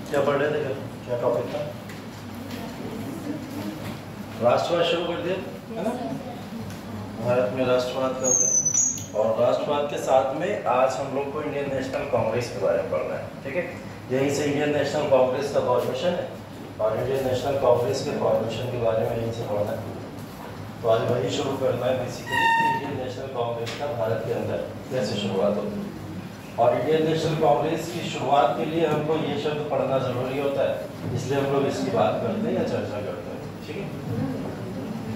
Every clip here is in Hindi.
क्या पढ़ रहे थे? क्या टॉपिक था? राष्ट्रवाद शुरू कर दिया है ना। भारत में राष्ट्रवाद का होता है और राष्ट्रवाद के साथ में आज हम लोग को इंडियन नेशनल कांग्रेस के बारे में पढ़ना है। ठीक है, यहीं से इंडियन नेशनल कांग्रेस का फॉर्मेशन है और इंडियन नेशनल कांग्रेस के फॉर्मेशन के बारे में यहीं से पढ़ना है। तो आज वही शुरू करना है बेसिकली, इंडियन नेशनल कांग्रेस का भारत के अंदर कैसे शुरुआत होती है। और इंडियन नेशनल कांग्रेस की शुरुआत के लिए हमको ये शब्द पढ़ना जरूरी होता है, इसलिए हम लोग इसकी बात करते हैं या चर्चा करते हैं। ठीक है,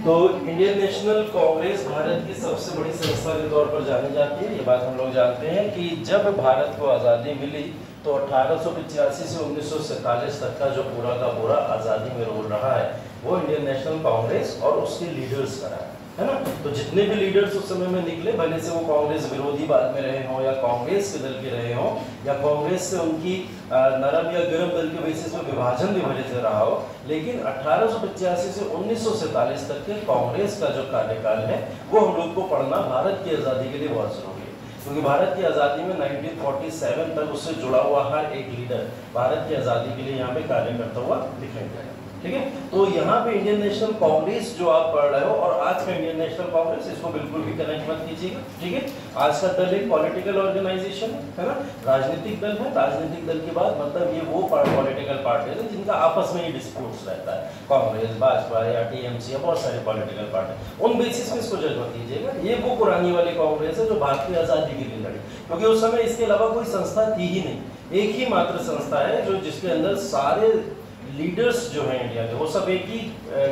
तो इंडियन नेशनल कांग्रेस भारत की सबसे बड़ी संस्था के तौर पर जानी जाती है। ये बात हम लोग जानते हैं कि जब भारत को आज़ादी मिली तो 1885 से 1947 तक का जो पूरा का पूरा आज़ादी में रोल रहा है वो इंडियन नेशनल कांग्रेस और उसके लीडर्स का रहा है ना। तो जितने भी लीडर्स उस समय में निकले, भले से वो कांग्रेस विरोधी बाद में रहे हों या कांग्रेस के दल के रहे हों या कांग्रेस से उनकी नरम या गर्म दल के बेसिस पर विभाजन भी भले से रहा हो, लेकिन 1885 से 1947 तक के कांग्रेस का जो कार्यकाल है वो हम लोग को पढ़ना भारत की आज़ादी के लिए बहुत जरूरी है, क्योंकि भारत की आज़ादी में 1947 तक उससे जुड़ा हुआ हर एक लीडर भारत की आज़ादी के लिए यहाँ पे कार्य करता हुआ दिखाई दे रहा है। ठीक है, तो यहाँ पे इंडियन नेशनल कांग्रेस जो आप पढ़ रहे हो और आज का इंडियन नेशनल कांग्रेस, इसको बिल्कुल भी कनेक्ट मत कीजिएगा। ठीक है, आज का दल एक पॉलिटिकल ऑर्गेनाइजेशन है ना, राजनीतिक दल है। राजनीतिक दल के बाद मतलब ये वो पॉलिटिकल पार्टी है जिनका आपस में ही डिस्प्यूट्स रहता है, कांग्रेस, भाजपा या टीएमसी या बहुत सारी पॉलिटिकल पार्टी। उन बेसिस पे इसको जज मत कीजिएगा। ये वो पुरानी वाली कांग्रेस है जो भारत की आज़ादी के लिए लड़ी, क्योंकि उस समय इसके अलावा कोई संस्था थी ही नहीं। एक ही मात्र संस्था है जो जिसके अंदर सारे लीडर्स जो हैं इंडिया के वो सब एक ही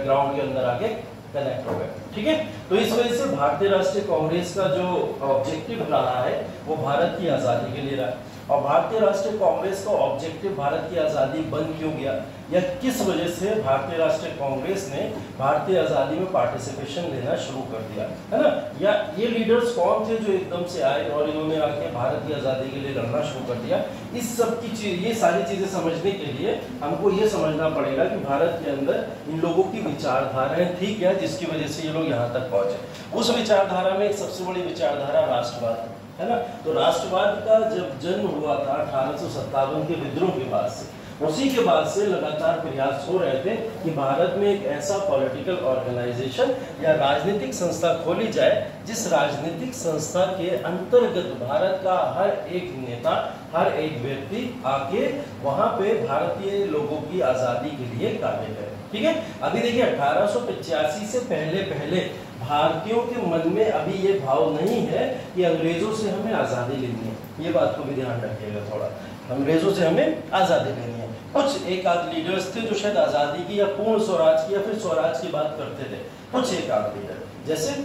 ग्राउंड के अंदर आके कनेक्ट हो गए। ठीक है, तो इस वजह से भारतीय राष्ट्रीय कांग्रेस का जो ऑब्जेक्टिव रहा है वो भारत की आज़ादी के लिए रहा। और भारतीय राष्ट्रीय कांग्रेस का ऑब्जेक्टिव भारत की आज़ादी बन क्यों गया या किस वजह से भारतीय राष्ट्रीय कांग्रेस ने भारतीय आज़ादी में पार्टिसिपेशन लेना शुरू कर दिया, है ना। या ये लीडर्स कौन थे जो एकदम से आए और इन्होंने आके भारत की आज़ादी के लिए लड़ना शुरू कर दिया। इस सब की चीज, ये सारी चीजें समझने के लिए हमको ये समझना पड़ेगा कि भारत के अंदर इन लोगों की विचारधाराएं थी क्या, जिसकी वजह से ये लोग यहाँ तक पहुंचे। उस विचारधारा में एक सबसे बड़ी विचारधारा राष्ट्रवाद है ना। तो राष्ट्रवाद का जब जन्म हुआ था 1857 के विद्रोह के बाद से, उसी के बाद से लगातार प्रयास हो रहे थे कि भारत में एक ऐसा पॉलिटिकल ऑर्गेनाइजेशन या राजनीतिक संस्था खोली जाए जिस राजनीतिक संस्था के अंतर्गत भारत का हर एक नेता, हर एक व्यक्ति आके वहां पे भारतीय लोगों की आज़ादी के लिए कार्य करे। ठीक है, अभी देखिए 1885 से पहले भारतीयों के मन में अभी ये भाव नहीं है कि अंग्रेजों से हमें आज़ादी लेनी है। ये बात को भी ध्यान रखिएगा थोड़ा, अंग्रेजों से हमें आज़ादी लेनी है। कुछ एक आध लीडर्स थे जो शायद आज़ादी की या पूर्ण स्वराज की या फिर स्वराज की बात करते थे, कुछ एक आध लीडर, जैसे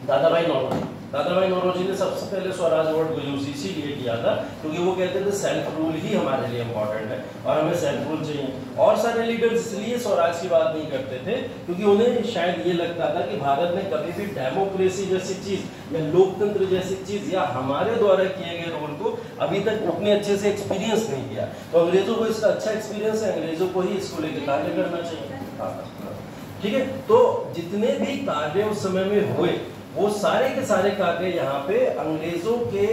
दादाभाई नौरोजी। दादाभाई नौरोजी ने सबसे पहले स्वराज वर्ड यूज इसीलिए किया था क्योंकि वो कहते थे सेल्फ रूल ही हमारे लिए इम्पोर्टेंट है और हमें सेल्फ रूल चाहिए। और सारे लीडर्स इसलिए स्वराज की बात नहीं करते थे क्योंकि उन्हें शायद ये लगता था कि भारत ने कभी भी डेमोक्रेसी जैसी चीज या लोकतंत्र जैसी चीज या हमारे द्वारा किए गए रूल को अभी तक उतने अच्छे से एक्सपीरियंस नहीं किया। तो अंग्रेजों को इसका अच्छा एक्सपीरियंस है, अंग्रेजों को ही इसको लेकर कार्य करना चाहिए। ठीक है, तो जितने भी कार्य उस समय में हुए वो सारे के सारे कार्य यहाँ पे अंग्रेजों के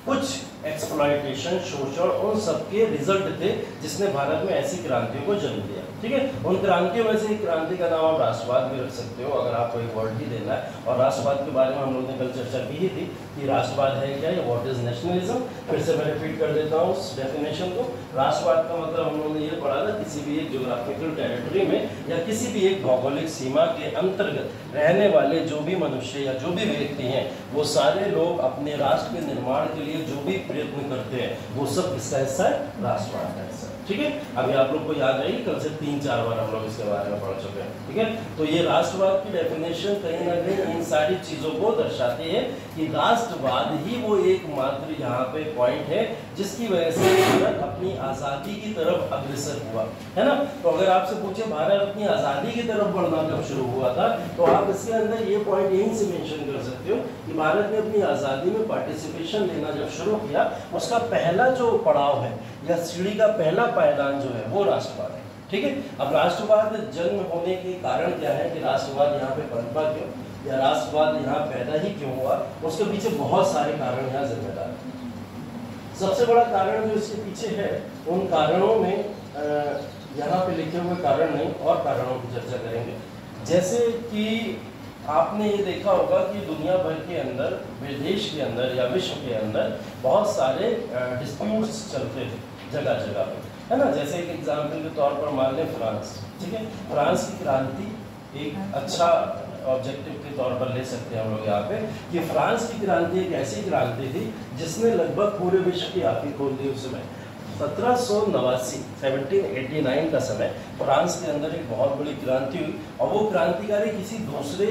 कुछ एक्सप्लॉयटेशन, शोषण, उन सबके रिजल्ट थे जिसने भारत में ऐसी क्रांतियों को जन्म दिया। ठीक है, उन क्रांतियों में से एक क्रांति का नाम आप राष्ट्रवाद भी रख सकते हो अगर आपको एक वर्ड ही देना है। और राष्ट्रवाद के बारे में हम लोग ने कल चर्चा की ही थी कि राष्ट्रवाद है क्या, व्हाट इज नेशनलिज्म। फिर से मैं रिपीट कर देता हूँ उस डेफिनेशन को। राष्ट्रवाद का मतलब हम लोगों ने ये पढ़ा था, किसी भी एक ज्योग्राफिकल टेरिटरी में या किसी भी एक भौगोलिक सीमा के अंतर्गत रहने वाले जो भी मनुष्य या जो भी व्यक्ति हैं वो सारे लोग अपने राष्ट्र के निर्माण के लिए जो भी प्रयत्न करते हैं वो सब किसका हिस्सा है, राष्ट्रवाद का हिस्सा। ठीक है, अभी आप लोग को याद रहेगी, कल से 3-4 बार हम लोग इसके बारे में पढ़ चुके हैं। ठीक है, तो ये राष्ट्रवाद की डेफिनेशन कहीं ना कहीं इन सारी चीजों को दर्शाती है कि राष्ट्रवाद ही वो एकमात्र यहाँ पे पॉइंट है जिसकी वजह से भारत अपनी आज़ादी की तरफ अग्रसर हुआ, है ना। तो अगर आपसे पूछे भारत अपनी आज़ादी की तरफ बढ़ना कब शुरू हुआ था तो आप इसके अंदर ये पॉइंट यहीं से मेंशन कर सकते हो कि भारत ने अपनी आज़ादी में पार्टिसिपेशन लेना जब शुरू किया, उसका पहला जो पड़ाव है या सीढ़ी का पहला पायदान जो है वो राष्ट्रवाद है। ठीक है, अब राष्ट्रवाद जन्म होने के कारण क्या है कि राष्ट्रवाद यहाँ पे पनपा क्यों या राष्ट्रवाद यहाँ पैदा ही क्यों हुआ, उसके पीछे बहुत सारे कारण यहाँ जिम्मेदार हैं। सबसे बड़ा कारण जो इसके पीछे है, उन कारणों में यहाँ पे लिखे हुए कारण नहीं और कारणों की चर्चा करेंगे। जैसे कि आपने ये देखा होगा कि दुनिया भर के अंदर, विदेश के अंदर या विश्व के अंदर बहुत सारे डिस्प्यूट्स चलते थे जगह जगह पे, है ना। जैसे एक एग्जाम्पल के तौर पर मान लें फ्रांस, ठीक है। फ्रांस की क्रांति एक अच्छा ऑब्जेक्टिव के तौर पर ले सकते हैं हम लोग यहाँ पे कि फ्रांस की क्रांति एक ऐसी क्रांति थी जिसने लगभग पूरे विश्व की आंखें खोल दी। उस समय 1789 का समय फ्रांस के अंदर एक बहुत बड़ी क्रांति हुई और वो क्रांतिकारी किसी दूसरे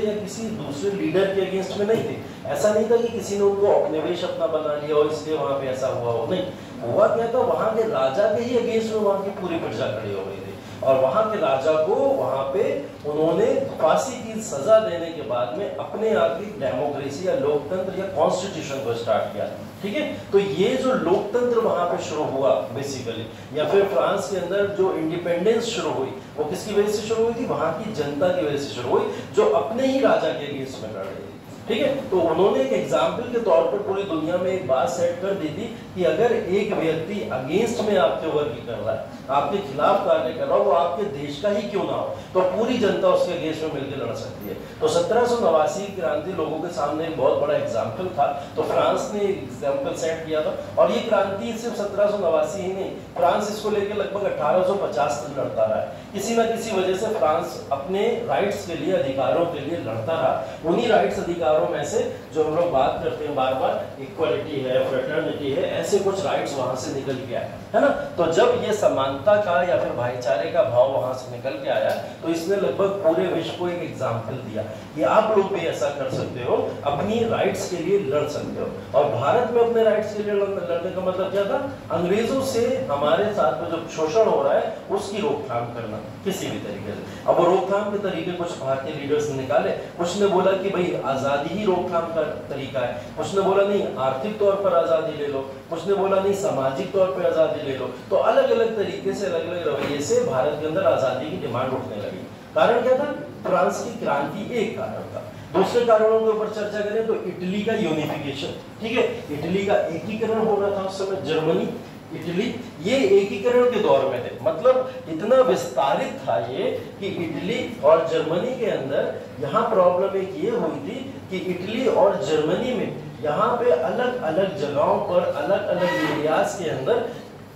लीडर के अगेंस्ट में नहीं थे। ऐसा नहीं था कि किसी ने उनको उपनिवेश अपना बना लिया और इसलिए वहाँ पे ऐसा हुआ हो, नहीं। हुआ क्या था, वहाँ के राजा के ही अगेंस्ट में वहाँ की पूरी प्रजा खड़ी हो गई थी और वहाँ के राजा को वहाँ पे उन्होंने फांसी की सजा देने के बाद में अपने आप की डेमोक्रेसी या लोकतंत्र या कॉन्स्टिट्यूशन को स्टार्ट किया, ठीक है। तो ये जो लोकतंत्र वहाँ पे शुरू हुआ बेसिकली, या फिर फ्रांस के अंदर जो इंडिपेंडेंस शुरू हुई वो किसकी वजह से शुरू हुई थी, वहाँ की जनता की वजह से शुरू हुई जो अपने ही राजा के अगेंस्ट में लड़ रही थी, ठीक है। तो उन्होंने एक एग्जाम्पल के तौर पर पूरी दुनिया में एक बात सेट कर दी थी कि अगर एक व्यक्ति अगेंस्ट में आपके वर्क कर रहा है, आपके खिलाफ कार्य कर रहा हो, वो आपके देश का ही क्यों ना हो, तो पूरी जनता उसके अगेंस्ट में मिलकर लड़ सकती है। तो 1789 क्रांति लोगों के सामने एक बहुत बड़ा एग्जाम्पल था। तो फ्रांस ने एग्जाम्पल सेट किया था और ये क्रांति सिर्फ 1789 ही नहीं, फ्रांस इसको लेकर लगभग 1850 तक लड़ता रहा है। किसी न किसी वजह से फ्रांस अपने राइट्स के लिए, अधिकारों के लिए लड़ता रहा। उन्हीं राइट्स अधिकारों में से जो हम लोग बात करते हैं बार बार, इक्वालिटी है, फ्रेटर्निटी है, ऐसे कुछ राइट्स वहां से निकल के आए, है ना। तो जब ये समानता का या फिर भाईचारे का भाव वहां से निकल के आया तो इसने लगभग पूरे विश्व को एक एग्जाम्पल दिया कि आप लोग भी ऐसा कर सकते हो, अपनी राइट्स के लिए लड़ सकते हो। और भारत में अपने राइट्स के लिए लड़ने का मतलब क्या था, अंग्रेजों से हमारे साथ में जो शोषण हो रहा है उसकी रोकथाम करना किसी भी तरीके से। अब वो रोकथाम के तरीके कुछ भारतीय लीडर्स ने निकाले। कुछ ने बोला कि भाई आजादी ही रोकथाम का तरीका है, कुछ ने बोला नहीं आर्थिक तौर पर आजादी ले लो, कुछ ने बोला नहीं सामाजिक तौर पर आजादी ले लो। तो अलग अलग तरीके से, अलग अलग रवैये से भारत के अंदर आजादी की डिमांड उठने लगी। कारण क्या था, फ्रांस की क्रांति एक कारण था। दूसरे कारणों के ऊपर चर्चा करें तो इटली का यूनिफिकेशन, ठीक है। इटली का एकीकरण हो रहा था उस समय, जर्मनी इटली ये एकीकरण के दौर में थे। मतलब इतना विस्तारित था ये कि इटली और जर्मनी के अंदर यहाँ प्रॉब्लम एक ये हुई थी कि इटली और जर्मनी में यहाँ पे अलग अलग जगहों पर, अलग अलग एरियाज के अंदर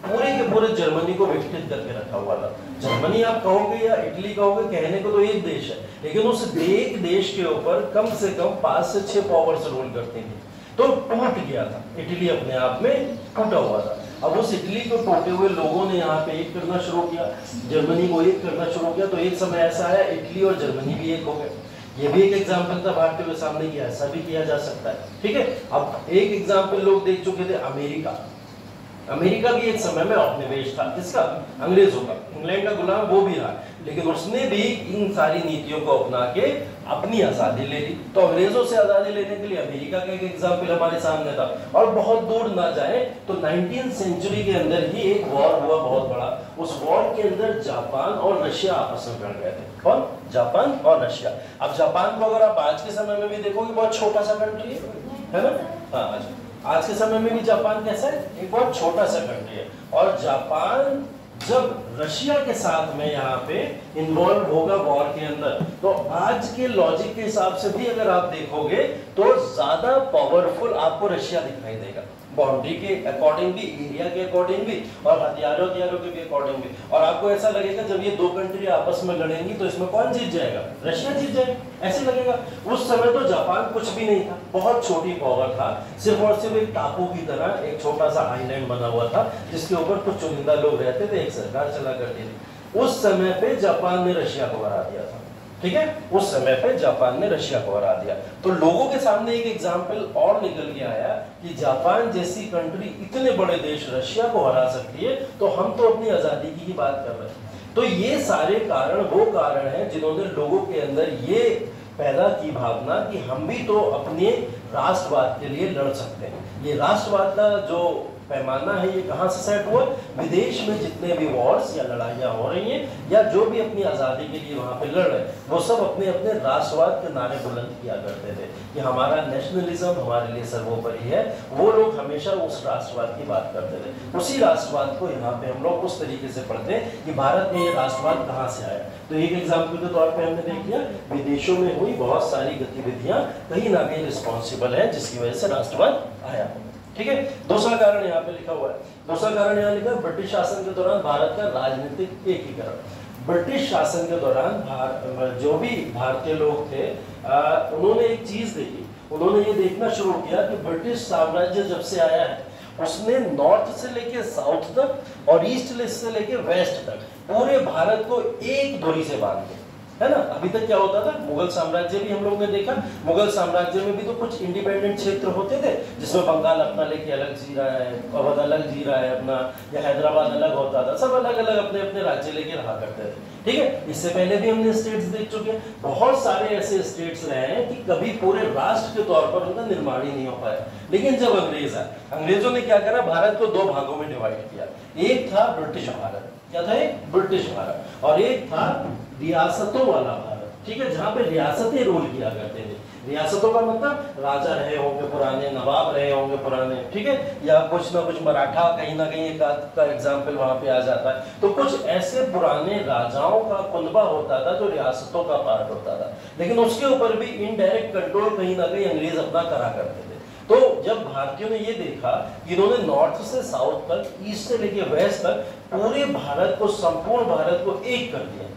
पूरे के पूरे जर्मनी को विकसित करके रखा हुआ था। जर्मनी आप कहोगे या इटली कहोगे, कहने को तो एक देश है, लेकिन उस एक देश के ऊपर कम से कम 5 से 6 पावर्स रूल करती थी। तो टूट गया था इटली, अपने आप में टूटा हुआ था। अब उस इटली को टूटे हुए लोगों ने यहाँ पे एक करना शुरू किया, जर्मनी को एक करना शुरू किया। तो एक समय ऐसा आया इटली और जर्मनी भी एक हो गए। ये भी एक एग्जाम्पल था भारतीय के सामने कि ऐसा भी किया जा सकता है, ठीक है। अब एक एग्जाम्पल लोग देख चुके थे, अमेरिका। अमेरिका भी एक समय में उपनिवेश था, किसका, अंग्रेजों का। इंग्लैंड का गुलाम वो भी रहा, लेकिन उसने भी इन सारी नीतियों को अपना के अपनी आजादी ले ली। तो अंग्रेजों से आजादी लेने के लिए अमेरिका का एक एग्जाम्पल हमारे सामने था। और बहुत दूर ना जाए तो 19th सेंचुरी के अंदर ही एक वॉर हुआ बहुत बड़ा। उस वॉर के अंदर जापान और रशिया आपस में भिड़ गए थे। कौन, जापान और रशिया। अब जापान को अगर आप आज के समय में भी देखोगे बहुत छोटा सा कंट्री है ना। हाँ, आज के समय में भी जापान कैसा है, एक बहुत छोटा सा कंट्री है। और जापान जब रशिया के साथ में यहाँ पे इन्वॉल्व होगा वॉर के अंदर, तो आज के लॉजिक के हिसाब से भी अगर आप देखोगे तो ज्यादा पावरफुल आपको रशिया दिखाई देगा, बाउंड्री के अकॉर्डिंग भी, एरिया के अकॉर्डिंग भी, और हथियारों के भी अकॉर्डिंग भी। और आपको ऐसा लगेगा जब ये दो कंट्री आपस में लड़ेंगी तो इसमें कौन जीत जाएगा, रशिया जीत जाएगा, ऐसे लगेगा। उस समय तो जापान कुछ भी नहीं था, बहुत छोटी पावर था, सिर्फ और सिर्फ एक टापू की तरह एक छोटा सा आइलैंड बना हुआ था जिसके ऊपर कुछ चुनिंदा लोग रहते थे, एक सरकार चला करती थी। उस समय पे जापान ने रशिया को हरा दिया था, ठीक है। उस समय पे जापान ने रशिया को हरा दिया। तो लोगों के सामने एक एग्जाम्पल और निकल के आया कि जापान जैसी कंट्री इतने बड़े देश रशिया को हरा सकती है, तो हम तो अपनी आजादी की ही बात कर रहे हैं। तो ये सारे कारण वो कारण हैं जिन्होंने लोगों के अंदर ये पैदा की भावना कि हम भी तो अपने राष्ट्रवाद के लिए लड़ सकते हैं। ये राष्ट्रवाद का जो पैमाना है ये कहाँ से सेट हुआ? विदेश में जितने भी वॉर्स या लड़ाइयाँ हो रही हैं या जो भी अपनी आज़ादी के लिए वहाँ पे लड़ रहे हैं, वो सब अपने अपने राष्ट्रवाद के नारे बुलंद किया करते थे कि हमारा नेशनलिज्म हमारे लिए सर्वोपरि है। वो लोग हमेशा उस राष्ट्रवाद की बात करते थे। उसी राष्ट्रवाद को यहाँ पे हम लोग उस तरीके से पढ़ते हैं कि भारत में ये राष्ट्रवाद कहाँ से आया। तो एक एग्जाम्पल के तौर पे हमने देख लिया विदेशों में हुई बहुत सारी गतिविधियां कहीं ना कहीं रिस्पॉन्सिबल है जिसकी वजह से राष्ट्रवाद आया। ठीक है, दूसरा कारण यहाँ पे लिखा हुआ है, दूसरा कारण यहाँ लिखा है ब्रिटिश शासन के दौरान भारत का राजनीतिक एकीकरण। ब्रिटिश शासन के दौरान जो भी भारतीय लोग थे उन्होंने एक चीज देखी, उन्होंने ये देखना शुरू किया कि ब्रिटिश साम्राज्य जब से आया है उसने नॉर्थ से लेके साउथ तक और ईस्ट से लेके वेस्ट तक पूरे भारत को एक धुरी से बांध दिया, है ना। अभी तक क्या होता था, मुगल साम्राज्य भी हम लोगों ने देखा, मुगल साम्राज्य में भी तो कुछ इंडिपेंडेंट क्षेत्र होते थे जिसमें बंगाल अपना लेके अलग जी रहा है, अवध अलग जी रहा है अपना, या हैदराबाद अलग होता था, सब अलग अलग अपने अपने राज्य लेके रहा करते थे। ठीक है, इससे पहले भी हमने स्टेट्स देख चुके हैं, बहुत सारे ऐसे स्टेट्स रहे हैं कि कभी पूरे राष्ट्र के तौर पर उनका निर्माण ही नहीं हो पाया। लेकिन जब अंग्रेज आए, अंग्रेजों ने क्या करा, भारत को दो भागों में डिवाइड किया। एक था ब्रिटिश भारत, क्या था एक ब्रिटिश भारत, और एक था रियासतों वाला भारत। ठीक है, जहां पे रियासतें रूल किया करते थे। रियासतों का मतलब राजा रहे होंगे पुराने, नवाब रहे होंगे पुराने, ठीक है, या कुछ ना कुछ मराठा कहीं ना कहीं एक का एग्जाम्पल वहां पे आ जाता है। तो कुछ ऐसे पुराने राजाओं का कुनबा होता था जो रियासतों का पार्ट होता था, लेकिन उसके ऊपर भी इनडायरेक्ट कंट्रोल कहीं ना कहीं अंग्रेज अपना करा करते थे। तो जब भारतीयों ने ये देखा कि इन्होंने नॉर्थ से साउथ तक, ईस्ट से लेके वेस्ट तक पूरे भारत को, संपूर्ण भारत को एक कर दिया,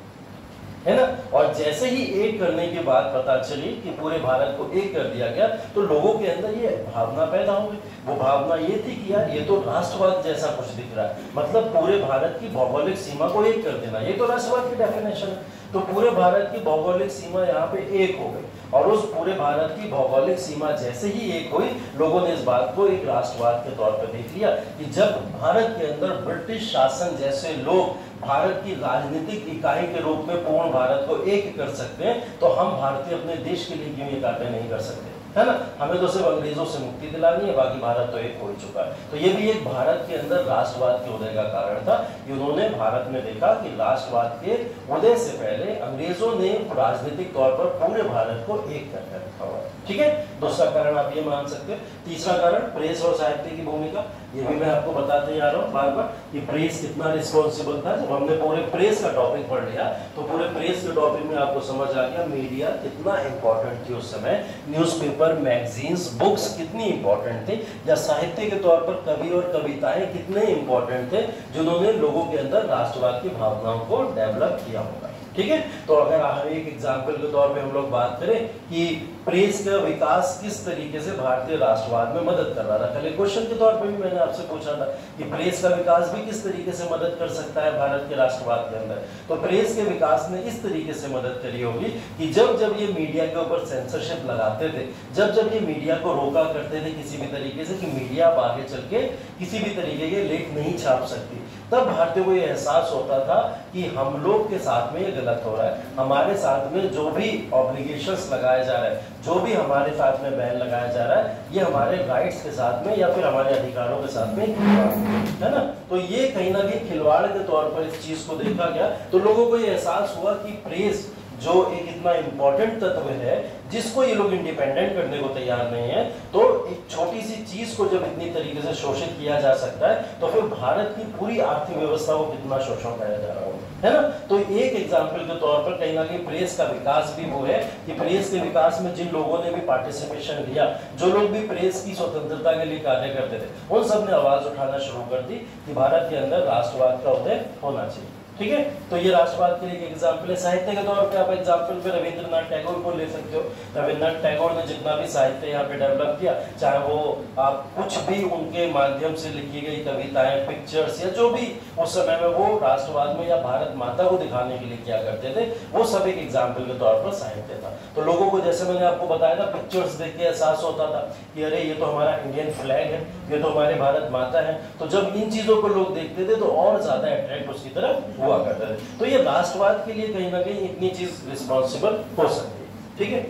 है ना, और जैसे ही एक करने के बाद पता चली कि पूरे भारत को एक कर दिया गया तो लोगों के अंदर ये भावना पैदा हो गई। वो भावना ये थी कि यार ये तो राष्ट्रवाद जैसा कुछ दिख रहा है, मतलब पूरे भारत की भौगोलिक सीमा को एक कर देना, ये तो राष्ट्रवाद की डेफिनेशन है। तो पूरे भारत की भौगोलिक सीमा यहाँ पे एक हो गई, और उस पूरे भारत की भौगोलिक सीमा जैसे ही एक हुई, लोगों ने इस बात को एक राष्ट्रवाद के तौर पर देख लिया कि जब भारत के अंदर ब्रिटिश शासन जैसे लोग भारत की राजनीतिक इकाई के रूप में पूर्ण भारत को एक कर सकते हैं, तो हम भारतीय अपने देश के लिए क्यों ये कार्य नहीं कर सकते, है ना। हमें तो सिर्फ अंग्रेजों से मुक्ति दिलानी है, बाकी भारत तो एक हो ही चुका है। तो ये भी एक भारत के अंदर राष्ट्रवाद के उदय का कारण था कि उन्होंने भारत में देखा कि राष्ट्रवाद के उदय से पहले अंग्रेजों ने राजनीतिक तौर पर पूरे भारत को एक करके रखा हुआ है। ठीक है, दूसरा कारण आप ये मान सकते हैं। तीसरा कारण प्रेस और साहित्य की भूमिका, ये भी मैं आपको बताते जा रहा हूँ बार बार कि प्रेस कितना रिस्पॉन्सिबल था। जब हमने पूरे प्रेस का टॉपिक पढ़ लिया तो पूरे प्रेस के टॉपिक में आपको समझ आ गया मीडिया कितना इंपॉर्टेंट थी उस समय, न्यूज़पेपर, मैगजीन्स, बुक्स कितनी इंपॉर्टेंट थी, या साहित्य के तौर पर कवि और कविताएं कितने इंपॉर्टेंट थे जिन्होंने लोगों के अंदर राष्ट्रवाद की भावनाओं को डेवलप किया होगा। ठीक है, तो अगर हम एक एग्जाम्पल के तौर पे हम लोग बात करें कि प्रेस का विकास किस तरीके से भारतीय राष्ट्रवाद में मदद कर रहा था, कल क्वेश्चन के तौर पे भी मैंने आपसे पूछा था कि प्रेस का विकास भी किस तरीके से मदद कर सकता है भारत के राष्ट्रवाद के अंदर। तो प्रेस के विकास ने इस तरीके से मदद करी होगी कि जब जब ये मीडिया के ऊपर सेंसरशिप लगाते थे, जब जब ये मीडिया को रोका करते थे किसी भी तरीके से कि मीडिया अब आगे चल के किसी भी तरीके के लेख नहीं छाप सकती, तब भारतीयों को ये एहसास होता था कि हम लोग के साथ में ये गलत हो रहा है, हमारे साथ में जो भी ऑब्लिगेशंस लगाए जा रहे हैं, जो भी हमारे साथ में बैन लगाया जा रहा है, ये हमारे राइट्स के साथ में या फिर हमारे अधिकारों के साथ में है ना। तो ये कहीं ना कहीं खिलवाड़ के तौर पर इस चीज को देखा गया। तो लोगों को ये एहसास हुआ कि प्रेस जो एक इतना इंपॉर्टेंट तत्व है जिसको ये लोग इंडिपेंडेंट करने को तैयार नहीं है, तो एक छोटी सी चीज को जब इतनी तरीके से शोषित किया जा सकता है तो फिर भारत की पूरी आर्थिक व्यवस्था को कितना शोषण किया जा रहा है ना। तो एक एग्जाम्पल के तौर पर कहीं ना कहीं प्रेस का विकास भी वो है कि प्रेस के विकास में जिन लोगों ने भी पार्टिसिपेशन लिया, जो लोग भी प्रेस की स्वतंत्रता के लिए कार्य करते थे, उन सब ने आवाज उठाना शुरू कर दी कि भारत के अंदर राष्ट्रवाद का उदय होना चाहिए। ठीक है, तो ये राष्ट्रवाद के लिए एक एग्जाम्पल है। साहित्य के तौर पे आप एग्जाम्पल पे रविंद्रनाथ टैगोर को ले सकते हो। रविंद्रनाथ टैगोर ने जितना भी साहित्य यहाँ पे डेवलप किया, चाहे वो आप कुछ भी उनके माध्यम से लिखी गई कविताएं, पिक्चर्स या जो भी उस समय में वो राष्ट्रवाद में या भारत माता को दिखाने के लिए किया करते थे, वो सब एक एग्जाम्पल के तौर पर साहित्य था। तो लोगों को जैसे मैंने आपको बताया था, पिक्चर्स देख के एहसास होता था कि अरे ये तो हमारा इंडियन फ्लैग है, ये तो हमारे भारत माता है। तो जब इन चीजों को लोग देखते थे तो और ज्यादा अट्रैक्ट उसकी तरफ हुआ करते थे। तो ये राष्ट्रवाद के लिए कहीं ना कहीं इतनी चीज रिस्पॉन्सिबल हो सकती है। ठीक है,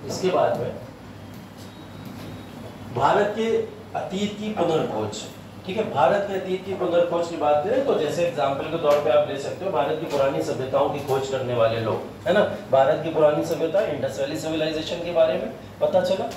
इसके बाद में भारत के अतीत की पुनर्खोज, ठीक है। भारत के अतीत की पुनर्खोज की बात करें तो जैसे एग्जाम्पल के तौर पे आप ले सकते हो भारत की पुरानी सभ्यताओं की खोज करने वाले लोग, है ना। भारत की पुरानी सभ्यता इंडस वैली सिविलाइजेशन के बारे में पता चला,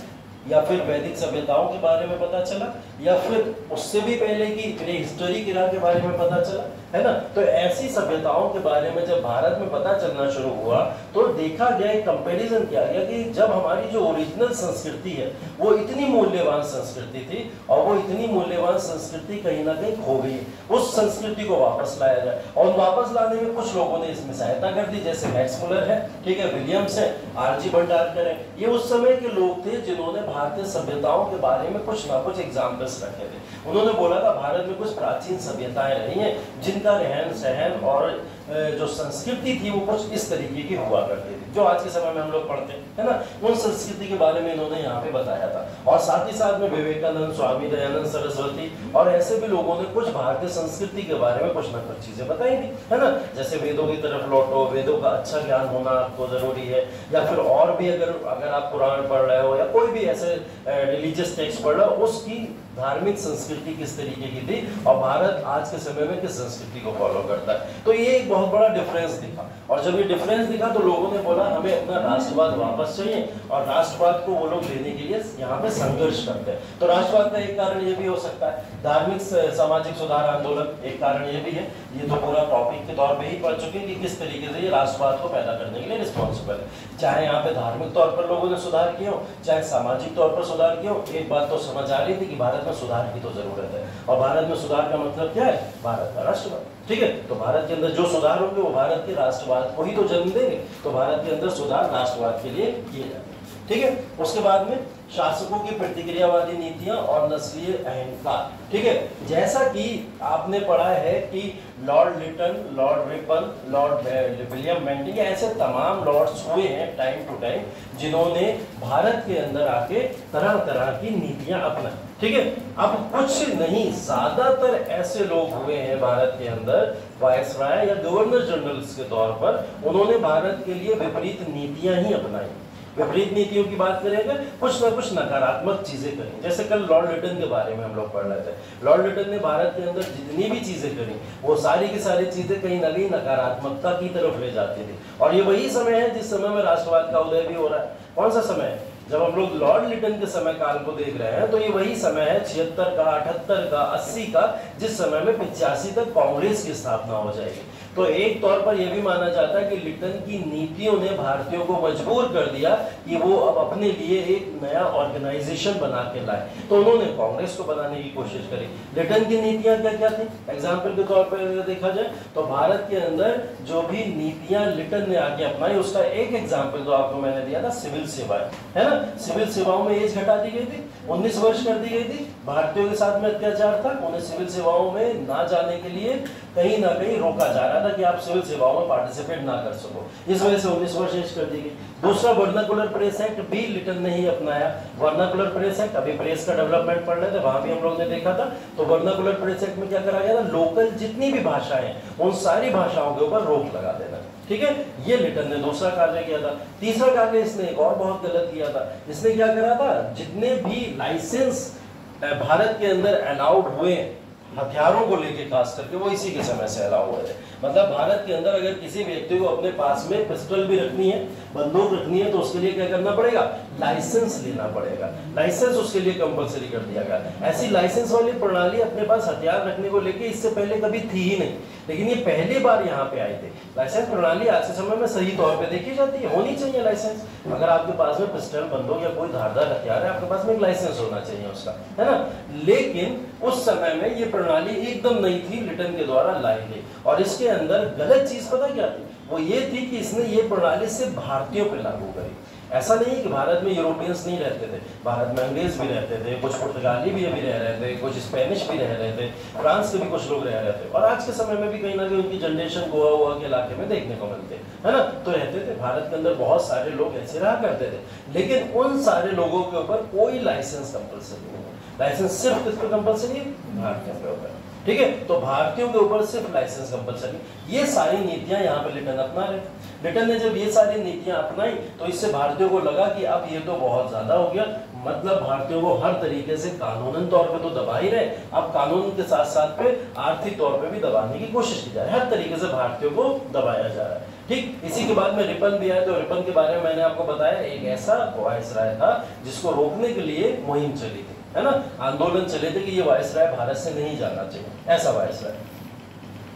या फिर वैदिक सभ्यताओं के बारे में पता चला, या फिर उससे भी पहले की प्री हिस्टोरिक इरा के बारे में पता चला, है ना। तो ऐसी सभ्यताओं के बारे में जब भारत में पता चलना शुरू हुआ तो देखा गया, एक कंपैरिजन किया गया कि जब हमारी जो ओरिजिनल संस्कृति है वो इतनी मूल्यवान संस्कृति थी और वो इतनी मूल्यवान संस्कृति कहीं ना कहीं खो गई, उस संस्कृति को वापस लाया जाए। और वापस लाने में कुछ लोगों ने इसमें सहायता कर दी, जैसे मैक्स मुलर है, ठीक है, विलियम्स है, आरजी भंडारकर है। ये उस समय के लोग थे जिन्होंने भारतीय सभ्यताओं के बारे में कुछ ना कुछ एग्जाम्पल्स रखे थे। उन्होंने बोला था भारत में कुछ प्राचीन सभ्यताएं रही हैं जिनका रहन सहन और जो संस्कृति थी वो कुछ इस तरीके की हुआ करती थी, जो आज के समय में हम लोग पढ़ते हैं, है ना। उन संस्कृति के बारे में इन्होंने यहाँ पे बताया था। और साथ ही साथ में विवेकानंद, स्वामी दयानंद सरस्वती और ऐसे भी लोगों ने कुछ भारतीय संस्कृति के बारे में कुछ ना कुछ चीजें बताई थी, है ना। जैसे वेदों की तरफ लौटो, वेदों का अच्छा ज्ञान होना आपको जरूरी है, या फिर और भी अगर आप कुरान पढ़ रहे हो या कोई भी ऐसे रिलीजियस टेक्स्ट पढ़ रहे हो, उसकी धार्मिक संस्कृति किस तरीके की थी और भारत आज के समय में किस संस्कृति को फॉलो करता है। तो ये एक बहुत बड़ा डिफरेंस दिखा, और जब ये डिफरेंस दिखा तो लोगों ने बोला हमें अपना राष्ट्रवाद वापस चाहिए, और राष्ट्रवाद को वो लोग लेने के लिए यहाँ पे संघर्ष करते हैं। तो राष्ट्रवाद का एक कारण ये भी हो सकता है, धार्मिक सामाजिक सुधार आंदोलन एक कारण ये भी है। ये तो पूरा टॉपिक के तौर पे ही पढ़ चुके हैं कि किस तरीके से ये राष्ट्रवाद को पैदा करने के लिए रिस्पॉन्सिबल है। चाहे यहाँ पे धार्मिक तौर पर लोगों ने सुधार किया हो, चाहे सामाजिक तौर पर सुधार किया हो, एक बात तो समझ आ रही थी कि भारत में सुधार की तो जरूरत है। और भारत में सुधार का मतलब क्या है? भारत का राष्ट्रवाद, ठीक है। तो भारत के अंदर जो सुधार होंगे वो भारत के राष्ट्रवाद को ही तो जन्म देंगे। तो भारत के अंदर सुधार राष्ट्रवाद के लिए किए जाते हैं, ठीक है। उसके बाद में शासकों की प्रतिक्रियावादी नीतियां और नस्लीय अहंकार, ठीक है। जैसा कि आपने पढ़ा है कि lord Lytton, lord Ripon, lord William Bentinck, ऐसे तमाम लॉर्ड्स हुए हैं टाइम टू टाइम जिन्होंने भारत के अंदर आके तरह तरह की नीतियां अपनाई, ठीक है। अब कुछ नहीं, ज्यादातर ऐसे लोग हुए हैं भारत के अंदर वायसराय या गवर्नर जनरल्स के तौर पर, उन्होंने भारत के लिए विपरीत नीतियां ही अपनाई। विपरीत नीतियों की बात करेंगे, कुछ ना कुछ नकारात्मक चीजें करी। जैसे कल लॉर्ड लिटन के बारे में हम लोग पढ़ रहे थे, लॉर्ड लिटन ने भारत के अंदर जितनी भी चीजें करी वो सारी की सारी चीजें कहीं ना कहीं नकारात्मकता की तरफ ले जाती थी। और ये वही समय है जिस समय में राष्ट्रवाद का उदय भी हो रहा है। कौन सा समय है? जब हम लोग लॉर्ड लिटन के समय काल को देख रहे हैं तो ये वही समय है 76 का, 78 का, 80 का, जिस समय में 85 तक कांग्रेस की स्थापना हो जाएगी। तो एक तौर पर यह भी माना जाता है कि लिटन की नीतियों ने भारतीयों को मजबूर कर दिया कि वो अब अपने लिए एक नया ऑर्गेनाइजेशन बना के लाए। तो उन्होंने कांग्रेस को बनाने की कोशिश करी। लिटन की नीतियां क्या क्या थी? एग्जाम्पल के तौर पर अगर देखा जाए तो भारत के अंदर जो भी नीतियां लिटन ने आगे अपनाई उसका एक एग्जाम्पल तो आपको मैंने दिया था, सिविल सेवाएं, है ना। सिविल सेवाओं में एज घटा दी गई थी, 19 वर्ष कर दी गई थी। भारतीयों के साथ में अत्याचार था, उन्हें सिविल सेवाओं में ना जाने के लिए कहीं ना कहीं रोका जा रहा था कि आप सिविल सेवाओं में पार्टिसिपेट ना कर सको। इस वजह से 19 वर्ष एज कर दी गई। दूसरा, वर्नाकुलर प्रेस एक्ट भी लिटन ने ही अपनाया। वर्नाकुलर प्रेस एक्ट, अभी प्रेस का डेवलपमेंट पढ़ रहे थे, वहां भी हम लोग ने देखा था। तो वर्नाकुलर प्रेस एक्ट में क्या करा गया था? लोकल जितनी भी भाषाएं उन सारी भाषाओं के ऊपर रोक लगा देना, ठीक है। ये लिटन ने दूसरा कार्य किया था। तीसरा कार्य इसने एक और बहुत गलत किया था। इसने क्या करा था? जितने भी लाइसेंस भारत के अंदर अलाउड हुए हथियारों को लेके खास करके, वो इसी के समय से अलाउ हुए थे। मतलब भारत के अंदर अगर किसी व्यक्ति को अपने पास में पिस्टल भी रखनी है, बंदूक रखनी है, तो उसके लिए क्या करना पड़ेगा? लाइसेंस लेना पड़ेगा। लाइसेंस उसके लिए कंपलसरी कर दिया गया। ऐसी लाइसेंस वाली प्रणाली अपने पास हथियार रखने को लेके इससे पहले कभी थी ही नहीं, लेकिन ये पहली बार यहाँ पे आए थे। लाइसेंस प्रणाली आज के समय में सही तौर पे देखी जाती है, होनी चाहिए लाइसेंस। अगर आपके पास में पिस्टल, बंदूक या कोई धारदार हथियार है, आपके पास में एक लाइसेंस होना चाहिए उसका, है ना। लेकिन उस समय में ये प्रणाली एकदम नई थी, लिटन के द्वारा लाई गई। और इसके अंदर गलत चीज पता क्या थी? वो ये थी कि इसने ये प्रणाली सिर्फ भारतीयों पे लागू करी। ऐसा नहीं कि भारत में यूरोपियंस नहीं रहते थे, भारत में अंग्रेज भी रहते थे, कुछ पुर्तगाली भी अभी रह रहे थे, कुछ स्पेनिश भी रह रहे थे, फ्रांस के भी कुछ लोग रह रहे थे। और आज के समय में भी कहीं ना कहीं उनकी जनरेशन गोवा के इलाके में देखने को मिलते है ना। तो रहते थे, भारत के अंदर बहुत सारे लोग ऐसे रहा करते थे। लेकिन उन सारे लोगों के ऊपर कोई लाइसेंस कंपल्सरी नहीं है। लाइसेंस सिर्फ किस पे कंपल्सरी है? भारतीयों के ऊपर। ठीक है। तो भारतीयों के ऊपर सिर्फ लाइसेंस कंपलसरी, ये सारी नीतियां यहाँ पे लिटन अपना रहे। लिटन ने जब ये सारी नीतियां अपनाई तो इससे भारतीयों को लगा कि अब ये तो बहुत ज्यादा हो गया, मतलब भारतीयों को हर तरीके से कानूनन तौर पे तो दबा ही रहे, अब कानून के साथ साथ पे आर्थिक तौर पे भी दबाने की कोशिश की जा रही है, हर तरीके से भारतीयों को दबाया जा रहा है। ठीक, इसी के बाद में रिपन भी आया। तो रिपन के बारे में मैंने आपको बताया, एक ऐसा वायसराय था जिसको रोकने के लिए मुहिम चली थी, है ना, आंदोलन चले थे कि ये वायसराय भारत से नहीं जाना चाहिए, ऐसा वायसराय।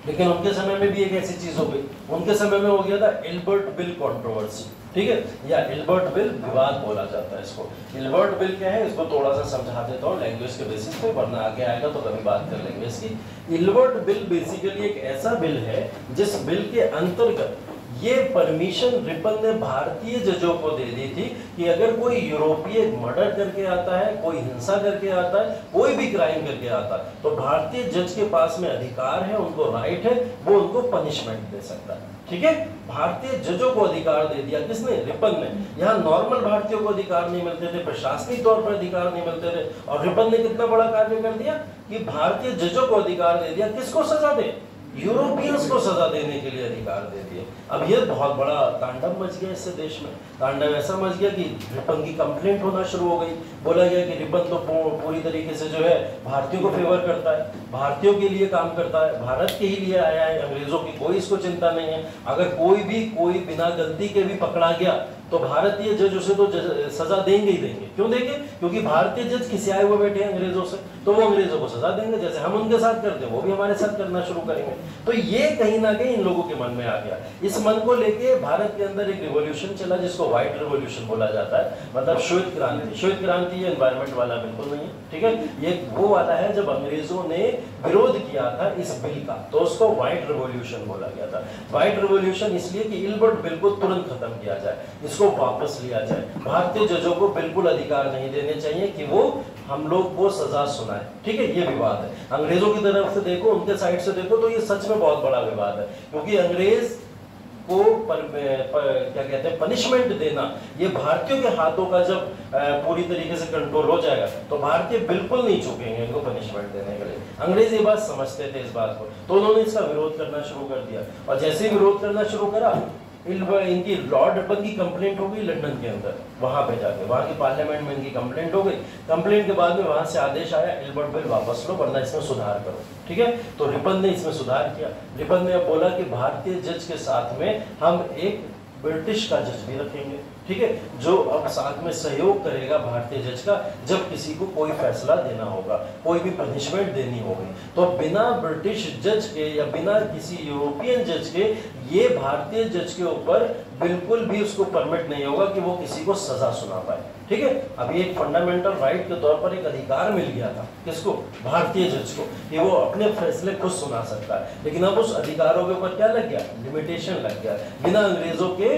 लेकिन उनके समय में भी एक ऐसी चीज हो गई, उनके समय में हो गया था इल्बर्ट बिल कंट्रोवर्सी, ठीक है, या इल्बर्ट बिल विवाद बोला जाता है इसको। इल्बर्ट बिल क्या है, इसको थोड़ा सा समझा देता हूँ लैंग्वेज के बेसिस पे, वरना आगे आएगा तो कभी बात कर लेंगे इसकी। इल्बर्ट बिल बेसिकली एक ऐसा बिल है जिस बिल के अंतर्गत ये परमिशन रिपन ने भारतीय जजों को दे दी थी कि अगर कोई यूरोपीय मर्डर करके आता है, कोई हिंसा करके आता है, कोई भी क्राइम करके आता है, तो भारतीय जज के पास में अधिकार है, उनको राइट है, वो उनको पनिशमेंट दे सकता है। ठीक है, भारतीय जजों को अधिकार दे दिया, किसने? रिपन ने। यहाँ नॉर्मल भारतीयों को अधिकार नहीं मिलते थे, प्रशासनिक तौर पर अधिकार नहीं मिलते थे, और रिपन ने कितना बड़ा कार्य कर दिया कि भारतीय जजों को अधिकार दे दिया, किसको सजा दे? यूरोपियंस को सजा देने के लिए अधिकार दे दिए। अब ये बहुत बड़ा तांडव मच गया इससे देश में, तांडव ऐसा मच गया कि रिपन की कंप्लेंट होना शुरू हो गई। बोला गया कि रिपन तो पूरी तरीके से जो है भारतीयों को फेवर करता है, भारतीयों के लिए काम करता है, भारत के ही लिए आया है, अंग्रेजों की कोई इसको चिंता नहीं है। अगर कोई बिना गलती के भी पकड़ा गया तो भारतीय जज उसे तो सजा देंगे ही देंगे। क्यों देंगे? क्योंकि भारतीय जज खिसियाए हुए बैठे हैं अंग्रेजों से, तो वो अंग्रेजों को सजा देंगे, जैसे हम उनके साथ करते हैं वो भी हमारे साथ करना शुरू करेंगे। तो ये कहीं ना कहीं इन लोगों के मन में आ गया। इस मन को लेके भारत के अंदर एक रिवॉल्यूशन चला जिसको व्हाइट रिवॉल्यूशन बोला जाता है, मतलब श्वेत क्रांति। श्वेत क्रांति ये एनवायरमेंट वाला बिल्कुल नहीं है, ठीक है, ये वो वाला है जब अंग्रेजों ने विरोध किया था इस बिल का, तो उसको व्हाइट रिवॉल्यूशन बोला गया था। व्हाइट रिवॉल्यूशन इसलिए कि इल्बर्ट बिल को तुरंत खत्म किया जाए, इसको वापस लिया जाए। भारतीय जजों को बिल्कुल अधिकार नहीं देने चाहिए कि वो हम लोग को सजा सुनाए, ठीक है, ये विवाद है। अंग्रेजों की तरफ से देखो, उनके साइड से देखो, तो ये सच में बहुत बड़ा विवाद है, क्योंकि अंग्रेज को क्या कहते हैं पनिशमेंट देना, ये भारतीयों के हाथों का जब पूरी तरीके से कंट्रोल हो जाएगा तो भारतीय बिल्कुल नहीं चूकेंगे इनको पनिशमेंट देने के लिए। अंग्रेज ये बात समझते थे इस बात को, तो उन्होंने इसका विरोध करना शुरू कर दिया, और जैसे ही विरोध करना शुरू करा, इनकी लॉर्ड रिपन की कंप्लेंट हो गई लंदन के अंदर, वहां पे जाके वहां की पार्लियामेंट में इनकी कंप्लेंट हो गई। कंप्लेंट के बाद में वहां से आदेश आया, इल्बर्ट बिल वापस लो वरना इसमें सुधार करो, ठीक है। तो रिपन ने इसमें सुधार किया। रिपन ने अब बोला कि भारतीय जज के साथ में हम एक ब्रिटिश का जज भी रखेंगे, ठीक है, जो अब साथ में सहयोग करेगा भारतीय जज का जब किसी को कोई फैसला देना होगा, कोई भी पनिशमेंट देनी होगी। तो बिना ब्रिटिश जज के या बिना किसी यूरोपियन जज के ये भारतीय जज के ऊपर बिल्कुल भी उसको परमिट नहीं होगा कि वो किसी को सजा सुना पाए, ठीक है। अभी एक फंडामेंटल राइट के तौर पर एक अधिकार मिल गया था किसको? भारतीय जज को, कि वो अपने फैसले खुद सुना सकता है। लेकिन अब उस अधिकारों के ऊपर क्या लग गया? लिमिटेशन लग गया। बिना अंग्रेजों के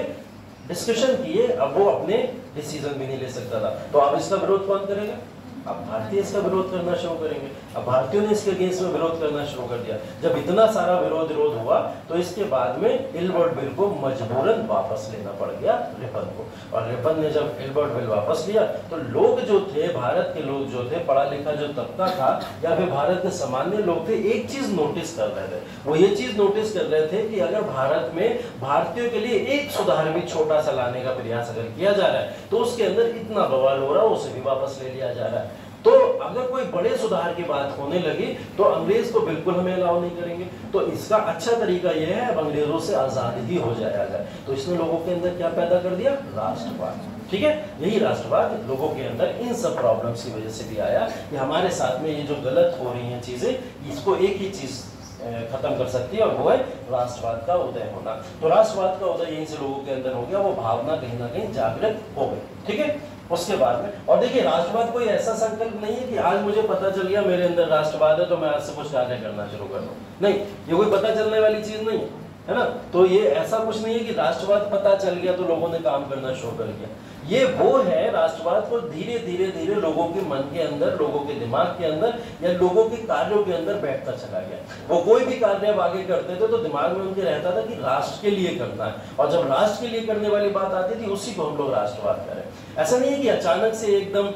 डिस्कशन किए अब वो अपने डिसीजन भी नहीं ले सकता था। तो अब इसका विरोध कौन करेगा? अब भारतीय इसका विरोध करना शुरू करेंगे। अब भारतीयों ने इसके अगेंस्ट में विरोध करना शुरू कर दिया। जब इतना सारा विरोध हुआ तो इसके बाद में इल्बर्ट बिल को मजबूरन वापस लेना पड़ गया रिपन को। और रिपन ने जब इल्बर्ट बिल वापस लिया तो लोग जो थे, भारत के लोग जो थे, पढ़ा लिखा जो तबका था या फिर भारत के सामान्य लोग थे, एक चीज नोटिस कर रहे थे। वो ये चीज नोटिस कर रहे थे कि अगर भारत में भारतीयों के लिए एक सुधार भी छोटा सा लाने का प्रयास अगर किया जा रहा है तो उसके अंदर इतना बवाल हो रहा है, उसे भी वापस ले लिया जा रहा है। तो अगर कोई बड़े सुधार की बात होने लगी तो अंग्रेज तो बिल्कुल हमें अलाउ नहीं करेंगे। तो इसका अच्छा तरीका यह है अब अंग्रेजों से आजाद ही हो जाया जाए। तो इसने लोगों के अंदर क्या पैदा कर दिया? राष्ट्रवाद, ठीक है। यही राष्ट्रवाद लोगों के अंदर इन सब प्रॉब्लम्स की वजह से भी आया कि हमारे साथ में ये जो गलत हो रही हैं चीजें, इसको एक ही चीज खत्म कर सकती है और वो है राष्ट्रवाद का उदय होना। तो राष्ट्रवाद का उदय यहीं से लोगों के अंदर हो गया, वो भावना कहीं ना कहीं जागृत हो गई, ठीक है। उसके बाद में, और देखिए राष्ट्रवाद कोई ऐसा संकल्प नहीं है कि आज मुझे पता चल गया मेरे अंदर राष्ट्रवाद है तो मैं आज से कुछ कार्य करना शुरू कर दूं। नहीं, ये कोई पता चलने वाली चीज नहीं है। है ना। तो ये ऐसा कुछ नहीं है कि राष्ट्रवाद पता चल गया तो लोगों ने काम करना शुरू कर दिया। ये वो है राष्ट्रवाद को धीरे धीरे धीरे लोगों के मन के अंदर, लोगों के दिमाग के अंदर या लोगों के कार्यों के अंदर बैठता चला गया। वो कोई भी कार्य अब आगे करते थे तो दिमाग में उनके रहता था कि राष्ट्र के लिए करना है, और जब राष्ट्र के लिए करने वाली बात आती थी उसी को हम लोग राष्ट्रवाद करें। ऐसा नहीं है कि अचानक से एकदम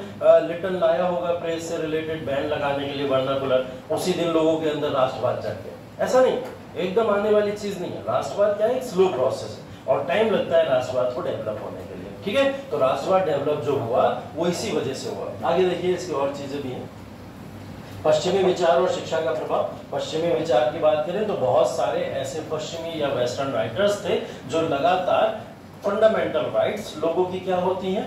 लिटन लाया होगा प्रेस से रिलेटेड बैन लगाने के लिए वर्नाकुलर, उसी दिन लोगों के अंदर राष्ट्रवाद जग गया, ऐसा नहीं, एकदम आने वाली चीज नहीं है। राष्ट्रवाद क्या है, एक स्लो प्रोसेस है और टाइम लगता है राष्ट्रवाद को डेवलप होने के लिए, ठीक है। तो राष्ट्रवाद डेवलप जो हुआ वो इसी वजह से हुआ। आगे देखिए इसकी और चीजें भी हैं। पश्चिमी विचार और शिक्षा का प्रभाव। पश्चिमी विचार की बात करें तो बहुत सारे ऐसे पश्चिमी या वेस्टर्न राइटर्स थे जो लगातार फंडामेंटल राइट्स लोगों की क्या होती हैं,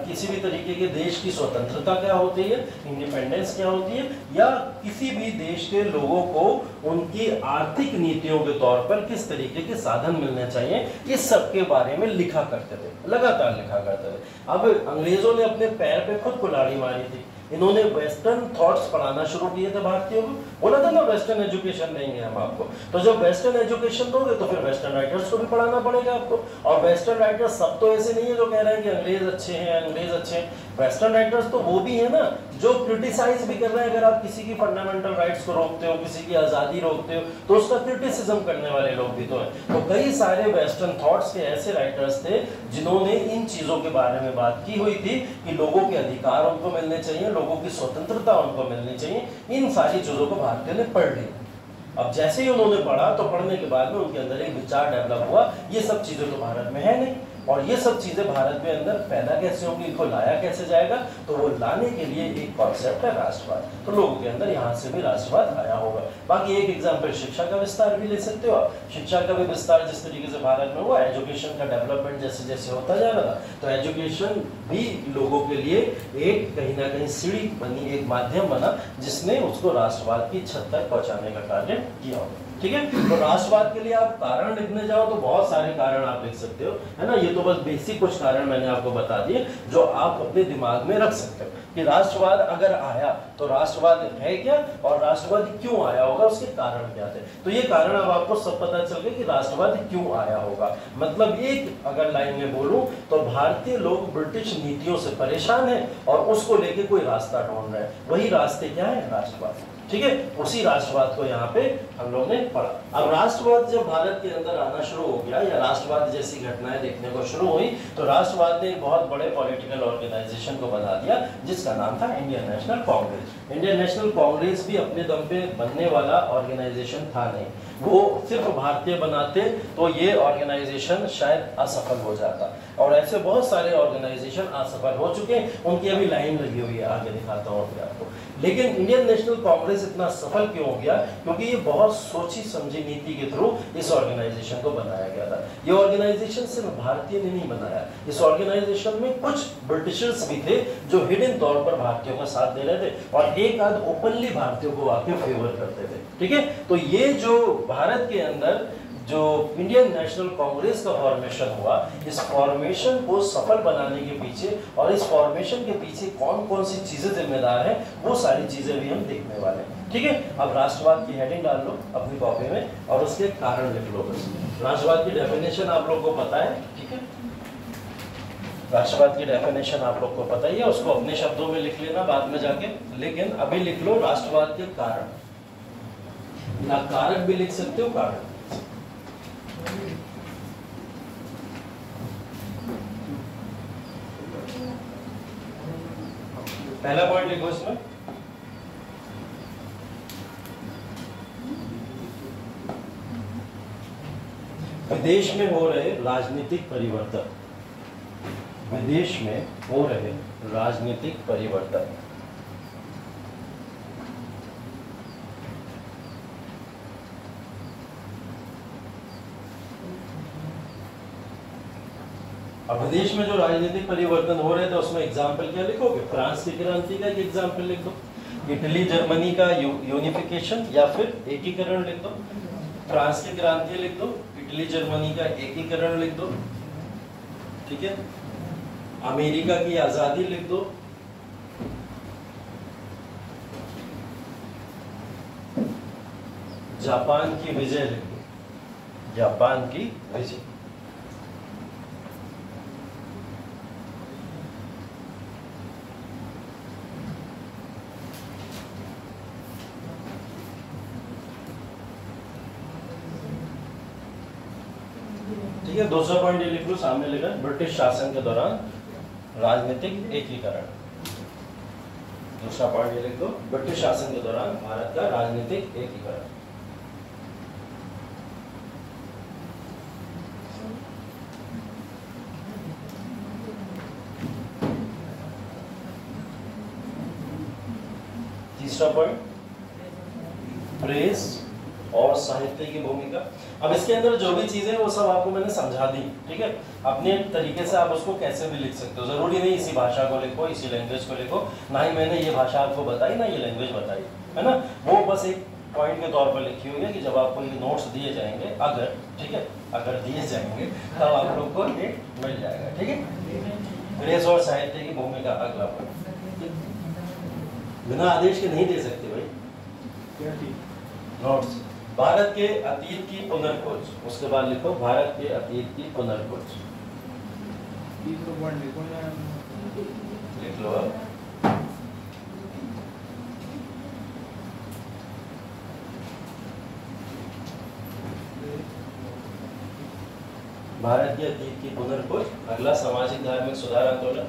किसी भी तरीके के देश की स्वतंत्रता क्या होती है, इंडिपेंडेंस क्या होती है, या किसी भी देश के लोगों को उनकी आर्थिक नीतियों के तौर पर किस तरीके के साधन मिलने चाहिए, इस सब के बारे में लिखा करते थे, लगातार लिखा करते थे। अब अंग्रेजों ने अपने पैर पे खुद कुल्हाड़ी मारी थी, इन्होंने वेस्टर्न थॉट्स पढ़ाना शुरू किए थे भारतीयों को, बोला था ना वेस्टर्न एजुकेशन देंगे हम आपको। तो जब वेस्टर्न एजुकेशन दोगे तो फिर वेस्टर्न राइटर्स को भी पढ़ाना पड़ेगा आपको। और वेस्टर्न राइटर्स सब तो ऐसे नहीं है जो कह रहे हैं कि अंग्रेज अच्छे हैं, अंग्रेज अच्छे हैं। वेस्टर्न राइटर्स तो वो भी है ना जो क्रिटिसाइज भी कर रहे हैं। अगर आप किसी की फंडामेंटल राइट्स को रोकते हो, किसी की आजादी रोकते हो, तो उसका क्रिटिसिज्म करने वाले लोग भी तो हैं। तो कई सारे वेस्टर्न थॉट्स के ऐसे राइटर्स थे जिन्होंने इन चीजों के बारे में बात की हुई थी कि लोगों के अधिकार उनको मिलने चाहिए, लोगों की स्वतंत्रता उनको मिलनी चाहिए। इन सारी चीजों को भारतीयों ने पढ़ लिया। अब जैसे ही उन्होंने पढ़ा तो पढ़ने के बाद में उनके अंदर एक विचार डेवलप हुआ, ये सब चीजें तो भारत में है नहीं, और ये सब चीजें भारत में अंदर पैदा कैसे होंगी, इनको लाया कैसे जाएगा, तो वो लाने के लिए एक कॉन्सेप्ट है राष्ट्रवाद। तो लोगों के अंदर यहाँ से भी राष्ट्रवाद आया होगा। बाकी एक एग्जाम्पल शिक्षा का विस्तार भी ले सकते हो आप। शिक्षा का भी विस्तार जिस तरीके से भारत में हुआ, एजुकेशन का डेवलपमेंट जैसे जैसे होता जा रहा था, तो एजुकेशन भी लोगों के लिए एक कहीं ना कहीं सीढ़ी बनी, एक माध्यम बना जिसने उसको राष्ट्रवाद की छत तक पहुंचाने का कार्य किया होगा, ठीक है। तो राष्ट्रवाद के लिए आप कारण लिखने जाओ तो बहुत सारे कारण आप लिख सकते हो, है ना। ये तो बस बेसिक कुछ कारण मैंने आपको बता दिए जो आप अपने दिमाग में रख सकते हो कि राष्ट्रवाद अगर आया तो राष्ट्रवाद है क्या और राष्ट्रवाद क्यों आया होगा, उसके कारण क्या थे। तो ये कारण अब आपको सब पता चल गया कि राष्ट्रवाद क्यों आया होगा। मतलब एक अगर लाइन में बोलूं तो भारतीय लोग ब्रिटिश नीतियों से परेशान हैं और उसको लेके कोई रास्ता ढूंढ रहे हैं। वही रास्ते क्या है, राष्ट्रवाद, ठीक है। उसी राष्ट्रवाद को यहाँ पे हम लोग ने पढ़ा। अब राष्ट्रवाद जब भारत के अंदर आना शुरू हो गया या राष्ट्रवाद जैसी घटनाएं देखने को शुरू हुई तो राष्ट्रवाद ने एक बहुत बड़े पॉलिटिकल ऑर्गेनाइजेशन को बना दिया जिसका नाम था Indian National Congress. Indian National Congress भी अपने दम पे बनने वाला ऑर्गेनाइजेशन था नहीं, वो सिर्फ भारतीय बनाते तो ये ऑर्गेनाइजेशन शायद असफल हो जाता, और ऐसे बहुत सारे ऑर्गेनाइजेशन असफल हो चुके हैं। उनकी अभी लाइन लगी हुई है, आगे दिखाता हूँ आपको। लेकिन इंडियन नेशनल कांग्रेस इतना सफल क्यों हो गया, क्योंकि ये बहुत सोची समझी नीति के थ्रू इस ऑर्गेनाइजेशन को बनाया गया था। ये ऑर्गेनाइजेशन सिर्फ भारतीय ने नहीं बनाया, इस ऑर्गेनाइजेशन में कुछ ब्रिटिशर्स भी थे जो हिडन तौर पर भारतीयों का साथ दे रहे थे और एक आध ओपनली भारतीयों को आके फेवर करते थे, ठीक है। तो ये जो भारत के अंदर जो इंडियन नेशनल कांग्रेस का फॉर्मेशन हुआ, इस फॉर्मेशन को सफल बनाने के पीछे और इस फॉर्मेशन के पीछे कौन कौन सी चीजें जिम्मेदार हैं, वो सारी चीजें भी हम देखने वाले हैं, ठीक है। अब राष्ट्रवाद की हेडिंग डाल लो अपनी कॉपी में और उसके कारण लिख लो बस। राष्ट्रवाद की डेफिनेशन आप लोग को पता है, ठीक है। राष्ट्रवाद की डेफिनेशन आप लोग को पता ही है, उसको अपने शब्दों में लिख लेना बाद में जाके, लेकिन अभी लिख लो राष्ट्रवाद के कारण, ना कारक भी लिख सकते हो, कारण। पहला पॉइंट लिखो इसमें, विदेश में हो रहे राजनीतिक परिवर्तन, विदेश में हो रहे राजनीतिक परिवर्तन। अब विदेश में जो राजनीतिक परिवर्तन हो रहे थे उसमें एग्जाम्पल क्या लिखोगे, फ्रांस की क्रांति का एक एग्जाम्पल लिख दो, इटली जर्मनी का यूनिफिकेशन या फिर एकीकरण लिख दो। फ्रांस की क्रांति लिख दो, इटली जर्मनी का एकीकरण लिख दो, ठीक है। अमेरिका की आजादी लिख दो, जापान की विजय लिख दो, जापान की विजय। ठीक है, दूसरा पॉइंट ये लिख लो सामने लिखा, ब्रिटिश शासन के दौरान राजनीतिक एकीकरण। दूसरा पॉइंट ये लिख दो, ब्रिटिश शासन के दौरान भारत का राजनीतिक एकीकरण। तीसरा पॉइंट, प्रेस और साहित्य की भूमिका। अब इसके अंदर जो भी चीजें वो सब आपको मैंने समझा दी, ठीक है। अपने तरीके से आप उसको कैसे भी लिख सकते हो, जरूरी नहीं इसी भाषा को लिखो, इसी लैंग्वेज को लिखो, ना ही मैंने ये भाषा आपको बताई ना ये लैंग्वेज बताई, है ना। वो बस एक पॉइंट के तौर पर लिखी हुई है कि जब आपको ये नोट्स दिए जाएंगे, अगर, ठीक है, अगर दिए जाएंगे तब आप लोग को ये मिल जाएगा, ठीक है। प्रेस और साहित्य की भूमिका अगला पॉइंट, बिना आदेश के नहीं दे सकते भाई नोट्स। भारत के अतीत की पुनर्खोज, उसके बाद लिखो भारत के अतीत की पुनर्खोज। लिख लो अब। भारत के अतीत की पुनर्खोज। अगला सामाजिक धार्मिक सुधार आंदोलन।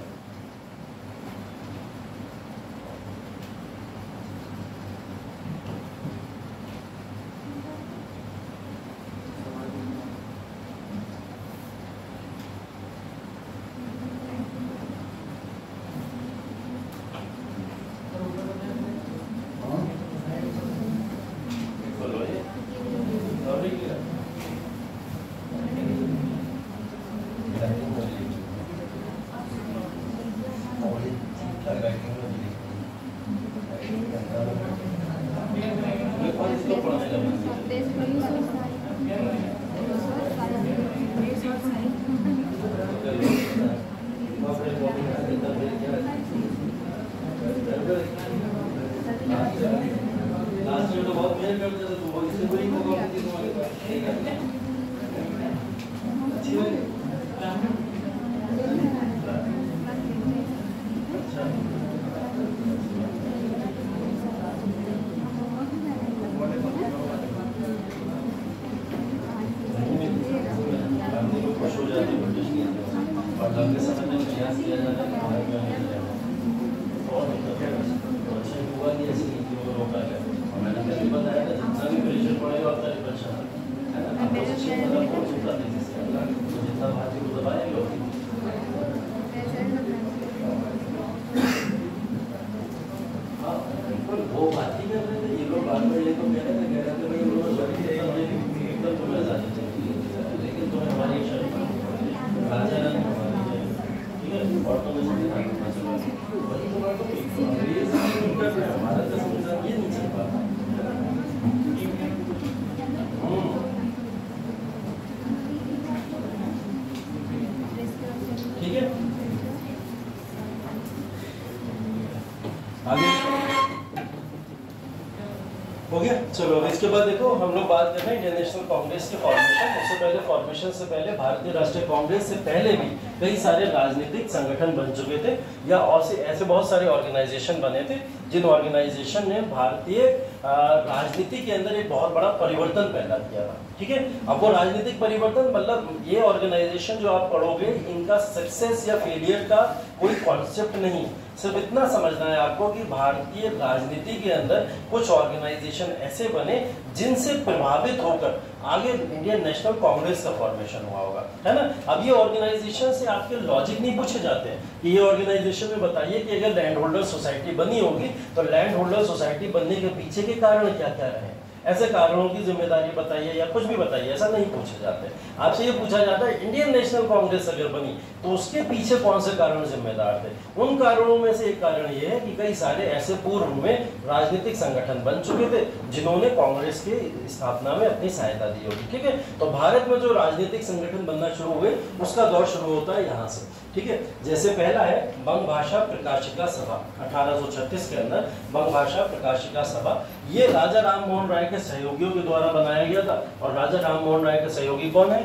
हो गया। चलो इसके बाद देखो हम लोग बात कर रहे हैं इंडियन नेशनल कांग्रेस के फॉर्मेशन। उससे पहले फॉर्मेशन से पहले भारतीय राष्ट्रीय कांग्रेस से पहले भी कई सारे राजनीतिक संगठन बन चुके थे या ऐसे बहुत सारे ऑर्गेनाइजेशन बने थे जिन ऑर्गेनाइजेशन ने भारतीय राजनीति के अंदर एक बहुत बड़ा परिवर्तन पैदा किया था। ठीक है, अब वो राजनीतिक परिवर्तन मतलब ये ऑर्गेनाइजेशन जो आप पढ़ोगे इनका सक्सेस या फेलियर का कोई कॉन्सेप्ट नहीं, सिर्फ इतना समझना है आपको कि भारतीय राजनीति के अंदर कुछ ऑर्गेनाइजेशन ऐसे बने जिनसे प्रभावित होकर आगे इंडियन नेशनल कांग्रेस का फॉर्मेशन हुआ होगा, है ना। अब ये ऑर्गेनाइजेशन से आपके लॉजिक नहीं पूछे जाते हैं कि ये ऑर्गेनाइजेशन में बताइए कि अगर लैंड होल्डर सोसाइटी बनी होगी तो लैंड होल्डर सोसाइटी बनने के पीछे के कारण क्या क्या रहे, ऐसे कारणों की जिम्मेदारी बताइए या कुछ भी बताइए, ऐसा नहीं पूछे जाते। आपसे ये पूछा जाता है इंडियन नेशनल कांग्रेस अगर बनी तो उसके पीछे कौन से कारण जिम्मेदार थे। उन कारणों में से एक कारण ये है कि कई सारे ऐसे पूर्व में राजनीतिक संगठन बन चुके थे जिन्होंने कांग्रेस की स्थापना में अपनी सहायता दी होगी। ठीक है, तो भारत में जो राजनीतिक संगठन बनना शुरू हुए उसका दौर शुरू होता है यहाँ से। ठीक है, जैसे पहला है बंग भाषा प्रकाशिका सभा 1836 के अंदर बंग भाषा प्रकाशिका सभा। ये राजा राम मोहन राय के के सहयोगियों के द्वारा बनाया गया था। और राजा राम मोहन राय के सहयोगी कौन है?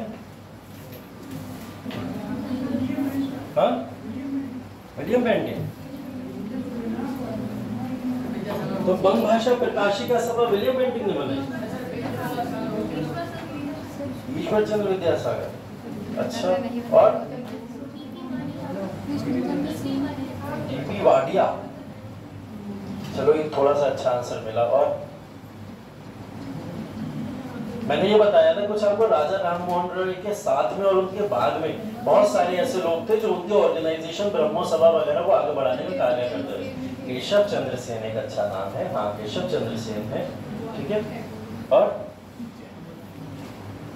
हाँ, विलियम बेंटिंक। तो बंग भाषा प्रकाशिका सभा विलियम बेंटिंक ने बनाई। ईश्वर चंद्र विद्यासागर। अच्छा, और डीपी वाडिया। चलो ये थोड़ा सा अच्छा आंसर मिला। और मैंने ये बताया था कुछ आपको, राजा राम मोहन राय के साथ में और उनके बाद में बहुत सारे ऐसे लोग थे जो उनके ऑर्गेनाइजेशन ब्रह्मो सभा वगैरह को आगे बढ़ाने में कार्य करते थे। केशव चंद्र सेन एक अच्छा नाम है। हाँ, केशव चंद्र सेन है, ठीक है। और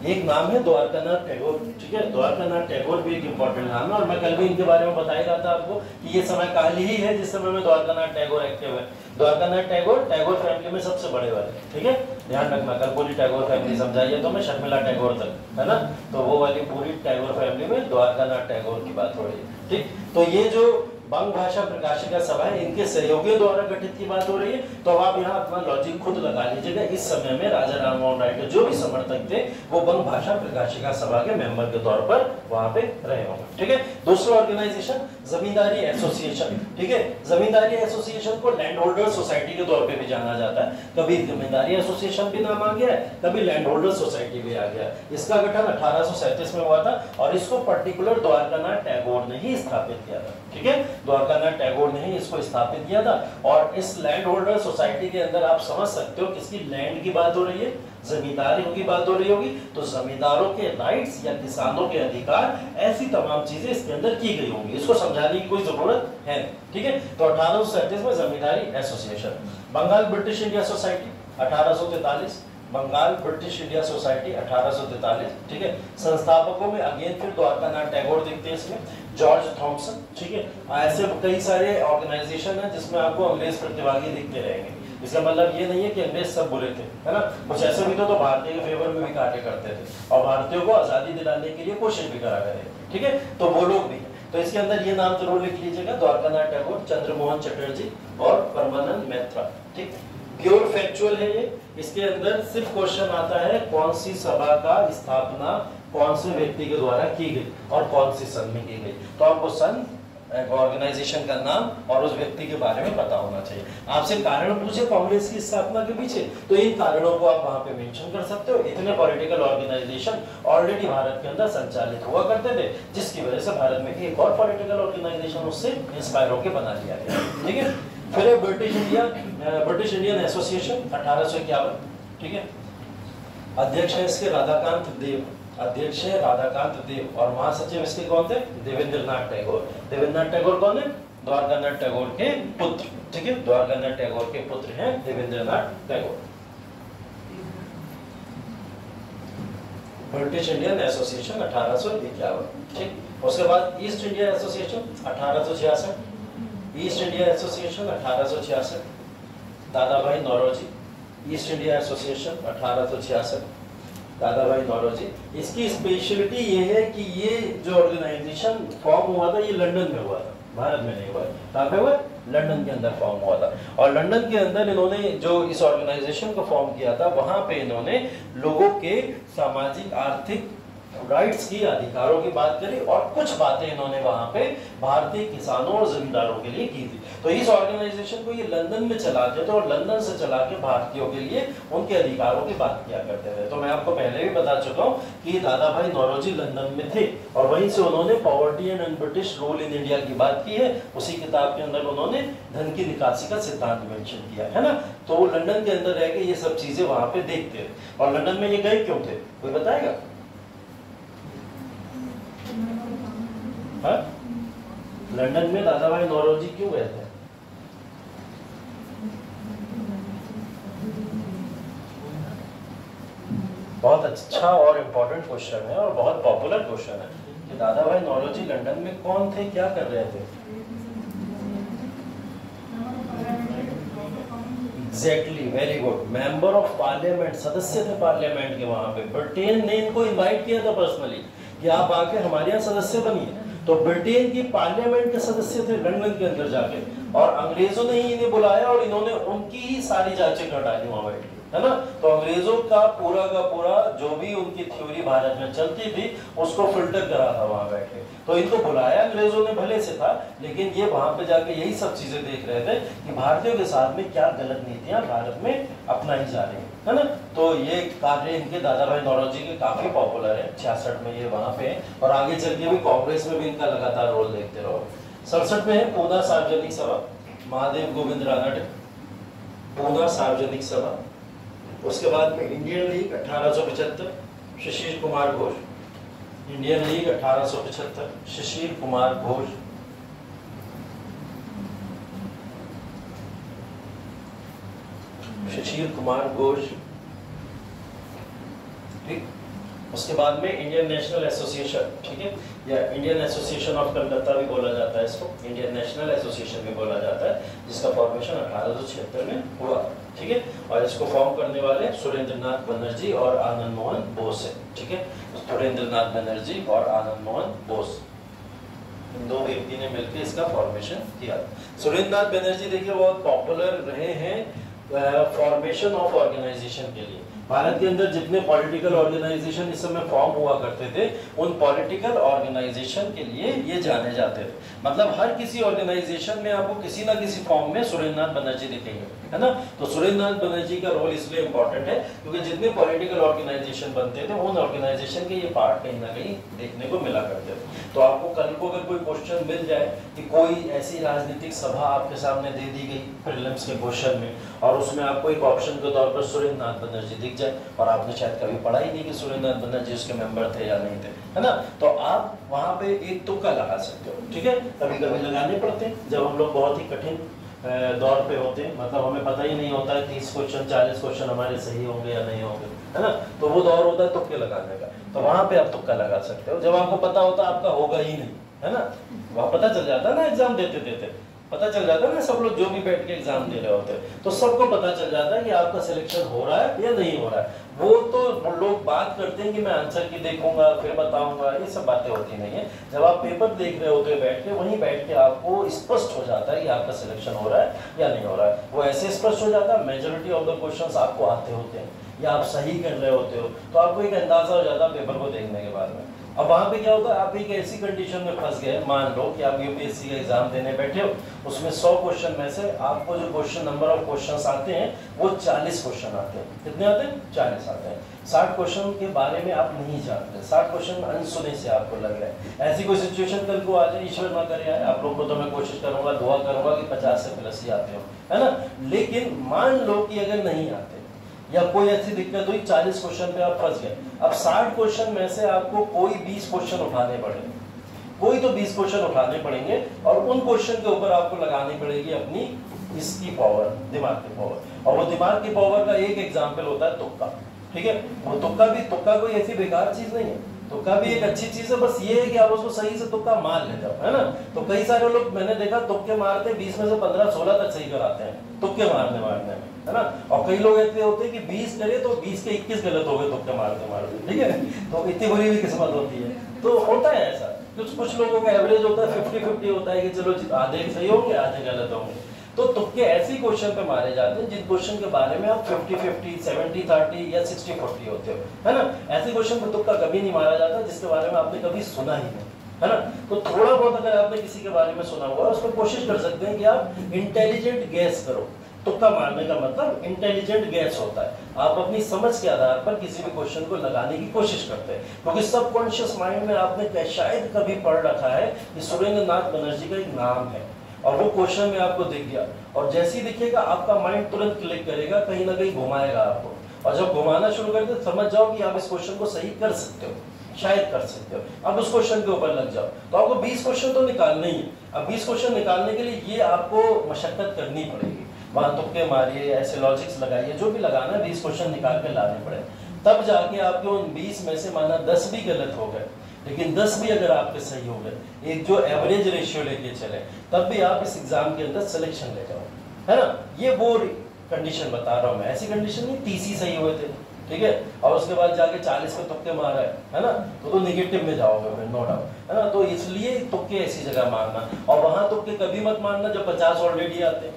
एक नाम है द्वारकानाथ टैगोर, ठीक है। द्वारकानाथ टैगोर भी एक इंपॉर्टेंट नाम है और मैं कल भी इनके बारे में बता ही रहा था आपको कि ये समय काल ही है जिस समय में द्वारकानाथ टैगोर एक्टिव है। द्वारकानाथ टैगोर टैगोर फैमिली में सबसे बड़े वाले, ठीक है, ध्यान रखना। कल पूरी टैगोर फैमिली समझाइए तो मैं शर्मिला टैगोर तक, है ना, तो वो वाली पूरी टैगोर फैमिली में द्वारकानाथ टैगोर की बात हो रही है, ठीक। तो ये जो बंग भाषा प्रकाशिका सभा है, इनके सहयोगियों द्वारा गठित की बात हो रही है। तो अब आप यहाँ अपना लॉजिक खुद लगा लीजिएगा। इस समय में राजा राम मोहन राय के जो भी समर्थक थे वो बंग भाषा प्रकाशिका सभा के मेंबर के तौर पर वहां पे रहे होंगे, ठीक है। दूसरा ऑर्गेनाइजेशन जमींदारी एसोसिएशन, ठीक है। जमींदारी एसोसिएशन को लैंड होल्डर सोसाइटी के तौर पे भी जाना जाता है। कभी जमींदारी एसोसिएशन भी नाम आ गया है, कभी लैंड होल्डर सोसाइटी भी आ गया है। इसका गठन 1837 में हुआ था और इसको पर्टिकुलर द्वारकानाथ टैगोर ने ही स्थापित किया था, ठीक है। द्वारकानाथ टैगोर ने ही इसको स्थापित किया था। और इस लैंड होल्डर सोसाइटी के अंदर आप समझ सकते हो किसकी लैंड की बात हो रही है, जमींदारियों की बात हो रही होगी। तो जमींदारों के राइट्स या किसानों के अधिकार, ऐसी तमाम चीजें इसके अंदर की गई होंगी। इसको समझाने की कोई जरूरत है, ठीक है। तो 1837 में zamindari association. Bengal British India society 1843, Bengal British India society 1843, ठीक है। संस्थापकों में अगेन फिर द्वारकानाथ टैगोर दिखते हैं इसमें, जॉर्ज थॉमसन, ठीक है। ऐसे कई सारे ऑर्गेनाइजेशन है जिसमें आपको अंग्रेज प्रतिभागी दिखते रहेंगे। इसका मतलब ये नहीं है कि अंग्रेज सब बुरे थे, है ना, कुछ ऐसे भी तो भारतीय के फेवर में भी कार्य करते थे और भारतीयों को आजादी दिलाने के लिए कोशिश भी करा करे, ठीक है। तो वो लोग भी, तो इसके अंदर ये नाम जरूर लिख लीजिएगा, द्वारकानाथ टैगोर, चंद्रमोहन चटर्जी और परमानंद मैत्रा, ठीक। प्योर फैक्चुअल है ये। इसके अंदर सिर्फ क्वेश्चन आता है कौन सी सभा का स्थापना कौन से व्यक्ति के द्वारा की गई और कौन सी सन में की गई। तो आपको सन, ऑर्गेनाइजेशन का नाम और उस व्यक्ति के बारे में पता होना चाहिए। आपसे कारण पूछे कांग्रेस की स्थापना के पीछे, तो इन कारणों को आप वहां पे मेंशन कर सकते हो। इतने पॉलिटिकल ऑर्गेनाइजेशन ऑलरेडी भारत के अंदर संचालित हुआ करते थे, जिसकी वजह से भारत में एक और पॉलिटिकल ऑर्गेनाइजेशन उससे इंस्पायर होकर बना लिया गया, ठीक है। फिर ब्रिटिश इंडियन एसोसिएशन 1851, ठीक है। अध्यक्ष है इसके राधाकांत देव, अध्यक्ष है राधाकांत देव और महासचिव इसके कौन थे, देवेंद्रनाथ टैगोर। देवेंद्रनाथ टैगोर कौन है, द्वारकानाथ टैगोर के पुत्र, ठीक है। द्वारकानाथ टैगोर के पुत्र हैं Debendranath Tagore. British Indian association 1851, ठीक। उसके बाद East India association 1866, East India association 1866, दादा भाई नौरोजी, ईस्ट इंडिया एसोसिएशन 1866, दादा भाई नौरोजी। इसकी स्पेशलिटी ये है कि ये जो ऑर्गेनाइजेशन फॉर्म हुआ था ये लंदन में हुआ था, भारत में नहीं हुआ। कहाँ पे हुआ, लंदन के अंदर फॉर्म हुआ था। और लंदन के अंदर इन्होंने जो इस ऑर्गेनाइजेशन को फॉर्म किया था, वहां पे इन्होंने लोगों के सामाजिक आर्थिक राइट्स की, अधिकारों की बात करी और कुछ बातें इन्होंने वहां पे भारतीय किसानों और जमींदारों के लिए की थी। तो इस ऑर्गेनाइजेशन को ये लंदन में चलाते थे और लंदन से चला के भारतीयों के लिए उनके अधिकारों की बात किया करते थे। तो मैं आपको पहले भी बता चुका हूँ कि दादा भाई नौरोजी लंदन में थे और वहीं से उन्होंने poverty and British rule in India की बात की है। उसी किताब के अंदर उन्होंने धन की निकासी का सिद्धांत मेंशन किया है ना। तो वो लंदन के अंदर रह के ये सब चीजें वहां पे देखते थे। और लंदन में ये गए क्यों थे, कोई बताएगा? हाँ? लंदन में दादा भाई नौरोजी क्यों गए थे? बहुत अच्छा और इम्पोर्टेंट क्वेश्चन है और बहुत पॉपुलर क्वेश्चन है कि दादा भाई नौरोजी लंदन में कौन थे, क्या कर रहे थे? Exactly, very good, member of parliament, सदस्य थे पार्लियामेंट के वहां पे। ब्रिटेन ने इनको इनवाइट किया था पर्सनली कि आप आके हमारे यहाँ सदस्य बनिए। तो ब्रिटेन की पार्लियामेंट के सदस्य थे लंदन के अंदर जाके, और अंग्रेजों ने ही इन्हें बुलाया और इन्होंने उनकी ही सारी जांचें कर डाली वहां बैठ के, है ना। तो अंग्रेजों का पूरा जो भी उनकी थ्योरी भारत में चलती थी उसको फिल्टर करा था वहां बैठे। तो इनको बुलाया अंग्रेजों ने भले से था, लेकिन ये वहां पे जाके यही सब चीजें देख रहे थे कि भारतीयों के साथ में क्या गलत नीतियां भारत में अपनाई जा रही है ना। तो ये कार्य इनके दादा भाई नौरोजी के काफी पॉपुलर है। 66 में ये वहां पे है और आगे चल के भी कांग्रेस में भी इनका लगातार रोल देखते रहो। 67 में है पूना सार्वजनिक सभा, महादेव गोविंद रानडे, पूना सार्वजनिक सभा। उसके बाद में Indian league 1875, Shishir Kumar Ghosh. Indian league 1875, Shishir Kumar Ghosh. Shishir Kumar Ghosh, ठीक। उसके बाद में इंडियन नेशनल एसोसिएशन, ठीक है, या इंडियन एसोसिएशन ऑफ कलकत्ता भी बोला जाता है इसको, इंडियन नेशनल एसोसिएशन भी बोला जाता है, जिसका फॉर्मेशन 1876 में हुआ, ठीक है। और इसको फॉर्म करने वाले सुरेंद्रनाथ बनर्जी और आनंद मोहन बोस है, ठीक है। सुरेंद्रनाथ बनर्जी और आनंद मोहन बोस, इन दो व्यक्ति ने मिलकर इसका फॉर्मेशन किया। सुरेंद्रनाथ बनर्जी देखिए बहुत पॉपुलर रहे हैं फॉर्मेशन ऑफ ऑर्गेनाइजेशन के लिए। भारत के अंदर जितने पॉलिटिकल ऑर्गेनाइजेशन इस समय फॉर्म हुआ करते थे, उन पॉलिटिकल ऑर्गेनाइजेशन के लिए ये जाने जाते थे। मतलब हर किसी ऑर्गेनाइजेशन में आपको किसी ना किसी फॉर्म में सुरेंद्रनाथ बनर्जी दिखेंगे, है ना। तो सुरेंद्रनाथ बनर्जी का रोल इसलिए इंपॉर्टेंट है क्योंकि जितने पॉलिटिकल ऑर्गेनाइजेशन बनते थे उन ऑर्गेनाइजेशन के ये पार्ट कहीं ना कहीं देखने को मिला करते थे। तो आपको कल को अगर कोई क्वेश्चन मिल जाए कि कोई ऐसी राजनीतिक सभा आपके सामने दे दी गई प्रीलिम्स के क्वेश्चन में और उसमें आपको एक ऑप्शन के तौर पर सुरेंद्रनाथ बनर्जी दिख जाए और आपने शायद कभी पढ़ा ही नहीं कि सुरेंद्रनाथ बनर्जी उसके मेंबर थे या नहीं थे, है ना, तो आप वहां पे एक तुक्का लगा सकते हो, ठीक है। कभी कभी लगाने पड़ते हैं जब हम लोग बहुत ही कठिन दौर पे होते हैं, मतलब हमें पता ही नहीं होता है 30 क्वेश्चन 40 क्वेश्चन हमारे सही होंगे या नहीं होंगे, है ना। तो वो दौर होता है तुक्के लगाने का, तो वहां पे आप तुक्का लगा सकते हो। जब आपको पता होता है आपका होगा ही नहीं, है ना, वहां पता चल जाता है ना, एग्जाम देते देते पता चल जाता है ना, सब लोग जो भी बैठ के एग्जाम दे रहे होते हैं तो सबको पता चल जाता है कि आपका सिलेक्शन हो रहा है या नहीं हो रहा है। वो तो लोग बात करते हैं कि मैं आंसर की देखूंगा फिर बताऊंगा, ये सब बातें होती नहीं है। जब आप पेपर देख रहे होते हैं बैठ के, वहीं बैठ के आपको स्पष्ट हो जाता है कि आपका सिलेक्शन हो रहा है या नहीं हो रहा है। वो ऐसे स्पष्ट हो जाता है, मेजोरिटी ऑफ द क्वेश्चंस आपको आते होते हैं या आप सही कर रहे होते हो, तो आपको एक अंदाजा हो जाता है पेपर को देखने के बाद में। अब वहां पे क्या होता है, आप एक ऐसी कंडीशन में फंस गए, मान लो कि आप यूपीएससी का एग्जाम देने बैठे हो, उसमें 100 क्वेश्चन में से आपको जो क्वेश्चन नंबर ऑफ क्वेश्चंस आते हैं वो 40 क्वेश्चन आते हैं। कितने आते हैं? 40 आते हैं। 60 क्वेश्चन के बारे में आप नहीं जानते, 60 क्वेश्चन अनसुने से आपको लग रहा है। ऐसी कोई सिचुएशन कल को आ जाए, ईश्वर ना करे आए, आप लोग को तो मैं कोशिश करूंगा, दुआ करूंगा कि 50 से प्लस ही आते हो, है ना। लेकिन मान लो कि अगर नहीं आते या कोई ऐसी दिक्कत हुई, 40 क्वेश्चन पे आप फंस गए। अब 60 क्वेश्चन में से आपको कोई 20 क्वेश्चन उठाने पड़ेंगे, कोई तो 20 क्वेश्चन उठाने पड़ेंगे और उन क्वेश्चन के ऊपर आपको लगानी पड़ेगी अपनी इसकी पावर, दिमाग की पावर। और वो दिमाग की पावर का एक एग्जाम्पल होता है तुक्का, ठीक है। वो तुक्का कोई ऐसी बेकार चीज नहीं है, तुक्का भी एक अच्छी चीज है, बस ये है कि आप उसको सही से तुक्का मार लेते हो, है ना। तो कई सारे लोग मैंने देखा तुक्के मारते 20 में से 15-16 तक सही कराते हैं तुक्के मारने में, है ना। और कई लोग ऐसे होते हैं कि 20 करे तो 20 के 21 गलत हो गए तुक्के मारते मारते, ठीक है। तो इतनी बुरी भी किस्मत होती है, तो होता है ऐसा। कुछ लोगों का एवरेज होता है 50-50 होता है कि चलो आधे सही होंगे आधे गलत होंगे। तो तुक्के ऐसे क्वेश्चन पे मारे जाते हैं जिन क्वेश्चन के बारे में आप 50-50, 70-30 या 60-40 होते हो, है ना। ऐसे क्वेश्चन पे तुक्का कभी नहीं मारा जाता जिसके बारे में आपने कभी सुना ही नहीं, है ना। तो थोड़ा बहुत अगर आपने किसी के बारे में सुना हुआ है उस पर कोशिश कर सकते हैं कि आप इंटेलिजेंट गैस करो। तुक्का मारने का मतलब इंटेलिजेंट गैस होता है, आप अपनी समझ के आधार पर किसी भी क्वेश्चन को लगाने की कोशिश करते हैं, क्योंकि सबकॉन्शियस माइंड में आपने शायद कभी पढ़ रखा है कि सुरेंद्रनाथ बनर्जी का एक नाम है और वो क्वेश्चन में आपको दिख गया, और जैसे ही दिखेगा आपका माइंड तुरंत क्लिक करेगा, कहीं ना कहीं घुमाएगा आपको, और जब घुमाना शुरू कर दे समझ जाओ कि आप इस क्वेश्चन को सही कर सकते हो, शायद कर सकते हो। अब उस क्वेश्चन के ऊपर लग जाओ, तो आपको 20 क्वेश्चन तो निकालने ही है। अब 20 क्वेश्चन निकालने के लिए ये आपको मशक्कत करनी पड़ेगी, वहां तुक्के मारिए, ऐसे लॉजिक्स लगाइए, जो भी लगाना है 20 क्वेश्चन निकाल कर लाने पड़े, तब जाके आपके उन 20 में से माना 10 भी गलत हो गए, लेकिन 10 भी अगर आपके सही हो गए, एक जो एवरेज रेशियो लेके चले, तब भी आप इस एग्जाम के अंदर सिलेक्शन ले जाओ, है ना। ये वो कंडीशन बता रहा हूं मैं, ऐसी कंडीशन नहीं 30 ही सही हुए थे, ठीक है, और उसके बाद जाके 40 पे तुक्के मारा है ना, तो नेगेटिव में जाओगे फिर, नो डाउट, है ना। तो इसलिए तुक्के ऐसी जगह मारना, और वहां तुक्के कभी मत मारना जब 50 ऑलरेडी आते हैं,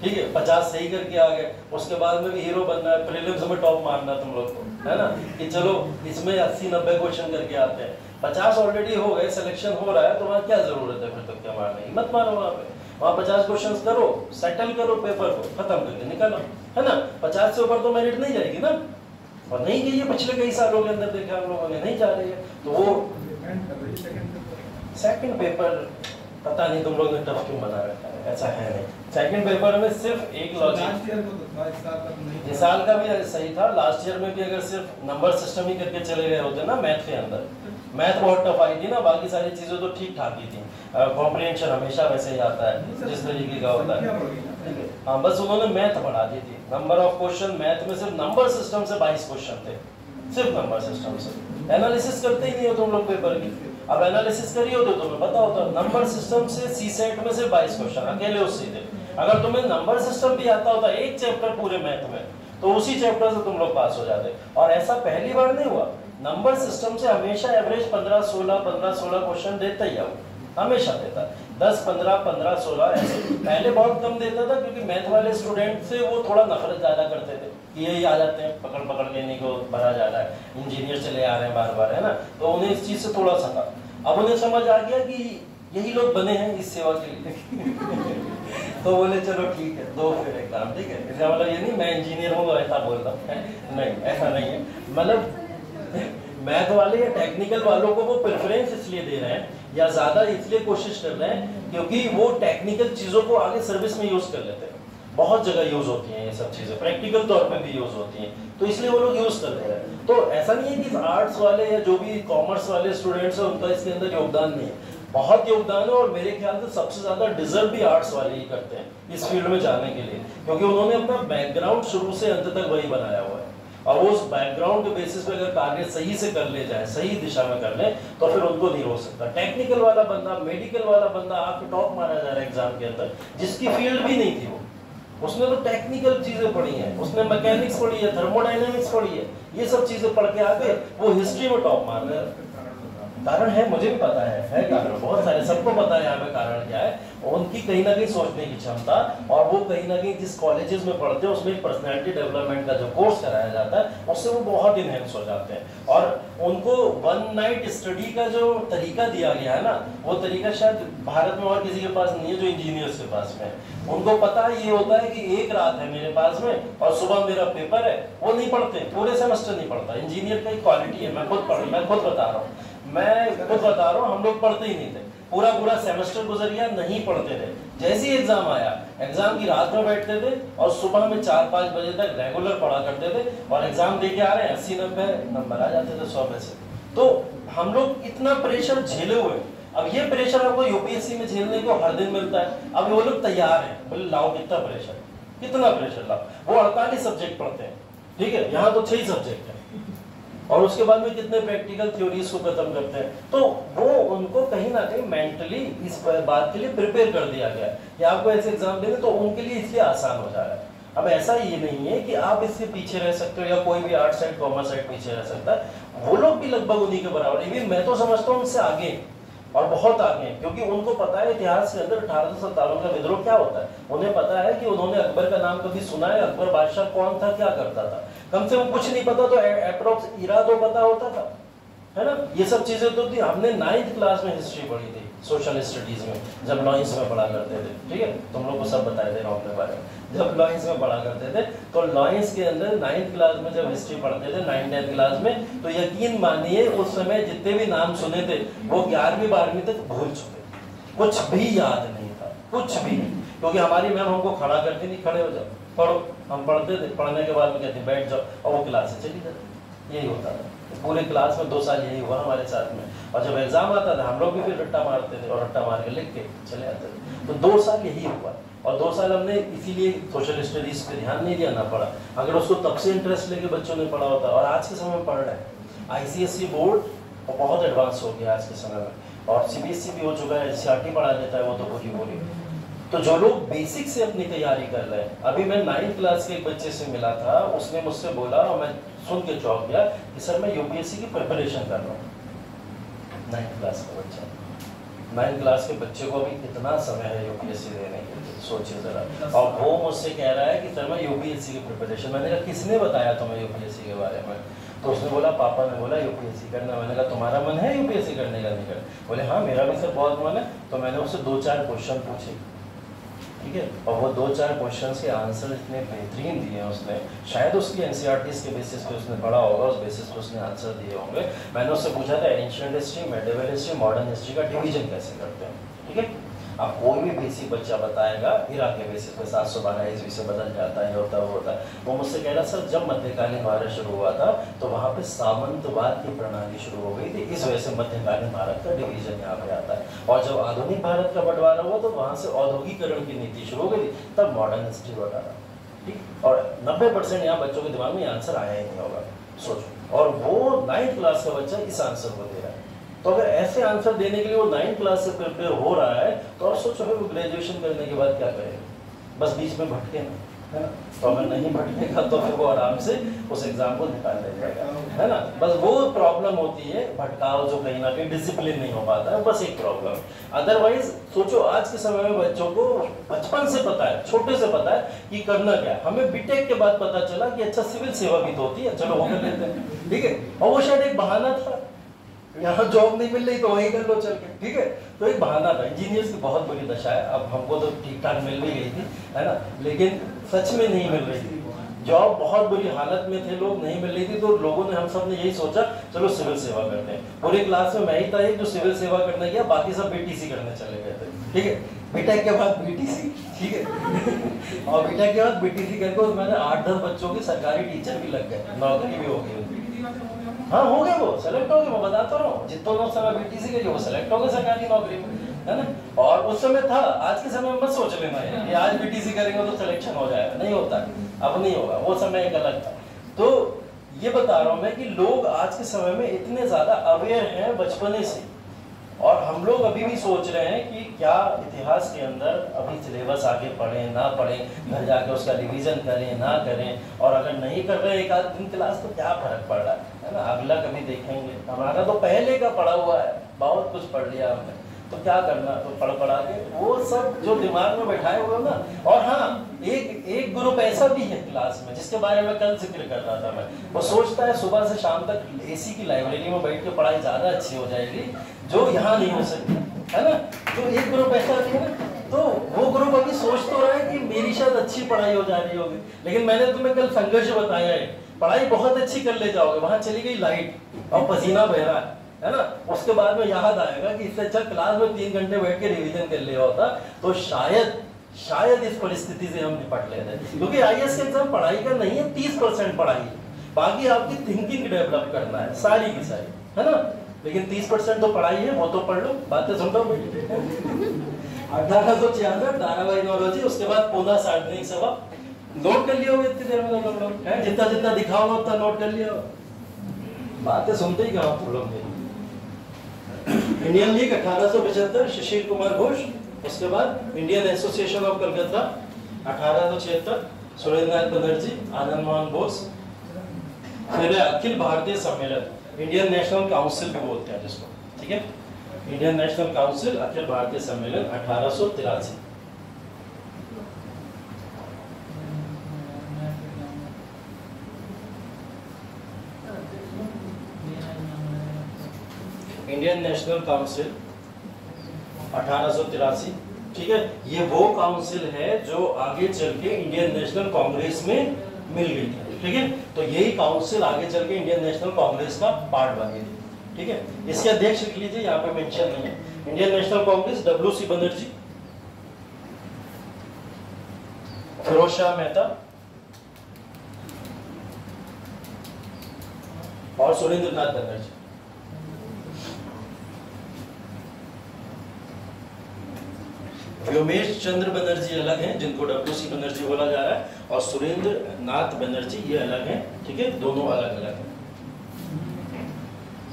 ठीक है, 50 सही करके आ गए, उसके बाद में भी हीरो बनना है, प्रीलिम्स में टॉप मारना तुम लोग को, है ना, कि चलो इसमें 80-90 क्वेश्चन करके आते हैं। 50 ऑलरेडी हो गए, सिलेक्शन हो रहा है, तो वहाँ क्या जरूरत है फिर तुक्के मारने की? मत मारो वहाँ पे, वहाँ 50 क्वेश्चन करो, सेटल करो पेपर को, खत्म करके निकालो, है ना। 50 से ऊपर तो मेरिट नहीं जाएगी ना, और नहीं गई है पिछले कई सालों के अंदर, देखा हम लोगों ने, नहीं जा रही है। तो वो सेकंड पेपर पता नहीं तुम लोग ने टफ क्यों बना रखा है, ऐसा है नहीं। सेकंड पेपर में सिर्फ एक लॉजिक, इस साल का भी सही था, लास्ट ईयर में भी अगर सिर्फ नंबर सिस्टम ही करके चले गए होते ना मैथ के अंदर, मैथ बहुत टफ आई थी ना, बाकी सारी चीजें तो ठीक ठाक ही थी। कॉम्प्रिहेंशन हमेशा वैसे ही आता है जिस तरीके का होता है, ठीक है। हाँ, बस उन्होंने मैथ बढ़ा दी थी, नंबर ऑफ क्वेश्चन मैथ में सिर्फ नंबर सिस्टम से 22 क्वेश्चन थे, सिर्फ नंबर सिस्टम से। एनालिसिस करते ही नहीं हो तुम लोग पेपर की, अब एनालिसिस करी हो तो तुम्हें पता होता, नंबर सिस्टम से सीसेट में सिर्फ 22 क्वेश्चन अकेले उससे थे। अगर तुम्हें नंबर सिस्टम भी आता होता एक चैप्टर पूरे मैथ में, तो उसी चैप्टर से तुम लोग पास हो जाते। और ऐसा पहली बार नहीं हुआ, नंबर सिस्टम से हमेशा एवरेज 15-16 क्वेश्चन देता ही है, हमेशा देता है 10, 15, 15, 16 ऐसे। पहले बहुत कम देता था क्योंकि मैथ वाले स्टूडेंट से वो थोड़ा नफरत ज्यादा करते थे कि यही आ जाते हैं पकड़ पकड़ के, इन्हीं को भरा जा रहा है, इंजीनियर चले आ रहे हैं बार बार, है ना। तो उन्हें इस चीज से थोड़ा सा था, अब उन्हें समझ आ गया कि यही लोग बने हैं इस सेवा के लिए तो बोले चलो ठीक है, दो फिर एग्जाम, ठीक है। इसका मतलब ये नहीं मैं इंजीनियर हूँ तो ऐसा बोल रहा हूँ, नहीं ऐसा नहीं है। मतलब मैथ वाले या टेक्निकल वालों को वो प्रेफरेंस इसलिए दे रहे हैं या ज्यादा इसलिए कोशिश कर रहे हैं क्योंकि वो टेक्निकल चीजों को आगे सर्विस में यूज कर लेते हैं, बहुत जगह यूज होती हैं ये सब चीजें, प्रैक्टिकल तौर पे भी यूज होती हैं, तो इसलिए वो लोग यूज करते हैं। तो ऐसा नहीं है कि आर्ट्स वाले या जो भी कॉमर्स वाले स्टूडेंट्स हैं उनका इसके अंदर योगदान नहीं है, बहुत योगदान है। और मेरे ख्याल से सबसे ज्यादा डिजर्व भी आर्ट्स वाले ही करते हैं इस फील्ड में जाने के लिए, क्योंकि उन्होंने अपना बैकग्राउंड शुरू से अंत तक वही बनाया हुआ है, और वो उस बैकग्राउंड के बेसिस पे अगर कार्य सही से कर ले जाए, सही दिशा में कर ले, तो फिर उनको नहीं हो सकता। टेक्निकल वाला बंदा, मेडिकल वाला बंदा आपको टॉप मारा जा रहा है एग्जाम के अंदर, जिसकी फील्ड भी नहीं थी वो, उसने तो टेक्निकल चीजें पढ़ी हैं, उसने मैकेनिक्स पढ़ी है, थर्मोडायनेमिक्स पढ़ी है, ये सब चीजें पढ़ के आके वो हिस्ट्री में टॉप मार रहे हैं। कारण है, मुझे भी पता है कारण बहुत सारे, सबको पता है यहाँ पे कारण क्या है। उनकी कहीं ना कहीं सोचने की क्षमता, और वो कहीं ना कहीं जिस कॉलेजेस में पढ़ते हैं उसमें पर्सनैलिटी डेवलपमेंट का जो कोर्स कराया जाता है उससे वो बहुत इनहेंस हो जाते हैं। और उनको वन नाइट स्टडी का जो तरीका दिया गया है ना, वो तरीका शायद भारत में और किसी के पास नहीं है जो इंजीनियर्स के पास में है। उनको पता ये होता है कि एक रात है मेरे पास में और सुबह मेरा पेपर है, वो नहीं पढ़ते, पूरे सेमेस्टर नहीं पढ़ता। इंजीनियर का एक क्वालिटी है, मैं खुद बता रहा हूँ, हम लोग पढ़ते ही नहीं थे, पूरा सेमेस्टर गुजर गया, नहीं पढ़ते थे। जैसे ही एग्जाम आया, एग्जाम की रात में बैठते थे और सुबह में 4-5 बजे तक रेगुलर पढ़ा करते थे, और एग्जाम दे के आ रहे हैं 80-90 नंबर आ जाते थे 100 में से। तो हम लोग इतना प्रेशर झेले हुए, अब ये प्रेशर आपको यूपीएससी में झेलने को हर दिन मिलता है। अब वो लोग तैयार हैं, बोले लाओ कितना प्रेशर लाओ। वो 48 सब्जेक्ट पढ़ते हैं, ठीक है, यहाँ तो 6 सब्जेक्ट है, और उसके बाद में कितने प्रैक्टिकल थ्योरीज को खत्म करते हैं। तो वो उनको कहीं ना कहीं मेंटली इस बात के लिए प्रिपेयर कर दिया गया कि आपको ऐसे एग्जाम देने, तो उनके लिए इसलिए आसान हो जा रहा है। अब ऐसा ये नहीं है कि आप इससे पीछे रह सकते हो या कोई भी आर्ट साइड कॉमर्स साइड पीछे रह सकता है, वो लोग भी लगभग उन्हीं के बराबर है। इवन मैं तो समझता हूँ उनसे आगे, और बहुत आगे, क्योंकि उनको पता है इतिहास के अंदर 1857 का विद्रोह क्या होता है। उन्हें पता है कि उन्होंने अकबर का नाम कभी सुना है, अकबर बादशाह कौन था, क्या करता था, कम से कम कुछ नहीं पता तो अप्रोक्स इरा तो पता होता था, है ना। ये सब चीजें तो थी। हमने 9th क्लास में हिस्ट्री पढ़ी थी सोशल स्टडीज में, जब लॉइंस में पढ़ा करते थे, ठीक है, तुम लोग को सब बताए थे अपने बारे में। जब लॉइंस में पढ़ा करते थे तो लॉइंस के अंदर 9th क्लास में जब हिस्ट्री पढ़ते थे 9th-10th क्लास में, तो यकीन मानिए उस समय जितने भी नाम सुने थे वो 11वीं-12वीं तक भूल चुके, कुछ भी याद नहीं था, कुछ भी नहीं, क्योंकि हमारी मैम हमको खड़ा करती नहीं, खड़े हो जाओ पढ़ो। हम पढ़ते थे, पढ़ने के बाद में कहते बैठ जाओ, और वो क्लास से चली जाती। यही होता था पूरे क्लास में 2 साल यही हुआ हमारे साथ में। और जब एग्जाम आता था हम लोग भी फिर रट्टा मारते थे, और रट्टा मार के लिख के चले आते थे। तो 2 साल यही हुआ, और 2 साल हमने इसीलिए सोशल स्टडीज पे ध्यान नहीं दिया, ना पढ़ा। अगर उसको तब से इंटरेस्ट लेके बच्चों ने पढ़ा होता, और आज के समय में पढ़ रहे हैं, ICSE बोर्ड बहुत एडवांस हो गया आज के समय में, और CBSE भी हो चुका है, CRT पढ़ा देता है वो तो पूरी। तो जो लोग बेसिक से अपनी तैयारी कर रहे हैं, अभी मैं 9th क्लास के एक बच्चे से मिला था, उसने मुझसे बोला और मैं सुन के चौंक गया कि सर मैं UPSC की प्रिपरेशन कर रहा हूँ। 9th क्लास का बच्चा, 9th क्लास के बच्चे को अभी कितना समय है यूपीएससी देने के लिए, सोचिए जरा। और वो मुझसे कह रहा है कि सर मैं यूपीएससी की प्रिपरेशन, मैंने कहा किसने बताया तुम्हें यूपीएससी के बारे में? तो उसने बोला पापा ने बोला यूपीएससी करना। मैंने कहा तुम्हारा मन है यूपीएससी करने का? नहीं करना? बोले हाँ मेरा भी सर बहुत मन है। तो मैंने उससे 2-4 क्वेश्चन पूछे, ठीक है, और वो 2-4 क्वेश्चंस के आंसर इतने बेहतरीन दिए हैं उसने, शायद उसकी एनसीईआरटीज़ के बेसिस पे उसने पढ़ा होगा, उस बेसिस पे उसने आंसर दिए होंगे। मैंने उससे पूछा था ancient history, medieval history, modern history का डिवीजन कैसे करते हैं, ठीक है। अब कोई भी बेसिक बच्चा बताएगा इरा के बेसिस पे 712 ईस्वी से बदल जाता है, होता है। वो मुझसे कह रहा सर जब मध्यकालीन भारत शुरू हुआ था तो वहाँ पे सामंतवाद की प्रणाली शुरू हो गई थी, इस वजह से मध्यकालीन भारत का डिवीजन यहाँ पे आता है। और जब आधुनिक भारत का बंटवारा हुआ तो वहाँ से औद्योगिकरण की नीति शुरू हो गई थी, तब मॉडर्न हिस्ट्री बटा, ठीक। और 90% यहाँ बच्चों के दिमाग में आंसर आया ही नहीं होगा, सोचो। और वो 9th क्लास का बच्चा इस आंसर को दे रहा है। तो अगर ऐसे आंसर देने के लिए वो 9th क्लास से प्रिपेयर हो रहा है, तो आप सोचो वो ग्रेजुएशन करने के बाद क्या करेगा? बस बीच में भटके ना, है ना। तो अगर नहीं भटकेगा तो फिर वो आराम से उस एग्जाम को निकाल ले जाएगा, है ना। बस वो प्रॉब्लम होती है भटकाव, जो कहीं ना कहीं डिसिप्लिन नहीं हो पाता है, बस एक प्रॉब्लम। अदरवाइज सोचो आज के समय में बच्चों को बचपन से पता है, छोटे से पता है कि करना क्या है। हमें बीटेक के बाद पता चला कि अच्छा सिविल सेवा भी तो होती है, चलो वो कर लेते हैं, ठीक है। और वो शायद एक बहाना था, यहाँ जॉब नहीं मिल रही तो वहीं कर लो चल के, ठीक है। तो एक बहाना था। इंजीनियर्स की बहुत बुरी दशा है। अब हमको तो ठीक ठाक मिल भी गई थी, है ना, लेकिन सच में नहीं मिल रही थी जॉब, बहुत बुरी हालत में थे लोग, नहीं मिल रही थी। तो लोगों ने, हम सब ने यही सोचा चलो सिविल सेवा करते हैं। पूरी क्लास में मैं ही था एक जो सिविल सेवा करने गया, बाकी सब बीटीसी करने चले गए थे, ठीक है। बीटेक के बाद बीटीसी, ठीक है। और बीटेक के बाद बीटीसी करके मैंने 8-10 बच्चों के सरकारी टीचर भी लग गए, नौकरी भी हो गई उनकी। हाँ हो गए, वो सेलेक्ट हो गए, मैं बताता रहा हूँ। जितने लोग समय बीटीसी के लिए वो सेलेक्ट हो गए सरकारी नौकरी में, है ना। और उस समय था, आज के समय में मत सोच लेना है कि आज बीटीसी करेंगे तो सिलेक्शन हो जाएगा, नहीं होता, अब नहीं होगा, वो समय एक अलग था। तो ये बता रहा हूँ मैं कि लोग आज के समय में इतने ज्यादा अवेयर हैं बचपने से, और हम लोग अभी भी सोच रहे हैं कि क्या इतिहास के अंदर अभी सिलेबस आगे पढ़ें ना पढ़ें, घर जाके उसका रिवीजन करें ना करें। और अगर नहीं कर रहे एक आध दिन क्लास तो क्या फर्क पड़ रहा है ना, अगला कभी देखेंगे। हमारा तो पहले का पढ़ा हुआ है, बहुत कुछ पढ़ लिया हमने, तो क्या करना, तो पढ़ा के वो सब जो दिमाग में बैठाए हुए ना। और हाँ, एक ग्रुप ऐसा भी है क्लास में जिसके बारे में कल जिक्र कर रहा था मैं, वो सोचता है सुबह से शाम तक एसी की लाइब्रेरी में बैठ के पढ़ाई ज्यादा अच्छी हो जाएगी, जो यहाँ नहीं हो सकती, है ना। तो एक ग्रुप ऐसा भी है, तो वो ग्रुप अभी सोच तो रहा है कि मेरी शायद अच्छी पढ़ाई हो जा रही होगी, लेकिन मैंने तुम्हें कल संघर्ष बताया है, पढ़ाई बहुत अच्छी कर ले जाओगे, वहां चली गई लाइट और पसीना बह रहा है ना। उसके बाद में याद आएगा कि इससे अच्छा क्लास में 3 घंटे बैठ के रिवीजन कर लिया होता तो शायद इस परिस्थिति से हम निपट लेते। क्योंकि आईएएस के एग्जाम पढ़ाई का नहीं है, 30% पढ़ाई है, बाकी आपकी थिंकिंग डेवलप करना है सारी की सारी, है ना। लेकिन 30% तो पढ़ाई है, वो तो पढ़ लो, बातें सुन लो। 1866 धारावाही नॉलेजी, उसके बाद पूना सार्वजनिक सभा, नोट कर लिया होगा इतनी देर में तुम लोग, जितना जितना दिखाओगे उतना नोट कर लिया। बातें सुनते ही कहाँ तुम लोग। इंडियन लीग 1875 सुशील कुमार घोष, उसके बाद Indian association of Calcutta 1876 Surendranath Banerjee, Anand Mohan Bose. फिर अखिल भारतीय सम्मेलन, इंडियन नेशनल काउंसिल भी बोलते हैं जिसको, ठीक है, Indian national council Akhil Bharatiya सम्मेलन 1883। इंडियन नेशनल काउंसिल 1883, ठीक है। ये वो काउंसिल है जो आगे चल के इंडियन नेशनल कांग्रेस में मिल गई थी, ठीक है। तो यही काउंसिल आगे चल के इंडियन नेशनल कांग्रेस का पार्ट बन गई थी, ठीक है। इसके अध्यक्ष लिख लीजिए, यहाँ पे मेंशन नहीं है। Indian National Congress WC Banerjee, Firoz Shah Mehta और सुरेंद्रनाथ बनर्जी। व्योमेश चंद्र बनर्जी अलग हैं, जिनको WC बनर्जी बोला जा रहा है, और सुरेंद्र नाथ बनर्जी ये अलग हैं, ठीक है, दोनों अलग अलग हैं।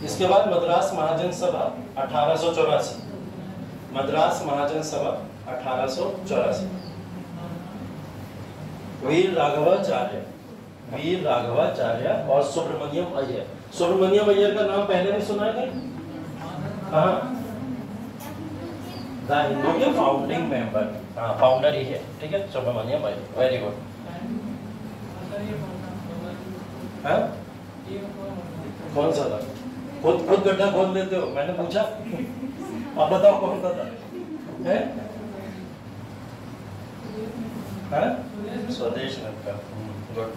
इसके बाद मद्रास महाजन सभा 1884, मद्रास महाजन सभा 1884। वीर राघवाचार्य और सुब्रमण्यम अय्यर। सुब्रमण्यम अय्यर का नाम पहले भी सुना है? हाँ, द हिंदू के फाउंडिंग मेंबर, हाँ फाउंडर ही है, ठीक है, सुब्रमण्यम भाई, वेरी गुड। हाँ कौन सा था? खुद गड्ढा खोल लेते हो, मैंने पूछा। अब बताओ कौन सा था? है स्वदेश का, गुड।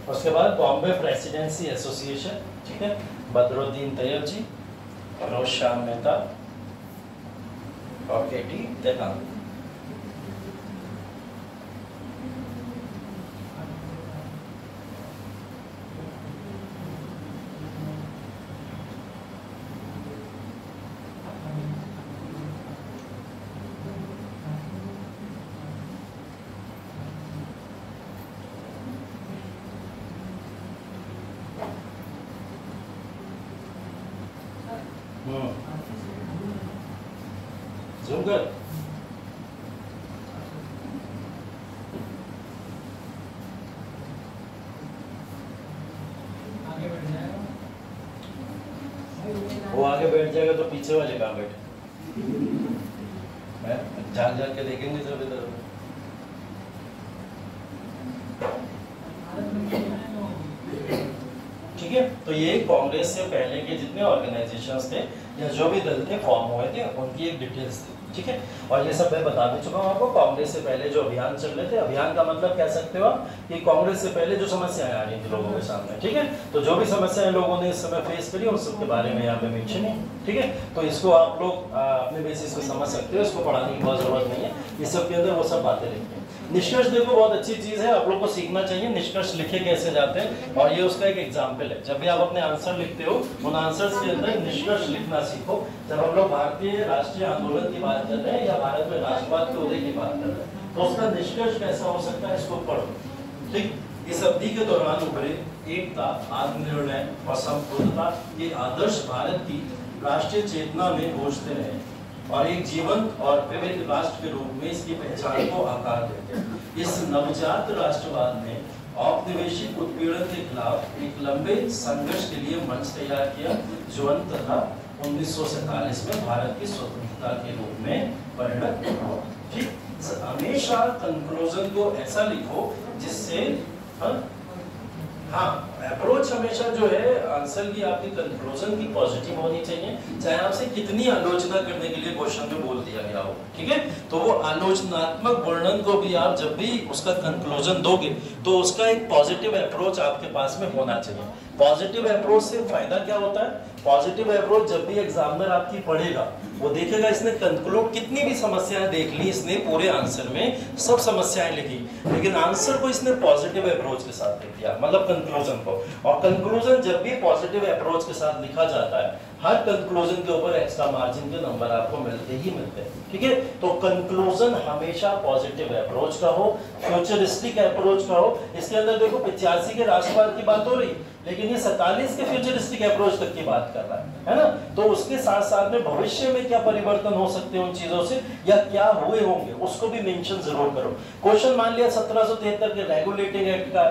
उसके बाद बॉम्बे प्रेसिडेंसी एसोसिएशन, ठीक है, बदरुद्दीन तैयब जी, मनोज श्याम मेहता और केटी देहान। जूम कर। वो आगे बैठ जाएगा तो पीछे वाले कहाँ बैठे? झाल झाल के देखेंगे सब इधर। ठीक है, तो ये कांग्रेस से पहले के जितने ऑर्गेनाइजेशंस थे या जो भी दल थे फॉर्म हुए थे, उनकी एक डिटेल्स थी, ठीक है। और ये सब मैं बता भी चुका हूँ आपको। कांग्रेस से पहले जो अभियान चल रहे थे, अभियान का मतलब कह सकते हो आप कि कांग्रेस से पहले जो समस्याएं आ रही थी लोगों के सामने, ठीक है, तो जो भी समस्याएं लोगों ने इस समय फेस करी उन सबके बारे में यहाँ पे मेंशन है, ठीक है। तो इसको आप लोग अपने बेसिस पे समझ सकते हो, इसको पढ़ाने की बहुत जरूरत नहीं है, इस सब के अंदर वो सब बातें लिखी हैं। निष्कर्ष देखो बहुत अच्छी चीज है, आप लोग को सीखना चाहिए निष्कर्ष लिखे कैसे जाते हैं, और ये उसका एक एग्जाम्पल है। जब भी आप अपने आंसर लिखते हो, उन आंसर्स के अंदर निष्कर्ष लिखना सीखो। जब हम लोग भारतीय राष्ट्रीय आंदोलन की बात कर रहे हैं या भारत में राष्ट्रवाद के उदय की बात कर रहे हैं, तो उसका निष्कर्ष कैसा हो सकता है, इसको पढ़ो, ठीक। इस अवधि के दौरान उभरे एकता, आत्मनिर्णय और संपूर्णता के आदर्श भारत की राष्ट्रीय चेतना में गूंजते रहे और एक जीवंत और विविध राष्ट्र के रूप में इसकी पहचान को आकार देते हैं। इस नवजात राष्ट्रवाद ने औपनिवेशिक उत्पीड़न के खिलाफ एक लंबे संघर्ष के लिए मंच तैयार किया, जो अंततः 1947 में भारत की स्वतंत्रता के रूप में परिणत हुआ। ठीक, हमेशा कंक्लूजन को ऐसा लिखो जिससे हाँ अप्रोच हमेशा जो है आंसर की आपकी कंक्लूजन की पॉजिटिव होनी चाहिए, चाहे आपसे कितनी आलोचना करने के लिए क्वेश्चन में बोल दिया गया हो, ठीक है। तो वो आलोचनात्मक वर्णन को भी आप जब भी उसका कंक्लूजन दोगे तो उसका एक पॉजिटिव अप्रोच आपके पास में होना चाहिए। पॉजिटिव अप्रोच से फायदा क्या होता है? पॉजिटिव अप्रोच जब भी एग्जामिनर आपकी पढ़ेगा वो देखेगा इसने कंक्लूड कितनी भी समस्याएं देख ली, इसने पूरे आंसर में सब समस्याएं लिखी, लेकिन आंसर को इसने पॉजिटिव अप्रोच के साथ लिख दिया, मतलब कंक्लूजन को। और कंक्लूजन जब भी पॉजिटिव अप्रोच के साथ लिखा जाता है, हर कंक्लूजन के ऊपर एक्स्ट्रा मार्जिन के नंबर आपको मिलते ही मिलते हैं, ठीक है। तो कंक्लूजन हमेशा पॉजिटिव अप्रोच का हो, फ्यूचरिस्टिक अप्रोच का हो। इसके अंदर देखो 85 के राष्ट्रवाद की बात हो रही, लेकिन ये 47 के फ्यूचरिस्टिक अप्रोच तक की बात कर रहा है ना। तो उसके साथ साथ में भविष्य में क्या परिवर्तन हो सकते हैं उन चीजों से, या क्या हुए होंगे, उसको भी मेंशन जरूर करो। क्वेश्चन मान लिया 1773 के रेगुलेटिंग एक्ट का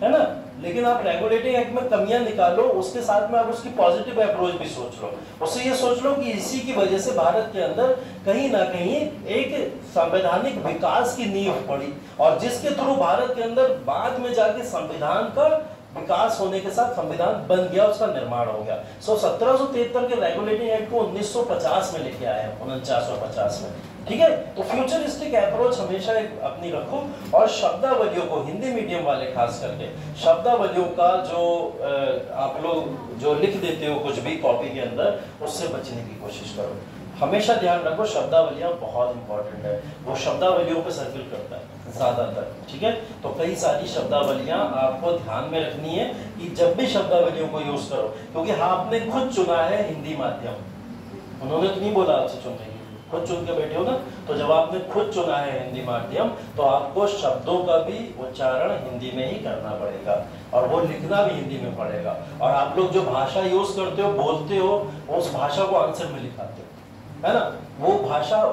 है ना, लेकिन आप रेगुलेटिंग एक्ट में कमियां निकालो, उसके साथ में आप उसकी पॉजिटिव अप्रोच भी सोच लो। उससे ये सोच लो कि इसी की वजह से भारत के अंदर कहीं ना कहीं एक संवैधानिक विकास की नींव पड़ी, और जिसके थ्रू भारत के अंदर बाद में जाके संविधान का विकास होने के साथ संविधान बन गया, उसका निर्माण हो गया। 1773 के रेगुलेटिंग एक्ट को 1950 में लेके आए हैं, 4950 में, ठीक है। तो फ्यूचरिस्टिक अप्रोच हमेशा एक अपनी रखो, और शब्दावलियों को, हिंदी मीडियम वाले खास करके शब्दावलियों का जो आप लोग जो लिख देते हो कुछ भी कॉपी के अंदर, उससे बचने की कोशिश करो। हमेशा ध्यान रखो शब्दावलियां बहुत इंपॉर्टेंट है, वो शब्दावलियों पे सर्किल करता है ज्यादातर, ठीक है। तो कई सारी शब्दावलियां आपको ध्यान में रखनी है कि जब भी शब्दावलियों को यूज करो, क्योंकि हाँ आपने खुद चुना है हिंदी माध्यम, उन्होंने तो नहीं बोला आपसे चुनने की, खुद चुन के बैठे हो ना। तो जब आपने खुद चुना है हिंदी माध्यम, तो आपको शब्दों का भी उच्चारण हिंदी में ही करना पड़ेगा, और वो लिखना भी हिंदी में पड़ेगा। और आप लोग जो भाषा यूज करते हो, बोलते हो, उस भाषा को आंसर में लिखाते हो, है ना। वो भाषा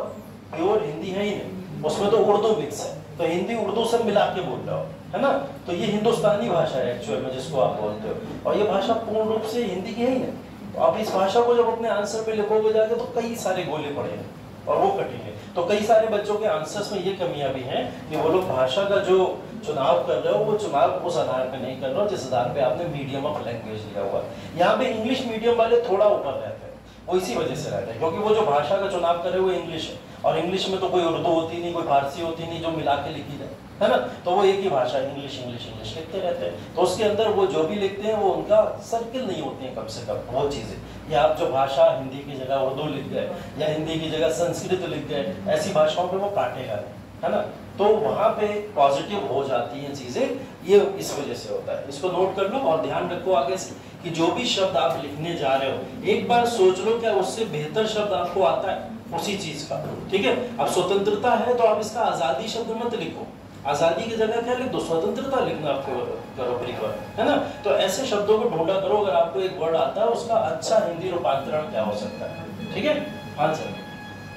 प्योर हिंदी है ही नहीं, उसमें तो उर्दू मिक्स है, तो हिंदी उर्दू सब मिला के बोल रहे हो, है ना। तो ये हिंदुस्तानी भाषा है एक्चुअल में जिसको आप बोलते हो, और ये भाषा पूर्ण रूप से हिंदी की है ही नहीं। तो आप इस भाषा को जब अपने आंसर पे लिखोगे जाके तो कई सारे गोले पड़ेंगे और वो कटेंगे। तो कई सारे बच्चों के आंसर्स में ये कमियां भी हैं कि वो लोग भाषा का जो चुनाव कर रहे हो वो चुनाव उस आधार पे नहीं कर रहे हो जिस आधार पे आपने मीडियम ऑफ लैंग्वेज लिया हुआ। यहाँ पे इंग्लिश मीडियम वाले थोड़ा ऊपर रहते हैं, वो इसी वजह से रहते हैं क्योंकि वो जो भाषा का चुनाव कर रहे हैं वो इंग्लिश है, और इंग्लिश में तो कोई उर्दू होती नहीं, कोई फारसी होती नहीं जो मिला के लिखी जाए, है ना। तो वो एक ही भाषा इंग्लिश इंग्लिश इंग्लिश लिखते रहते हैं। तो उसके अंदर वो जो भी लिखते हैं वो उनका सर्किल नहीं होती है कम से कम वो चीज़ें। या आप जो भाषा हिंदी की जगह उर्दू लिख गए या हिंदी की जगह संस्कृत लिख गए, ऐसी भाषाओं पे वो काटेगा नहीं, है ना। तो वहाँ पे पॉजिटिव हो जाती हैं चीज़ें, ये इस वजह से होता है। इसको नोट कर लो और ध्यान रखो आगे से कि जो भी शब्द आप लिखने जा रहे हो एक बार सोच लो क्या उससे बेहतर शब्द आपको आता है उसी चीज का, ठीक है। अब स्वतंत्रता है तो आप इसका आजादी शब्द मत लिखो, आजादी की जगह क्या लिख दो, स्वतंत्रता लिखना आपको करो प्रिफर, है ना। तो ऐसे शब्दों को ढूंढा करो, अगर आपको एक वर्ड आता है उसका अच्छा हिंदी रूपांतरण क्या हो सकता है, ठीक है। हाँ सर,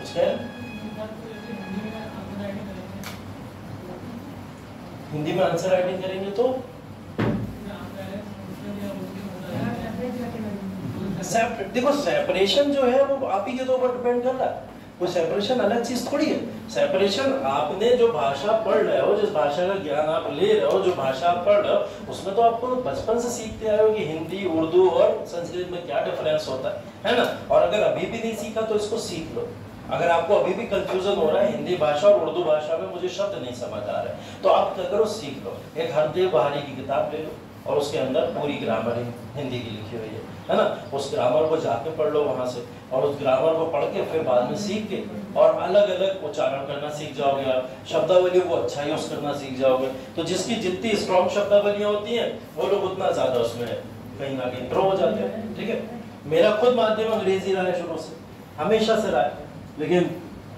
कुछ कह हिंदी में आंसर राइटिंग करेंगे तो देखो सेपरेशन जो है वो आप ही के ऊपर डिपेंड कर रहा है, कोई सेपरेशन अलग चीज थोड़ी है। सेपरेशन आपने जो भाषा पढ़ रहे हो, जिस भाषा का ज्ञान आप ले रहे हो, जो भाषा आप पढ़ रहे हो उसमें तो आपको बचपन से सीखते आए हो कि हिंदी उर्दू और संस्कृत में क्या डिफरेंस होता है ना। और अगर अभी भी नहीं सीखा तो इसको सीख लो। अगर आपको अभी भी कंफ्यूजन हो रहा है हिंदी भाषा और उर्दू भाषा में मुझे शब्द नहीं समझ आ रहे, तो आप क्या करो, सीख लो, एक हरदेव बहारी की किताब ले लो और उसके अंदर पूरी ग्रामर हिंदी की लिखी हुई है ना। उस ग्रामर को जाके पढ़ लो वहां से, और उस ग्रामर को पढ़ के फिर बाद में सीख के और अलग अलग उच्चारण करना सीख जाओगे आप, शब्दावली को अच्छा यूज करना सीख जाओगे। तो जिसकी जितनी स्ट्रॉन्ग शब्दावलियां होती हैं वो लोग उतना ज्यादा उसमें कहीं ना कहीं प्रो हो जाते हैं, ठीक है। मेरा खुद माध्यम अंग्रेजी रहा है शुरू से, हमेशा से रहा है, लेकिन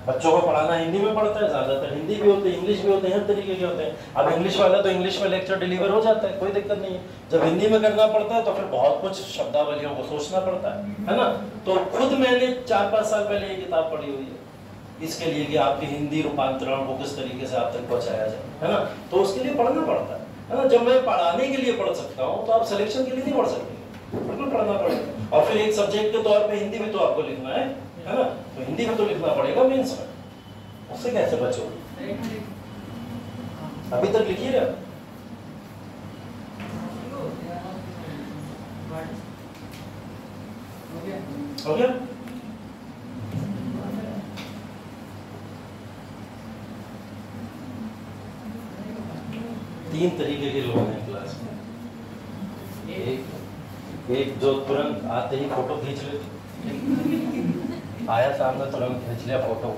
बच्चों को पढ़ाना हिंदी में पढ़ता है, ज्यादातर हिंदी भी होते हैं, इंग्लिश भी होते हैं, हर तरीके के होते हैं। अब इंग्लिश वाला तो इंग्लिश में लेक्चर डिलीवर हो जाता है, कोई दिक्कत नहीं है। जब हिंदी में करना पड़ता है तो फिर बहुत कुछ शब्दावलियों को सोचना पड़ता है ना। तो खुद मैंने 4-5 साल पहले ये किताब पढ़ी हुई है इसके लिए कि आपकी हिंदी रूपांतरण को किस तरीके से आप तक पहुंचाया जाए, है ना। तो उसके लिए पढ़ना पड़ता है ना। जब मैं पढ़ाने के लिए पढ़ सकता हूँ तो आप सिलेक्शन के लिए नहीं पढ़ सकते, बिल्कुल पढ़ना पड़ेगा। और फिर एक सब्जेक्ट के तौर पर हिंदी भी तो आपको लिखना है ना, तो हिंदी में तो लिखना पड़ेगा मेंस में, उससे कैसे बचोगे। अभी तक लिखिए रहे हो गया। 3 तरीके के लोग हैं क्लास में। एक जो तुरंत आते ही फोटो खींच लेते, आया सामने तुरंत खींच लिया फोटो,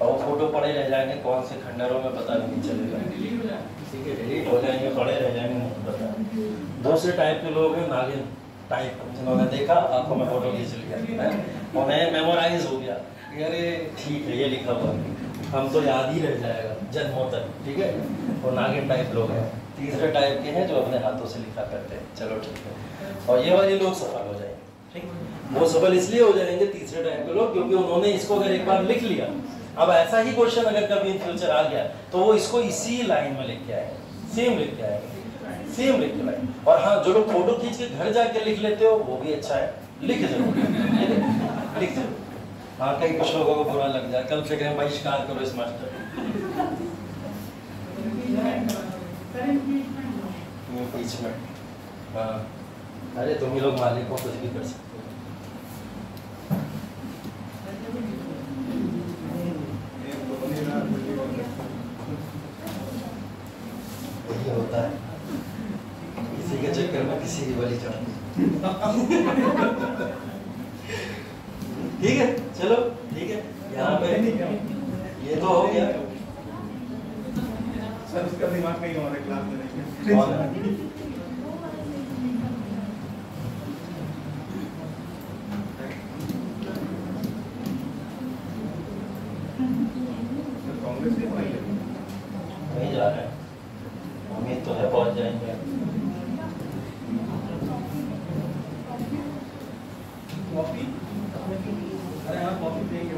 और वो फोटो पड़े रह जाएंगे कौन से खंडरों में पता नहीं चलेगा, ठीक है, डिलीट हो जाएंगे, पड़े रह जाएंगे, नहीं पता। दूसरे टाइप के लोग हैं नागिन टाइप, जिन्होंने देखा आंखों में फोटो खींच लिया, उन्हें मेमोराइज हो गया, अरे ठीक है ये लिखा हुआ हम तो याद ही रह जाएगा जन्मों तक, ठीक है। वो नागिन टाइप लोग हैं। तीसरे टाइप के हैं जो अपने हाथों से लिखा करते हैं, चलो ठीक है। और ये वाले लोग सफल हो जाएंगे, ठीक, वो सफल इसलिए हो जाएंगे तीसरे टाइप के लोग क्योंकि उन्होंने इसको अगर एक बार लिख लिया, अब ऐसा ही क्वेश्चन अगर कभी इन फ्यूचर आ गया तो वो इसको इसी लाइन में लिख के आएंगे, सेम लिख के आएंगे, सेम लिख के लाइन। और हाँ, जो लोग फोटो खींच के घर जाके लिख लेते हो वो भी अच्छा है, लिख जरूर, लिख जरूर। हाँ, कई कुछ लोगों को बुरा लग जाए, कल से कहें बहिष्कार करो इस मास्टर बीच में। हाँ, अरे तुम ही लोग मालिक हो, कुछ भी कर सकते हो। यही होता है, किसी के चक्कर में किसी की बलि चढ़ती। ठीक है, चलो ठीक है, यहाँ पे ये तो हो गया। सर उसका दिमाग नहीं हो रहा क्लास में नहीं। कौन है? वहीं जा रहे हैं, उम्मीद तो है पहुंच जाएंगे। कॉफी? अरे हाँ, कॉफी देंगे।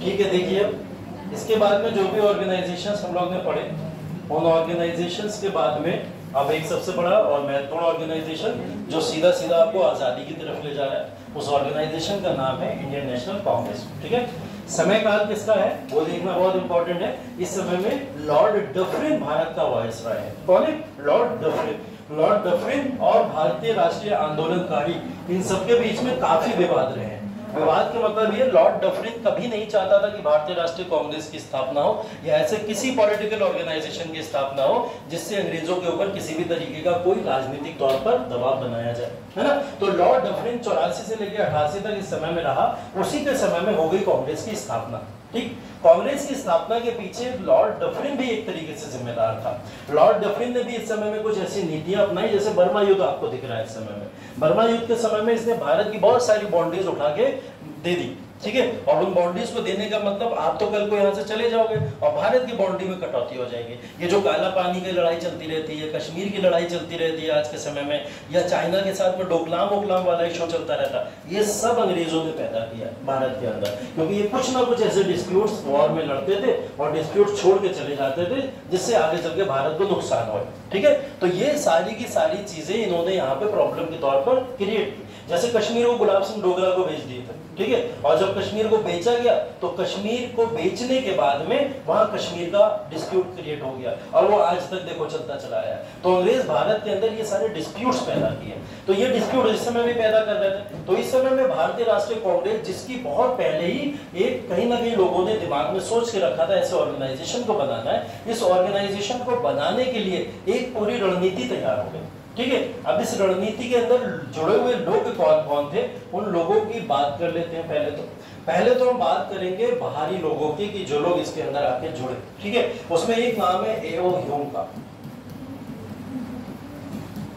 ठीक है, देखिए इसके बाद में जो भी ऑर्गेनाइजेशंस हम लोग ने पढ़े, उन ऑर्गेनाइजेशंस के बाद में अब एक सबसे बड़ा और महत्वपूर्ण ऑर्गेनाइजेशन जो सीधा सीधा आपको आज़ादी की तरफ ले जा रहा है, उस ऑर्गेनाइजेशन का नाम है इंडियन नेशनल कांग्रेस। ठीक है, समय काल किसका है वो देखना बहुत इंपॉर्टेंट है। इस समय में लॉर्ड डफरिन भारत का वायसराय है। कौन है? Lord Dufferin. लॉर्ड डफरिन और भारतीय राष्ट्रीय आंदोलनकारी, इन सबके बीच में काफी विवाद रहे हैं। विवाद का मतलब ये, लॉर्ड डफरिन कभी नहीं चाहता था कि भारतीय राष्ट्रीय कांग्रेस की स्थापना हो या ऐसे किसी पॉलिटिकल ऑर्गेनाइजेशन की स्थापना हो जिससे अंग्रेजों के ऊपर किसी भी तरीके का कोई राजनीतिक तौर पर दबाव बनाया जाए, है ना। तो लॉर्ड डफरिन 84 से लेकर 88 तक इस समय में रहा, उसी के समय में हो गई कांग्रेस की स्थापना। ठीक, कांग्रेस की स्थापना के पीछे लॉर्ड डफरिन भी एक तरीके से जिम्मेदार था। लॉर्ड डफरिन ने भी इस समय में कुछ ऐसी नीतियां अपनाई, जैसे बर्मा युद्ध आपको दिख रहा है इस समय में। बर्मा युद्ध के समय में इसने भारत की बहुत सारी बॉन्डीज उठा के दे दी। ठीक है, और उन बॉन्डीज को देने का मतलब आप तो कल को यहाँ से चले जाओगे और भारत की बॉन्डी में कटौती हो जाएगी। ये जो काला पानी की लड़ाई चलती रहती है, कश्मीर की लड़ाई चलती रहती है आज के समय में, या चाइना के साथ में डोकलाम ओकलाम वाला इशू चलता रहता, ये सब अंग्रेजों ने पैदा किया भारत के अंदर, क्योंकि ये कुछ ना कुछ ऐसे डिस्प्यूट्स वॉर में लड़ते थे और डिस्प्यूट छोड़ के चले जाते थे, जिससे आगे चल के भारत को नुकसान हो। ठीक है, तो ये सारी की सारी चीजें इन्होंने यहाँ पे प्रॉब्लम के तौर पर क्रिएट की। जैसे कश्मीर को गुलाब सिंह डोगरा को बेच दिए थे। ठीक है, और जब कश्मीर को बेचा गया तो कश्मीर को बेचने के बाद में वहां कश्मीर का डिस्प्यूट क्रिएट हो गया और वो आज तक देखो चलता चला आया। तो अंग्रेज भारत के अंदर ये सारे डिस्प्यूट्स पैदा किए, तो ये डिस्प्यूट इस समय भी पैदा कर रहे थे। तो इस समय में भारतीय राष्ट्रीय कांग्रेस, जिसकी बहुत पहले ही एक कहीं ना कहीं लोगों ने दिमाग में सोच के रखा था ऐसे ऑर्गेनाइजेशन को बनाना है, इस ऑर्गेनाइजेशन को बनाने के लिए एक पूरी रणनीति तैयार हो गई। ठीक है, अब इस रणनीति के अंदर जुड़े हुए लोग कौन कौन थे, उन लोगों की बात कर लेते हैं। पहले तो हम बात करेंगे बाहरी लोगों की, कि जो लोग इसके अंदर आके जुड़े। ठीक है, उसमें एक नाम है एओ ह्यूम का।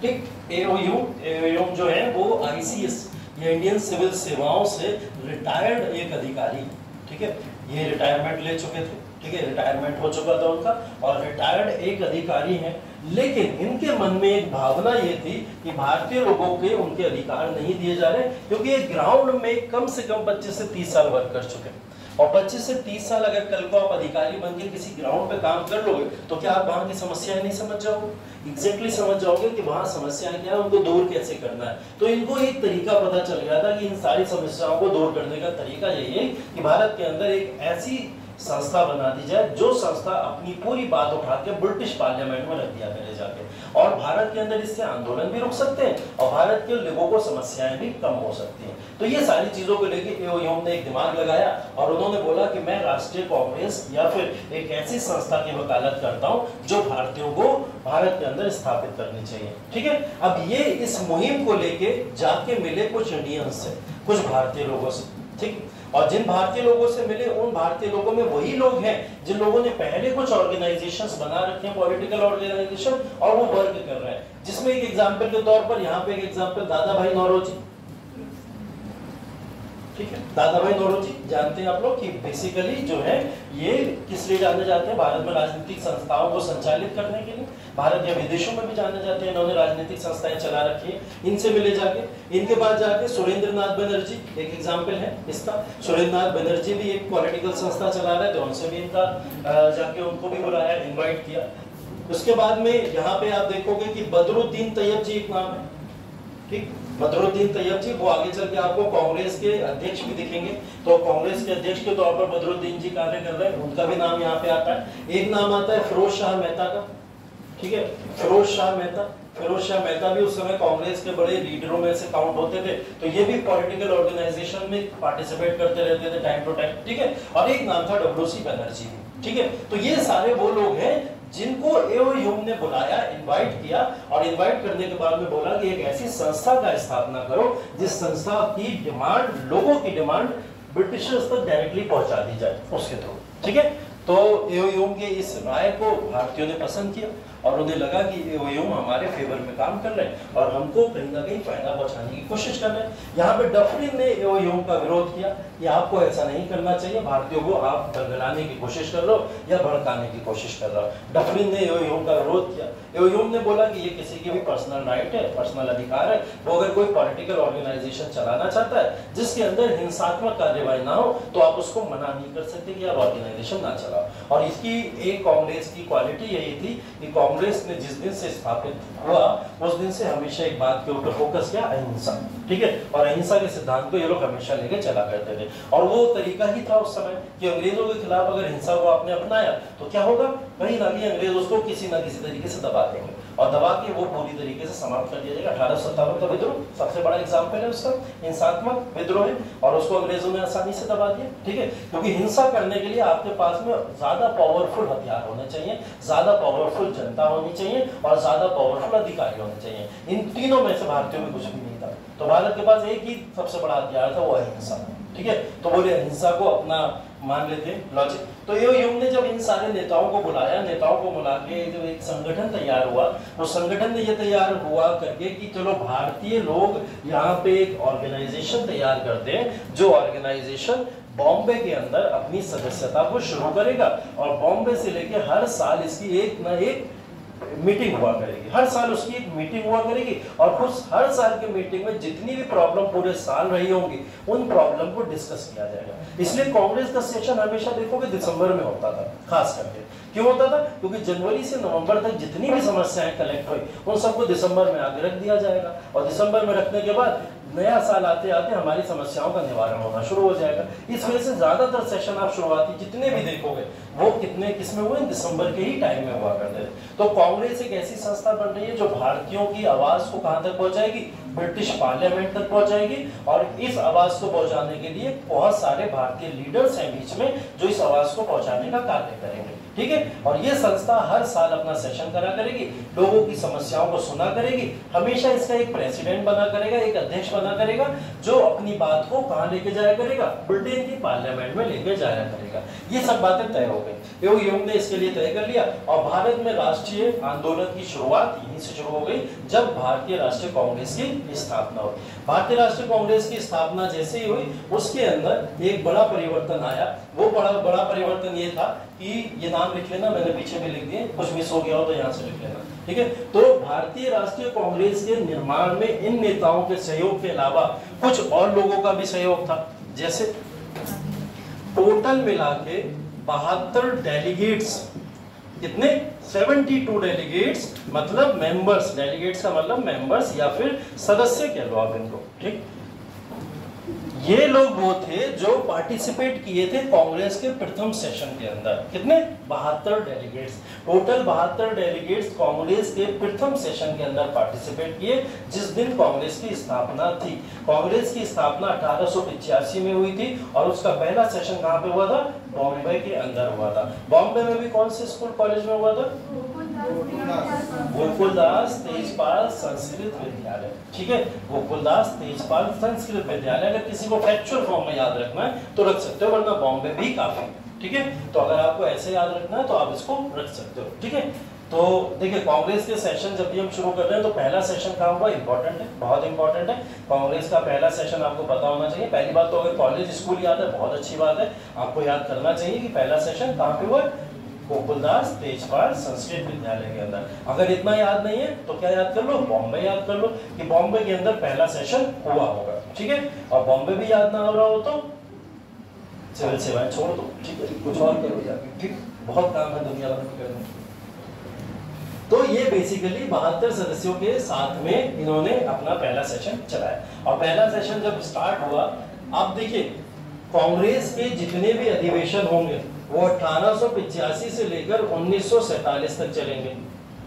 ठीक, एओ ह्यूम जो है वो आईसीएस या इंडियन सिविल सेवाओं से रिटायर्ड एक अधिकारी। ठीक है, ये रिटायरमेंट ले चुके थे। ठीक है, रिटायरमेंट हो चुका था उनका और रिटायर्ड एक अधिकारी हैं, लेकिन इनके मन में एक भावना ये थी कि भारतीय लोगों के उनके अधिकार नहीं दिए जा रहे, क्योंकि ये ग्राउंड में कम से कम 25 से 30 साल वर्क कर चुके हैं। और 25 से 30 साल अगर कल को आप अधिकारी बन के किसी ग्राउंड पे काम कर लोगे तो क्या आप वहां की समस्याएं नहीं समझ जाओगे? एग्जैक्टली समझ जाओगे कि वहां समस्याएं क्या है, उनको दूर कैसे करना है। तो इनको एक तरीका पता चल गया था कि इन सारी समस्याओं को दूर करने का तरीका यही है कि भारत के अंदर एक ऐसी संस्था बना दी जाए जो संस्था अपनी पूरी बात उठा के ब्रिटिश पार्लियामेंट में रख दिया करे जाके, और भारत के अंदर इससे आंदोलन भी रुक सकते हैं और भारत के लोगों को समस्याएं भी कम हो सकती हैं। तो ये सारी चीजों को लेके एओ ह्यूम ने एक दिमाग लगाया और उन्होंने बोला कि मैं राष्ट्रीय कांग्रेस या फिर एक ऐसी संस्था की वकालत करता हूं जो भारतीयों को भारत के अंदर स्थापित करनी चाहिए। ठीक है, अब ये इस मुहिम को लेके जाके मिले कुछ इंडियंस से, कुछ भारतीय लोगों से। ठीक, और जिन भारतीय लोगों से मिले उन भारतीय लोगों में वही लोग हैं जिन लोगों ने पहले कुछ ऑर्गेनाइजेशंस बना रखे हैं, पॉलिटिकल ऑर्गेनाइजेशन, और वो वर्क कर रहे हैं। जिसमें एक एग्जांपल के तौर पर यहाँ पे एक एग्जांपल दादा भाई नौरोजी। ठीक है, दादा भाई नौरोजी जानते हैं आप लोग कि बेसिकली जो है ये किस लिए जाने जाते हैं, भारत में राजनीतिक संस्थाओं को संचालित करने के लिए। भारत या विदेशों में भी जाने जाते हैं, इन्होंने राजनीतिक संस्थाएं चला रखी है। इनसे मिले जाके, इनके पास जाके सुरेंद्रनाथ बनर्जी एक एग्जाम्पल है इसका। सुरेंद्रनाथ बनर्जी भी एक पॉलिटिकल संस्था चला रहे थे, उनसे भी इनका जाके उनको भी बुलाया, इन्वाइट किया। उसके बाद में यहाँ पे आप देखोगे कि बदरुद्दीन तैयब जी एक नाम है। ठीक, बदरुद्दीन तैयब जी, वो आगे चल के आपको कांग्रेस के अध्यक्ष भी दिखेंगे। तो कांग्रेस के अध्यक्ष के तौर पर बदरुद्दीन जी कार्य कर रहे हैं, उनका भी नाम यहाँ पे आता है। एक नाम आता है फिरोज शाह मेहता का। ठीक है, फिरोज शाह मेहता भी उस समय कांग्रेस के बड़े लीडरों में से काउंट होते थे। तो ये भी पॉलिटिकल ऑर्गेनाइजेशन में पार्टिसिपेट करते रहते थे टाइम टू टाइम। ठीक है, और एक नाम था डब्ल्यूसी बनर्जी। ठीक है, तो ये सारे वो लोग हैं जिनको एओ ह्यूम ने बुलाया, इनवाइट किया, और इनवाइट करने के बाद में बोला कि एक ऐसी संस्था का स्थापना करो जिस संस्था की डिमांड, लोगों की डिमांड ब्रिटिशर्स तक डायरेक्टली पहुंचा दी जाए उसके थ्रू। ठीक है, तो एओ ह्यूम के इस राय को भारतीयों ने पसंद किया और उन्हें लगा कि एओयू हमारे फेवर में काम कर रहे हैं और हमको कहीं ना कहीं फायदा पहुंचाने की कोशिश कर रहे हैं। यहाँ पे डफरिन ने एओयू का विरोध किया कि आपको ऐसा नहीं करना चाहिए, भारतीयों को आप दंगलाने की कोशिश कर रहे हो या भड़काने की कोशिश कर रहे हो। डफरिन ने एओयू का विरोध किया। एओयू ने बोला कि ये किसी की भी पर्सनल राइट है, पर्सनल अधिकार है, वो अगर कोई पॉलिटिकल ऑर्गेनाइजेशन चलाना चाहता है जिसके अंदर हिंसात्मक कार्यवाही ना हो तो आप उसको मना नहीं कर सकते कि आप ऑर्गेनाइजेशन ना चलाओ। और इसकी एक कांग्रेस की क्वालिटी यही थी कि कांग्रेस ने जिस दिन से स्थापित हुआ उस दिन से हमेशा एक बात के ऊपर फोकस किया, अहिंसा, ठीक है। और अहिंसा के सिद्धांत को ये लोग हमेशा लेके चला करते थे और वो तरीका ही था उस समय कि अंग्रेजों के खिलाफ अगर हिंसा को आपने अपनाया तो क्या होगा, कहीं ना कहीं अंग्रेज उसको किसी ना किसी तरीके से दबा देंगे और दबा के वो पूरी तरीके से समाप्त कर दिया जाएगा। 1857 का विद्रोह सबसे बड़ा एग्जाम्पल है उसका, हिंसात्मक विद्रोह है और उसको अंग्रेजों ने आसानी से दबा दिया, ठीक है। क्योंकि हिंसा करने के लिए आपके पास में ज्यादा पावरफुल हथियार होने चाहिए, ज्यादा पावरफुल जनता होनी चाहिए और ज्यादा पावरफुल अधिकारी होने चाहिए। इन तीनों में से भारतीयों में कुछ भी नहीं था, तो भारत के पास एक ही सबसे बड़ा हथियार था, वो है हिंसा, ठीक है। तो बोले हिंसा को अपना मान लेते लॉजिक। तो एओयू ने जब इन सारे नेताओं को बुलाया, नेताओं को बुला के जब एक संगठन तैयार हुआ, तो संगठन ने ये तैयार हुआ करके कि चलो भारतीय लोग यहाँ पे एक ऑर्गेनाइजेशन तैयार करते हैं जो ऑर्गेनाइजेशन बॉम्बे के अंदर अपनी सदस्यता को शुरू करेगा और बॉम्बे से लेके हर साल इसकी एक ना एक मीटिंग हुआ करेगी, हर साल उसकी एक मीटिंग हुआ करेगी और उस हर साल की मीटिंग में जितनी भी प्रॉब्लम पूरे साल रही होंगी उन प्रॉब्लम को डिस्कस किया जाएगा। इसलिए कांग्रेस का सेशन हमेशा देखोगे दिसंबर में होता था, खास करके क्यों होता था, क्योंकि जनवरी से नवंबर तक जितनी भी समस्याएं कलेक्ट हुई उन सबको दिसंबर में आगे रख दिया जाएगा और दिसंबर में रखने के बाद नया साल आते आते हमारी समस्याओं का निवारण होना शुरू हो जाएगा। इस वजह से ज्यादातर सेशन आप शुरुआती जितने भी देखोगे वो कितने किसमें हुए, दिसंबर के ही टाइम में हुआ करते थे। तो कांग्रेस एक ऐसी संस्था बन रही है जो भारतीयों की आवाज को कहां तक पहुंचाएगी, ब्रिटिश पार्लियामेंट तक पहुंचाएगी और इस आवाज को पहुंचाने के लिए बहुत सारे भारतीय लीडर्स हैं बीच में जो इस आवाज को पहुंचाने का कार्य करेंगे, ठीक है। और ये संस्था हर साल अपना सेशन करा करेगी, लोगों की समस्याओं को सुना करेगी, हमेशा इसका एक प्रेसिडेंट बना करेगा, एक अध्यक्ष बना करेगा जो अपनी बात को कहां लेके जाया करेगा, ब्रिटेन की पार्लियामेंट में लेके जाया करेगा। ये सब बातें तय हो गई, एओयू ने इसके लिए तय कर लिया और भारत में राष्ट्रीय आंदोलन की शुरुआत यहीं से शुरू हो गई जब भारतीय राष्ट्रीय कांग्रेस की स्थापना हुई। भारतीय राष्ट्रीय कांग्रेस की स्थापना जैसे ही हुई उसके अंदर एक बड़ा परिवर्तन आया। वो बड़ा परिवर्तन ये था कि ये नाम लिख लेना, मैंने पीछे भी लिख दिए, कुछ मिस हो गया हो तो यहाँ से लिख लेना, ठीक है। तो भारतीय राष्ट्रीय कांग्रेस के निर्माण में इन नेताओं के सहयोग के अलावा कुछ और लोगों का भी सहयोग था। जैसे टोटल मिला के 72 डेलीगेट्स, कितने, 72 डेलीगेट्स, मतलब मेंबर्स, डेलीगेट्स का मतलब मेंबर्स या फिर सदस्य कह लो आप इनको, ठीक। ये लोग वो थे जो पार्टिसिपेट किए थे कांग्रेस के प्रथम सेशन के अंदर। कितने, 72 डेलीगेट्स, टोटल 72 डेलीगेट्स कांग्रेस के प्रथम सेशन के अंदर पार्टिसिपेट किए जिस दिन कांग्रेस की स्थापना थी। कांग्रेस की स्थापना 1885 में हुई थी और उसका पहला सेशन कहाँ पे हुआ था, बॉम्बे के अंदर हुआ था। बॉम्बे में भी कौन से स्कूल कॉलेज में हुआ था, गोकुलदास तेजपाल संस्कृत विद्यालय, ठीक है, गोकुलदास तेजपाल संस्कृत विद्यालय। अगर किसी को फैक्चुअल फॉर्म में याद रखना है तो रख सकते हो, वरना बॉम्बे भी काफी, ठीक है। तो अगर आपको ऐसे याद रखना है तो आप इसको रख सकते हो, ठीक है। तो देखिए कांग्रेस के सेशन जब भी हम शुरू कर रहे हैं तो पहला सेशन कहाँ हुआ, इंपॉर्टेंट है, बहुत इंपॉर्टेंट है। कांग्रेस का पहला सेशन आपको पता होना चाहिए। पहली बात तो अगर कॉलेज स्कूल याद है बहुत अच्छी बात है, आपको याद करना चाहिए कि पहला सेशन कहाँ पे हुआ, गोकुलदास तेजपाल संस्कृत विद्यालय के अंदर। अगर इतना याद नहीं है तो क्या याद कर लो, बॉम्बे याद कर लो कि बॉम्बे के अंदर पहला सेशन हुआ होगा, ठीक है। और बॉम्बे भी याद ना हो रहा हो तो सिविल सेवाएं छोड़ दो, ठीक है, कुछ और करो जाके, ठीक, बहुत काम है दुनिया भर में करने। तो ये बेसिकली 72 सदस्यों के साथ में इन्होंने अपना पहला सेशन चलाया और पहला सेशन जब स्टार्ट हुआ, आप देखिए कांग्रेस के जितने भी अधिवेशन होंगे वो 1885 से लेकर 1947 तक चलेंगे,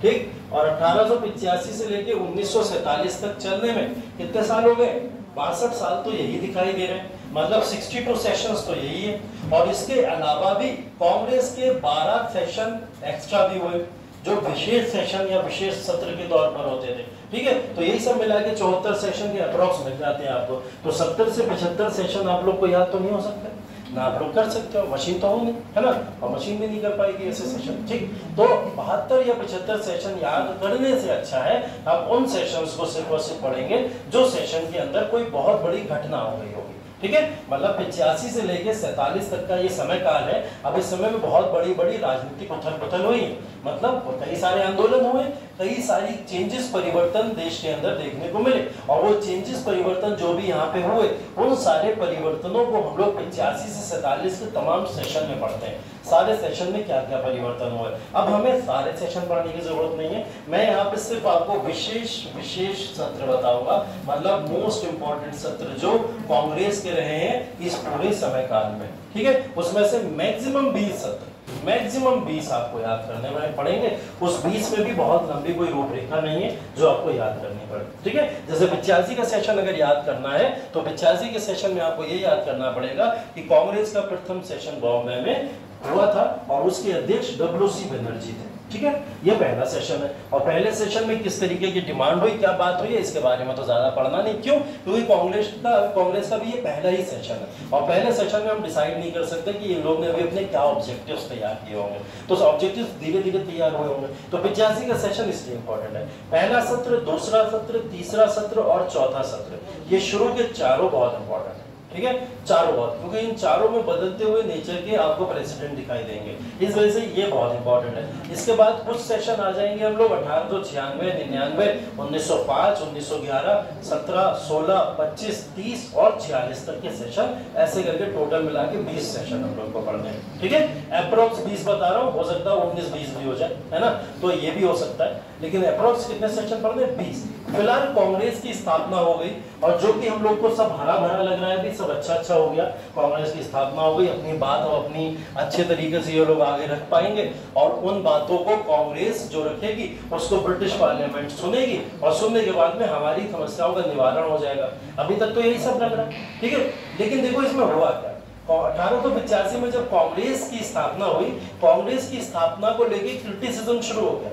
ठीक। और 1885 से लेकर 1947 तक चलने में कितने साल हो गए, 62 साल तो यही दिखाई दे रहे हैं, मतलब 62 सेशंस तो यही है। और इसके अलावा भी कांग्रेस के 12 सेशन एक्स्ट्रा भी हुए जो विशेष सेशन या विशेष सत्र के तौर पर होते थे, ठीक है। तो यही सब मिला के 74 सेशन के अप्रॉक्स मिल जाते हैं आपको। तो 70 से 75 सेशन आप लोग को याद तो नहीं हो सकते, ना आप लोग कर सकते हो, मशीन तो हो नहीं, है ना, और मशीन भी नहीं कर पाएगी ऐसे सेशन। ठीक, तो 72 या 75 सेशन याद करने से अच्छा है आप उन सेशंस को सिर्फ और सिर्फ पढ़ेंगे जो सेशन के अंदर कोई बहुत बड़ी घटना हो गई होगी। ठीक है, मतलब 85 से लेके 47 तक का ये समय काल है। अब इस समय में बहुत बड़ी बड़ी राजनीतिक उथल पुथल हुई है, मतलब कई सारे आंदोलन हुए, कई सारी चेंजेस परिवर्तन देश के अंदर देखने को मिले, और वो चेंजेस परिवर्तन जो भी यहाँ पे हुए उन सारे परिवर्तनों को हम लोग 85 से 47 के तमाम सेशन में पढ़ते हैं। सारे सेशन में क्या क्या परिवर्तन हुए। अब हमें सारे सेशन पढ़ने की जरूरत नहीं है, मैं यहाँ पे सिर्फ आपको विशेष सत्र बताऊंगा, मतलब मोस्ट इंपॉर्टेंट सत्र जो कांग्रेस के रहे हैं इस पूरे समय काल में। ठीक है, उसमें से मैक्सिमम 20 सत्र, मैक्सिमम 20 आपको याद करने में पड़ेंगे। उस 20 में भी बहुत लंबी कोई रूपरेखा नहीं है जो आपको याद करनी पड़े। ठीक है, जैसे 85 का सेशन अगर याद करना है तो 85 के सेशन में आपको ये याद करना पड़ेगा कि कांग्रेस का प्रथम सेशन बॉम्बे में हुआ था और उसके अध्यक्ष WC बनर्जी थे। ठीक है, ये पहला सेशन है, और पहले सेशन में किस तरीके की डिमांड हुई, क्या बात हुई है, इसके बारे में तो ज्यादा पढ़ना नहीं। क्यों? क्योंकि कांग्रेस का भी ये पहला ही सेशन है, और पहले सेशन में हम डिसाइड नहीं कर सकते कि इन लोग ने अभी अपने क्या ऑब्जेक्टिव्स तैयार किए होंगे, तो ऑब्जेक्टिव्स धीरे धीरे तैयार हुए होंगे। तो 85 का सेशन इसलिए इंपॉर्टेंट है। पहला सत्र, दूसरा सत्र, तीसरा सत्र और चौथा सत्र, ये शुरू के चारों बहुत इंपॉर्टेंट है। ठीक है, चारों बहुत, क्योंकि इन चारों में बदलते हुए नेचर के आपको प्रेसिडेंट दिखाई देंगे, इस वजह से ये बहुत इंपॉर्टेंट है। इसके बाद कुछ सेशन आ जाएंगे हम लोग 1896, 99, 1905, 1911, 17, 16, 25, 30 और 46 तक के सेशन, ऐसे करके टोटल मिला के 20 सेशन हम लोग को पढ़ने हैं। ठीक है, अप्रोक्स 20 बता रहा हूँ, हो सकता है 19-20 भी हो जाए, है ना, तो ये भी हो सकता है, लेकिन अप्रोक्स कितने सेशन पढ़ने? 20। फिलहाल कांग्रेस की स्थापना हो गई, और जो कि हम लोग को सब हरा भरा लग रहा है, भी सब अच्छा हो गया, कांग्रेस की स्थापना हो गई, अपनी बात और अपनी अच्छे तरीके से ये लोग आगे रख पाएंगे, और उन बातों को कांग्रेस जो रखेगी उसको ब्रिटिश पार्लियामेंट सुनेगी, और सुनने के बाद में हमारी समस्याओं का निवारण हो जाएगा। अभी तक तो यही सब लग रहा है। ठीक है, लेकिन देखो इसमें हुआ क्या, 1885 में जब कांग्रेस की स्थापना हुई, कांग्रेस की स्थापना को लेकर क्रिटिसिज्म शुरू हो गया,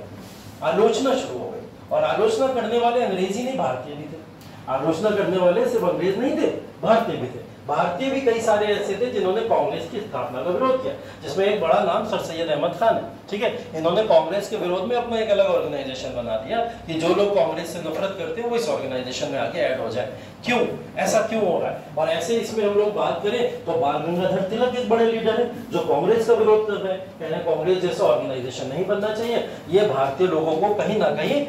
आलोचना शुरू हो गई, और आलोचना करने वाले अंग्रेजी नहीं भारतीय भी थे। आलोचना करने वाले सिर्फ अंग्रेज नहीं थे, भारतीय भी थे। भारतीय भी कई सारे ऐसे थे जिन्होंने कांग्रेस की स्थापना का विरोध किया, जिसमें एक बड़ा नाम सर सैयद अहमद खान है। ठीक है, इन्होंने कांग्रेस के विरोध में अपना एक अलग ऑर्गेनाइजेशन बना दिया कि जो लोग कांग्रेस से नफरत करते हैं वो इस ऑर्गेनाइजेशन में आके ऐड हो जाए। क्यों ऐसा क्यों हो रहा है? और ऐसे इसमें हम लोग बात करें तो बाल गंगाधर तिलक एक बड़े लीडर है जो कांग्रेस का विरोध कर रहे हैं, कह रहे हैं कांग्रेस जैसा ऑर्गेनाइजेशन नहीं बनना चाहिए, ये भारतीय लोगों को कहीं ना कहीं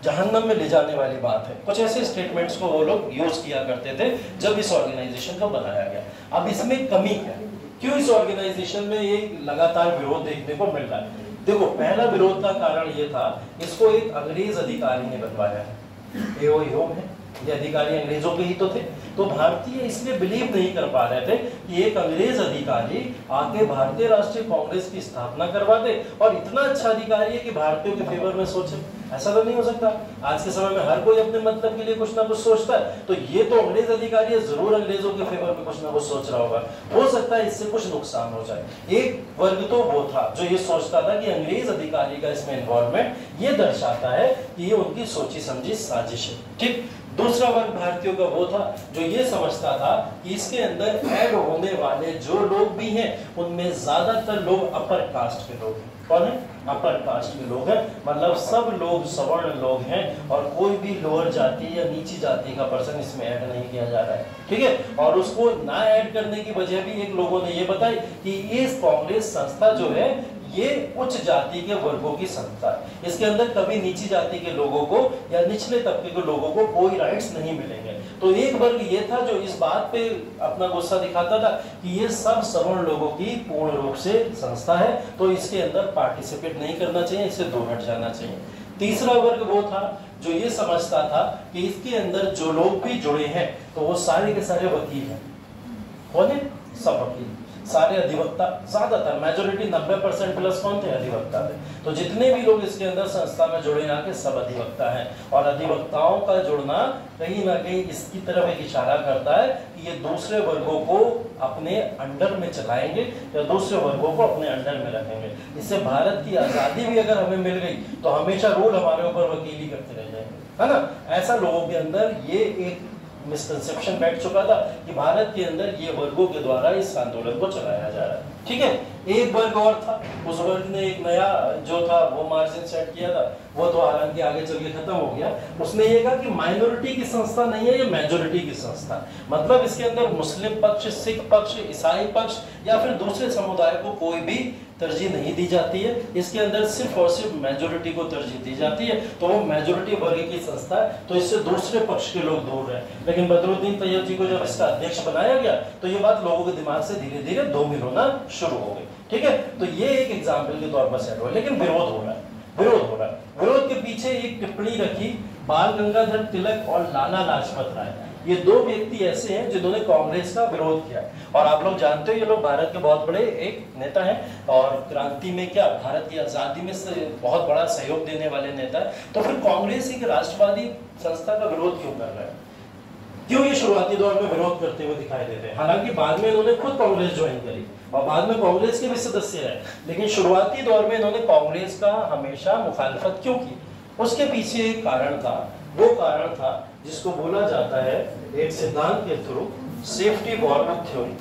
जहन्नम में ले जाने वाली बात है। कुछ ऐसे स्टेटमेंट्स को वो लोग यूज किया करते थे जब इस ऑर्गेनाइजेशन को बनाया गया। अब इसमें कमी क्या है, क्यों इस ऑर्गेनाइजेशन में ये लगातार विरोध देखने को मिल रहा है? देखो, पहला विरोध का कारण ये था, इसको एक अंग्रेज अधिकारी ने बनवाया है, एओ ह्यूम है, ये अधिकारी अंग्रेजों के ही तो थे, तो भारतीय इसलिए बिलीव नहीं कर पा रहे थे कि एक अंग्रेज अधिकारी आके भारतीय राष्ट्रीय कांग्रेस की स्थापना करवा दे, और इतना अच्छा अधिकारी है कि भारतीयों के फेवर में सोचे, ऐसा तो नहीं हो सकता। आज के समय में हर कोई अपने मतलब के लिए कुछ ना कुछ सोचता है, तो ये तो अंग्रेज अधिकारी है, जरूर अंग्रेजों के फेवर में कुछ ना कुछ सोच रहा होगा, हो सकता है इससे कुछ नुकसान हो जाए। एक वर्ग तो वो था जो ये सोचता था कि अंग्रेज अधिकारी का इसमें इन्वॉल्वमेंट ये दर्शाता है कि ये उनकी सोची समझी साजिश है। ठीक, दूसरा वर्ग भारतीयों का वो था जो ये समझता था कि इसके अंदर ऐड होने वाले जो लोग भी हैं उनमें ज्यादातर लोग अपर कास्ट के लोग हैं। कौन है? अपर कास्ट के लोग हैं, मतलब सब लोग सवर्ण लोग हैं, और कोई भी लोअर जाति या नीची जाति का पर्सन इसमें ऐड नहीं किया जा रहा है। ठीक है, और उसको ना ऐड करने की वजह भी एक लोगों ने ये बताई कि ये कांग्रेस संस्था जो है ये उच्च जाति के वर्गों की संस्था है, इसके अंदर कभी नीची जाति के लोगों को या निचले तबके के लोगों को कोई राइट्स नहीं मिलेंगे। तो एक वर्ग ये था जो इस बात पे अपना गुस्सा दिखाता था कि ये सब सवर्ण लोगों की पूर्ण रूप से संस्था है, तो इसके अंदर पार्टिसिपेट नहीं करना चाहिए, इससे दूर हट जाना चाहिए। तीसरा वर्ग वो था जो ये समझता था कि इसके अंदर जो लोग भी जुड़े हैं तो वो सारे के सारे वकील हैं। कौन है? सब वकील, सारे अधिवक्ता, ज्यादातर मेजोरिटी 90% प्लस कौन थे? अधिवक्ता थे। तो जितने भी लोग इसके अंदर संस्था में जुड़े आके सब अधिवक्ता हैं, और अधिवक्ताओं का जुड़ना कहीं ना कहीं इसकी तरफ एक इशारा करता है कि ये दूसरे वर्गों को अपने अंडर में चलाएंगे या दूसरे वर्गों को अपने अंडर में रखेंगे। इससे भारत की आजादी भी अगर हमें मिल गई तो हमेशा रूल हमारे ऊपर वकीली करते रह जाएंगे, है ना। ऐसा लोगों के अंदर ये एक मिसकंसेप्शन बैठ चुका था कि भारत के अंदर ये वर्गों के द्वारा इस आंदोलन को चलाया जा रहा है। ठीक है, एक वर्ग और था, उस वर्ग ने एक नया जो था वो मार्जिन सेट किया था, वो तो हालांकि आगे चल के खत्म हो गया। उसने ये कहा कि माइनॉरिटी की संस्था नहीं है, ये मेजोरिटी की संस्था। मतलब इसके अंदर मुस्लिम पक्ष, सिख पक्ष, ईसाई पक्ष या फिर दूसरे समुदाय को कोई भी तरजीह नहीं दी जाती है। इसके अंदर सिर्फ और सिर्फ मेजोरिटी को तरजीह दी जाती है। तो वो मेजोरिटी वर्ग की संस्था है, तो इससे दूसरे पक्ष के लोग दूर रहे। लेकिन बदरुद्दीन तैयब जी को जब इसका अध्यक्ष बनाया गया तो ये बात लोगों के दिमाग से धीरे धीरे धूमिल होना शुरू हो गई। ठीक है, तो ये एक एग्जाम्पल के तौर पर सेट हुआ। लेकिन विरोध हो रहा है, विरोध हो रहा है। विरोध के पीछे एक टिप्पणी रखी बाल गंगाधर तिलक और लाला लाजपत राय। ये दो व्यक्ति ऐसे हैं जिन्होंने कांग्रेस का विरोध किया। और आप लोग जानते हो ये लोग भारत के बहुत बड़े एक नेता हैं और क्रांति में क्या भारत की आजादी में बहुत बड़ा सहयोग देने वाले नेता है। तो फिर कांग्रेस एक राष्ट्रवादी संस्था का विरोध क्यों कर रहा है? क्यों ये शुरुआती दौर में विरोध करते हुए दिखाई देते हैं? हालांकि बाद में इन्होंने खुद कांग्रेस ज्वाइन करी और बाद में कांग्रेस के भी सदस्य रहे, लेकिन शुरुआती दौर में इन्होंने कांग्रेस का हमेशा मुखालफत क्यों की? उसके पीछे एक कारण था। वो कारण था जिसको बोला जाता है एक सिद्धांत के थ्रू सेफ्टी वॉल्व थ्योरी।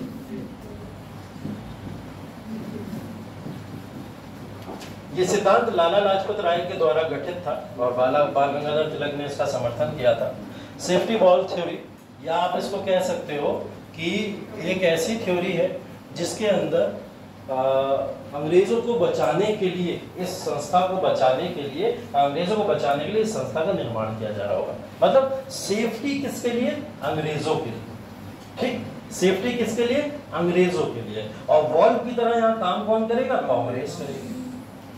ये सिद्धांत लाला लाजपत राय के द्वारा गठित था और बाल गंगाधर तिलक ने इसका समर्थन किया था। सेफ्टी वॉल्व थ्योरी, या आप इसको कह सकते हो कि एक ऐसी थ्योरी है जिसके अंदर अंग्रेजों को बचाने के लिए, इस संस्था को बचाने के लिए, अंग्रेजों को बचाने के लिए इस संस्था का निर्माण किया जा रहा होगा। मतलब सेफ्टी किसके लिए? अंग्रेजों के लिए। ठीक, सेफ्टी किसके लिए? अंग्रेजों के लिए। और वॉल्व की तरह यहाँ काम कौन करेगा? कांग्रेस करेगी।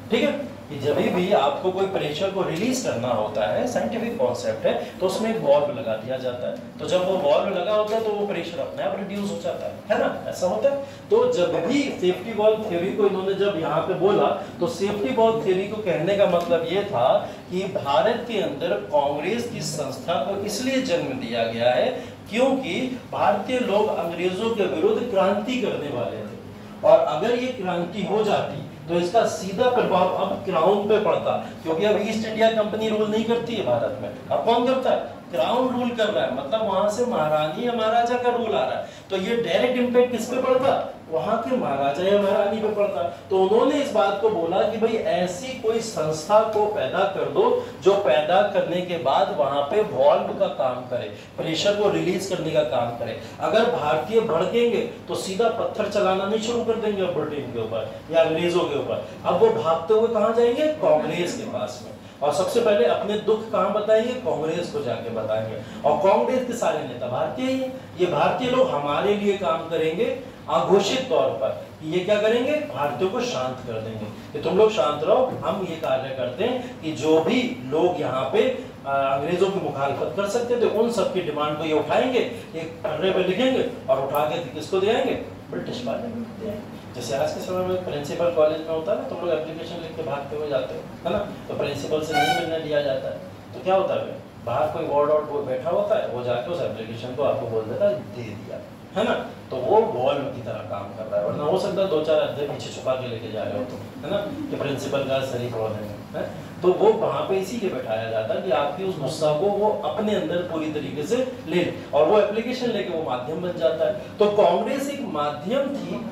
ठीक है, कि जब भी आपको कोई प्रेशर को रिलीज करना होता है, साइंटिफिक कॉन्सेप्ट है, तो उसमें एक वॉल्व लगा दिया जाता है। तो जब वो वॉल्व लगा होता है तो वो प्रेशर अपने आप रिड्यूस हो जाता है ना, ऐसा होता है। तो जब भी सेफ्टी वॉल्व थ्योरी को इन्होंने जब यहाँ पे बोला तो सेफ्टी वॉल्व थ्योरी को कहने का मतलब ये था कि भारत के अंदर कांग्रेस की संस्था को इसलिए जन्म दिया गया है क्योंकि भारतीय लोग अंग्रेजों के विरुद्ध क्रांति करने वाले थे और अगर ये क्रांति हो जाती तो इसका सीधा प्रभाव अब क्राउन पे पड़ता, क्योंकि अब ईस्ट इंडिया कंपनी रूल नहीं करती है भारत में। अब कौन करता है? क्राउन रूल कर रहा है, मतलब वहां से महारानी या महाराजा का रूल आ रहा है। तो ये डायरेक्ट इंपैक्ट किस पे पड़ता? वहां के महाराजा या महारानी पे पड़ता। तो उन्होंने इस बात को बोला कि भाई ऐसी कोई संस्था को पैदा कर दो जो पैदा करने के बाद वहां पे वॉल्व का काम करे, प्रेशर को रिलीज करने का काम करे। अगर भारतीय भड़केंगे तो सीधा पत्थर चलाना नहीं शुरू कर देंगे ब्रिटेन के ऊपर या अंग्रेजों के ऊपर। अब वो भागते हुए कहाँ जाएंगे? कांग्रेस के पास में। और सबसे पहले अपने दुख कहां बताएंगे? कांग्रेस को जाके बताएंगे। और कांग्रेस के सारे नेता भारतीय ही हैं। ये भारतीय लोग हमारे लिए काम करेंगे अघोषित तौर पर। ये क्या करेंगे? भारतीयों को शांत कर देंगे कि तुम लोग शांत रहो, हम ये कार्य करते हैं कि जो भी लोग यहाँ पे अंग्रेजों की मुखालफत कर सकते थे उन सबकी डिमांड को ये उठाएंगे, एक पन्ने पे लिखेंगे और उठा के किसको देंगे? ब्रिटिश वाले को देंगे। जैसे आज के समय में प्रिंसिपल कॉलेज में होता है ना, तुम लोग एप्लीकेशन लिख के भागते हुए जाते हो, है ना, तो प्रिंसिपल से नहीं मिलने दिया जाता है तो क्या होता है? बाहर कोई वार्ड और बैठा होता है, वो जाके उस एप्लीकेशन को आपको बोल देता है दे दिया, है ना। तो वो वॉल्व की तरह काम कर रहा है। वरना हो सकता है 2-4 अध्याय पीछे छुपा के लेके जा रहे हो तुम, है ना, कि प्रिंसिपल का शरीक होने में है। तो वो वहां पे इसीलिए बैठाया जाता है कि आपकी उस गुस्सा को वो अपने अंदर पूरी तरीके से ले, और वो एप्लीकेशन लेके वो माध्यम बन जाता है। तो कांग्रेस एक माध्यम थी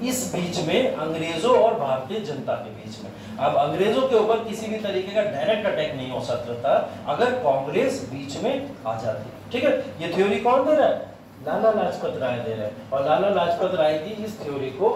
इस बीच में अंग्रेजों और भारतीय जनता के बीच में। अब अंग्रेजों के ऊपर किसी भी तरीके का डायरेक्ट अटैक नहीं हो सकता था अगर कांग्रेस बीच में आ जाती। ठीक है, ये थ्योरी कौन दे रहा है? लाला लाजपत राय दे रहे हैं। और लाला लाजपत राय की इस थ्योरी को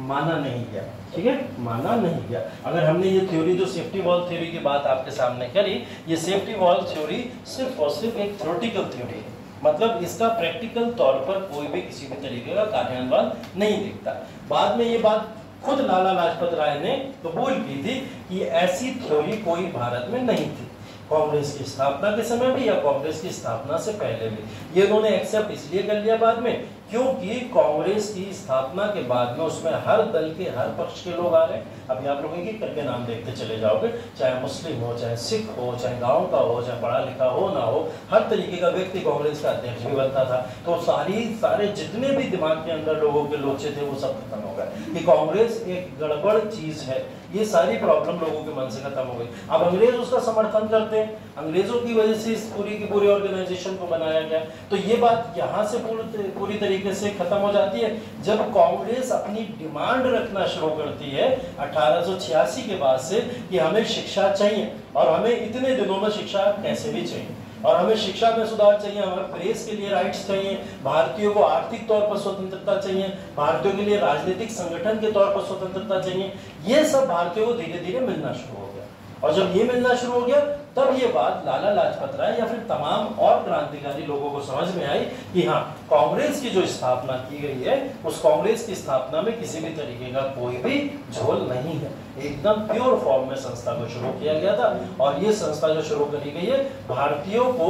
माना नहीं गया। ठीक है, माना नहीं गया। अगर हमने ये थ्योरी, जो सेफ्टी वॉल्व थ्योरी की बात आपके सामने करी, ये सेफ्टी वॉल्व थ्योरी सिर्फ और सिर्फ एक थ्योरेटिकल थ्योरी है, मतलब इसका प्रैक्टिकल तौर पर कोई भी किसी भी तरीके का कार्यान्वयन नहीं दिखता। बाद में ये बात खुद लाला लाजपत राय ने कबूल की थी कि ऐसी थ्योरी कोई भारत में नहीं थी, कांग्रेस की स्थापना के समय भी या कांग्रेस की स्थापना से पहले भी। ये उन्होंने एक्सेप्ट इसलिए कर लिया बाद में क्योंकि कांग्रेस की स्थापना के बाद में उसमें हर दल के हर पक्ष के लोग आ रहे हैं। अभी आप लोग एक करके नाम देखते चले जाओगे, चाहे मुस्लिम हो, चाहे सिख हो, चाहे गांव का हो, चाहे पढ़ा लिखा हो ना हो, हर तरीके का व्यक्ति कांग्रेस का अध्यक्ष भी बनता था। तो सारे जितने भी दिमाग के अंदर लोगों के लोचे थे वो सब खत्म हो गए कि कांग्रेस एक गड़बड़ चीज है। ये सारी प्रॉब्लम लोगों के मन से खत्म हो गई। अब अंग्रेज उसका समर्थन करते हैं, अंग्रेजों की वजह से इस पूरी की पूरी ऑर्गेनाइजेशन को बनाया गया। तो ये बात यहाँ से पूरी तरीके से खत्म हो जाती है जब कांग्रेस अपनी डिमांड रखना शुरू करती है 1886 के बाद से कि हमें शिक्षा चाहिए और हमें इतने दिनों में शिक्षा कैसे भी चाहिए और हमें शिक्षा में सुधार चाहिए, हमें प्रेस के लिए राइट्स चाहिए, भारतीयों को आर्थिक तौर पर स्वतंत्रता चाहिए, भारतीयों के लिए राजनीतिक संगठन के तौर पर स्वतंत्रता चाहिए। ये सब भारतीयों को धीरे धीरे मिलना शुरू हो गया और जब ये मिलना शुरू हो गया तब ये बात लाला लाजपत राय या फिर तमाम और क्रांतिकारी लोगों को समझ में आई कि हाँ, कांग्रेस की जो स्थापना की गई है उस कांग्रेस की स्थापना में किसी भी तरीके का कोई भी झोल नहीं है। एकदम प्योर फॉर्म में संस्था को शुरू किया गया था और ये संस्था जो शुरू करी गई है भारतीयों को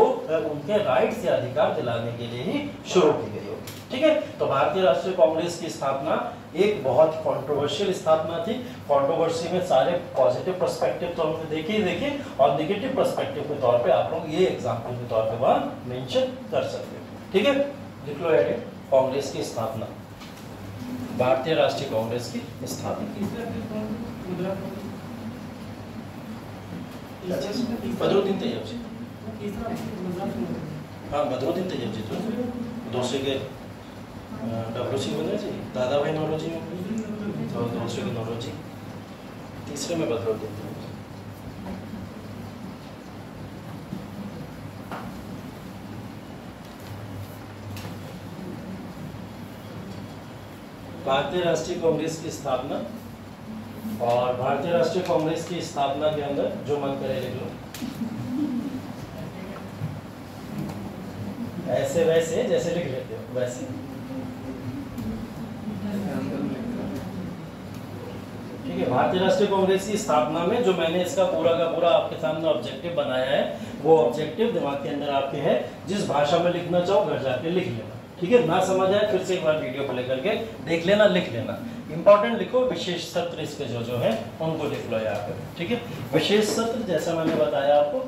उनके राइट्स या अधिकार दिलाने के लिए ही शुरू की गई होगी। ठीक है, तो भारतीय राष्ट्रीय कांग्रेस की स्थापना एक बहुत कंट्रोवर्शियल स्थापना थी। कंट्रोवर्सी में सारे पॉजिटिव पर्सपेक्टिव तो हमने देखे और नेगेटिव पर्सपेक्टिव के तौर पे आप लोग ये एग्जांपल के तौर पे वहां मेंशन कर सकते हो। ठीक है, लिख लो एडिट कांग्रेस की स्थापना, भारतीय राष्ट्रीय कांग्रेस की स्थापना। बदरुद्दीन तैयब जी, हाँ बदरुद्दीन तैयब जी, तो दूसरे के डब्ल्यूसी बनर्जी, दादा भाई नौरोजी तो दूसरे के नौरोजी, तीसरे में बदरुद्दीन तैयब। भारतीय राष्ट्रीय कांग्रेस की स्थापना और भारतीय राष्ट्रीय कांग्रेस की स्थापना के अंदर जो मन करे लिख लो, ऐसे वैसे जैसे लिख लेते हो वैसे। ठीक है, भारतीय राष्ट्रीय कांग्रेस की स्थापना में जो मैंने इसका पूरा का पूरा आपके सामने ऑब्जेक्टिव बनाया है वो ऑब्जेक्टिव दिमाग के अंदर आपके है, जिस भाषा में लिखना चाहो घर जाके लिख लेना। ठीक है, ना समझ आए फिर से एक बार वीडियो को लेकर के देख लेना, लिख लेना। इंपॉर्टेंट लिखो, विशेष सत्र इसके जो है उनको लिख लो यहाँ पे। ठीक है, विशेष सत्र जैसा मैंने बताया आपको,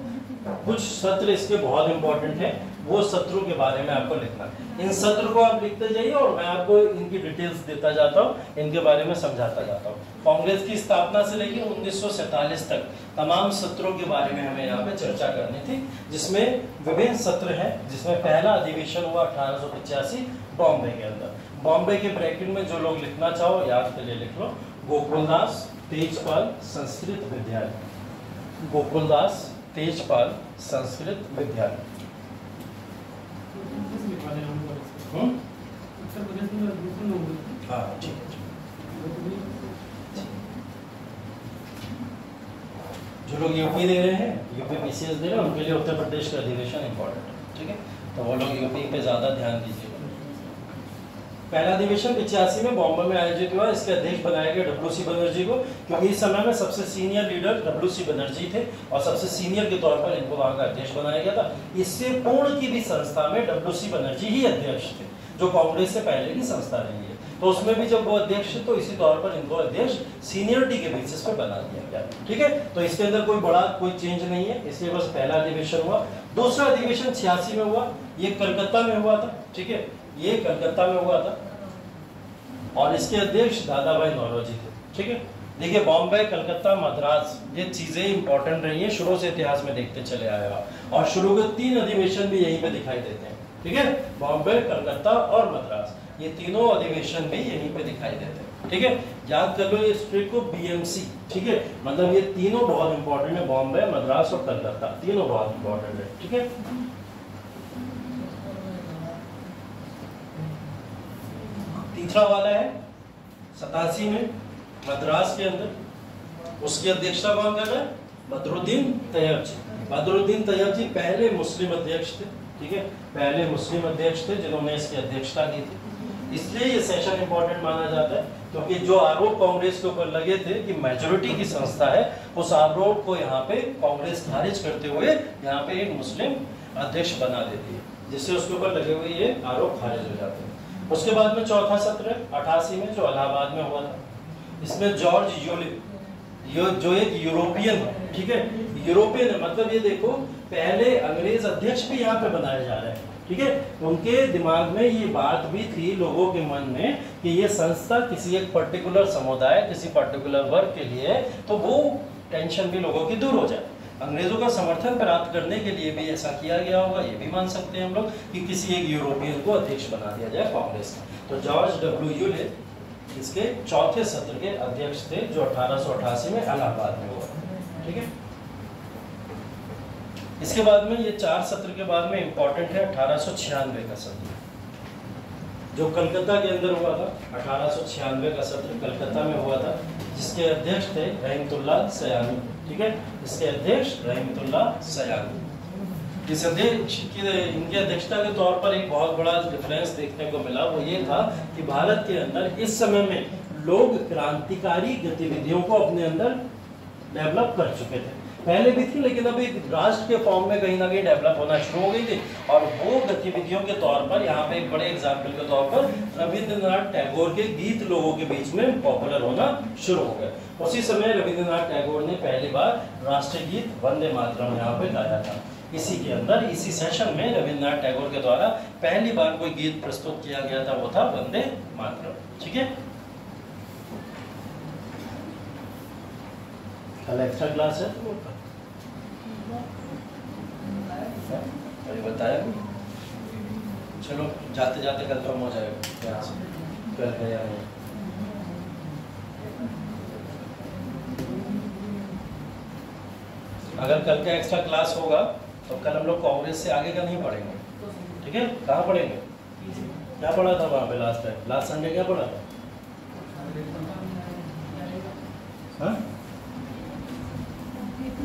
कुछ सत्र इसके बहुत इंपॉर्टेंट है, वो सत्रों के बारे में आपको लिखना। इन सत्र को आप लिखते जाइए और मैं आपको इनकी डिटेल्स देता जाता हूँ, इनके बारे में समझाता जाता हूँ। कांग्रेस की स्थापना से लेकर 1947 तक तमाम सत्रों के बारे में हमें यहाँ पे चर्चा करनी थी, जिसमें विभिन्न सत्र हैं। जिसमें पहला अधिवेशन हुआ 1885 बॉम्बे के अंदर। बॉम्बे के ब्रैकेट में जो लोग लिखना चाहो याद के लिए लिख लो, गोकुलदास तेजपाल संस्कृत विद्यालय, गोकुलदास तेजपाल संस्कृत विद्यालय। हाँ ठीक है, जो लोग यूपी दे रहे हैं, यूपी पीसीएस दे रहे हैं, उनके लिए उत्तर प्रदेश का अधिवेशन इंपॉर्टेंट है। ठीक है, तो वो लोग यूपी पे ज्यादा ध्यान दीजिएगा। पहला अधिवेशन 85 में बॉम्बे में आयोजित हुआ। इसके अध्यक्ष बनाया गया डब्ल्यूसी बनर्जी को, क्योंकि इस समय में सबसे सीनियर लीडर डब्ल्यूसी बनर्जी थे और सबसे सीनियर के तौर पर इनको वहां का अध्यक्ष बनाया गया था। इससे पूर्ण की भी संस्था में डब्ल्यूसी बनर्जी ही अध्यक्ष थे, जो कांग्रेस से पहले की संस्था रही है। तो उसमें भी जब वो अध्यक्ष तो इसी तौर पर इनको अध्यक्ष सीनियरिटी के बेसिस पे बना दिया गया। ठीक है, तो इसके अंदर कोई चेंज नहीं है, इसलिए बस पहला अधिवेशन हुआ। दूसरा अधिवेशन 86 में हुआ, ये कलकत्ता में हुआ था। ठीक है, ये कलकत्ता में हुआ था और इसके अध्यक्ष दादा भाई नौरोजी थे। ठीक है, देखिए बॉम्बे, कलकत्ता, मद्रास, ये चीजें इंपॉर्टेंट रही हैं, शुरू से इतिहास में देखते चले आए हो और शुरू के 3 अधिवेशन भी यहीं पे दिखाई देते हैं। ठीक है, बॉम्बे, कलकत्ता और मद्रास, ये तीनों अधिवेशन भी यहीं पे दिखाई देते हैं। ठीक है, याद कर लो ये स्ट्रेट को बीएमसी। ठीक है, मतलब ये तीनों बहुत इंपॉर्टेंट है, बॉम्बे, मद्रास और कलकत्ता, तीनों बहुत इंपॉर्टेंट है। ठीक है, तीसरा वाला है 87 में मद्रास के अंदर, उसकी अध्यक्षता कौन कर रहा है? बदरुद्दीन तैयब जी। बदरुद्दीन तैयब जी पहले मुस्लिम अध्यक्ष थे। ठीक है, पहले मुस्लिम अध्यक्ष थे जिन्होंने इसकी अध्यक्षता की थी। इसलिए ये सेशन इंपॉर्टेंट माना जाता है, क्योंकि जो आरोप कांग्रेस के ऊपर लगे थे कि मेजोरिटी की संस्था है, उस आरोप को यहाँ पे कांग्रेस खारिज करते हुए यहाँ पे एक मुस्लिम अध्यक्ष बना देती है, जिससे उसके ऊपर लगे हुए ये आरोप खारिज हो जाते हैं। उसके बाद में चौथा सत्र 88 में जो इलाहाबाद में हुआ था, इसमें जॉर्ज यूलिप जो एक यूरोपियन है, ठीक है, यूरोपियन है, मतलब ये देखो पहले अंग्रेज अध्यक्ष भी यहाँ पे बनाए जा रहे हैं, ठीक है। उनके दिमाग में ये बात भी थी लोगों के मन में कि ये संस्था किसी एक पर्टिकुलर समुदाय, किसी पर्टिकुलर वर्ग के लिए, तो वो टेंशन भी लोगों की दूर हो जाए। अंग्रेजों का समर्थन प्राप्त करने के लिए भी ऐसा किया गया होगा, ये भी मान सकते हैं हम लोग कि किसी एक यूरोपियन को अध्यक्ष बना दिया जाए कांग्रेस का। तो जॉर्ज डब्ल्यू यूलिप इसके चौथे सत्र के अध्यक्ष थे, जो 1888 में इलाहाबाद में हुआ, ठीक है। इसके बाद में ये 4 सत्र के बाद में इंपॉर्टेंट है 1896 का सत्र, जो कलकत्ता के अंदर हुआ था। 1896 का सत्र कलकत्ता में हुआ था, जिसके अध्यक्ष थे रहमतुल्लाह सयानी, ठीक है। इसके अध्यक्ष रहमतुल्लाह सयानी। इस अध्यक्ष की इनकी अध्यक्षता के तौर पर एक बहुत बड़ा डिफरेंस देखने को मिला, वो ये था कि भारत के अंदर इस समय में लोग क्रांतिकारी गतिविधियों को अपने अंदर डेवलप कर चुके थे। पहले भी थी, लेकिन अभी राष्ट्र के फॉर्म में कहीं ना कहीं डेवलप होना शुरू हो गई थी। और वो गतिविधियों के तौर पर यहाँ पे एक बड़े एग्जाम्पल के तौर पर रविंद्रनाथ टैगोर के गीत लोगों के बीच में पॉपुलर होना शुरू हो गए। उसी समय रविंद्रनाथ टैगोर ने पहली बार राष्ट्रीय गीत वंदे मातरम यहाँ पे गाया था। इसी के अंदर, इसी सेशन में रविंद्रनाथ टैगोर के द्वारा पहली बार कोई गीत प्रस्तुत किया गया था, वो था वंदे मातरम, ठीक है। कल एक्स्ट्रा क्लास है तो अरे बताया, चलो जाते जाते कंफर्म हो जाएगा यहाँ से कल है या नहीं। अगर कल का एक्स्ट्रा क्लास होगा तो कल हम लोग कांग्रेस से आगे का नहीं पढ़ेंगे, ठीक है। कहाँ पढ़ेंगे? क्या पढ़ा था वहाँ पे लास्ट टाइम, लास्ट संडे क्या पढ़ा था? हाँ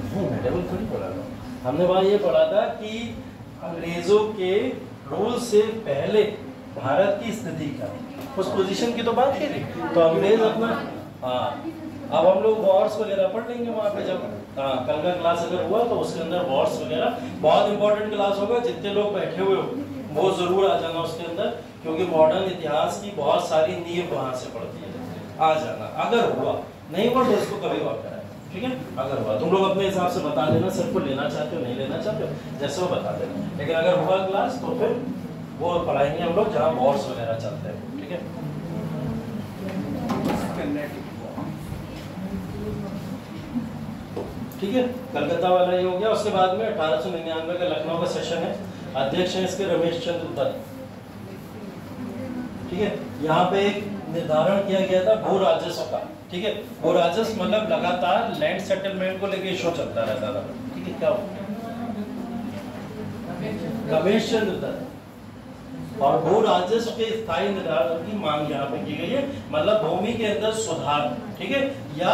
मेडिवल थोड़ी पढ़ा था हमने। वहाँ ये पढ़ा था कि अंग्रेजों के रूल से पहले भारत की स्थिति क्या, उस पोजीशन की तो बात की थी। तो अंग्रेज अपना, हाँ अब हम लोग वॉर्स वगैरह पढ़ लेंगे वहाँ पे जब, हाँ कल का क्लास अगर हुआ तो उसके अंदर वॉर्स वगैरह बहुत इंपॉर्टेंट क्लास होगा। जितने लोग बैठे हुए हो वो जरूर आ जाना उसके अंदर, क्योंकि मॉडर्न इतिहास की बहुत सारी नींव वहाँ से पड़ती है। आ जाना, अगर हुआ, नहीं हुआ तो इसको कभी और कराए, ठीक है। अगर हुआ तुम लोग अपने हिसाब से बता देना, सर को लेना चाहते हो नहीं लेना चाहते हो जैसे वो बता देना। लेकिन अगर हुआ क्लास तो फिर वो पढ़ाएंगे हम लोग जहाँ वॉर्स वगैरह चलते हैं, ठीक है। ठीक है, कलकत्ता वाला ये हो गया। उसके बाद में 1899 का लखनऊ का सेशन है, अध्यक्ष हैं इसके रमेश चंद्र दत्त, ठीक है। यहाँ पे एक निर्धारण किया गया था भू राजस्व का, ठीक है। भू राजस्व मतलब लगातार लैंड सेटलमेंट को लेके इशू चलता रहता था, ठीक है। क्या रमेश चंद्र दत्त और भू राजस्व के स्थायी निर्धारण की मांग यहाँ पे की गई है, मतलब भूमि के अंदर सुधार, ठीक है। या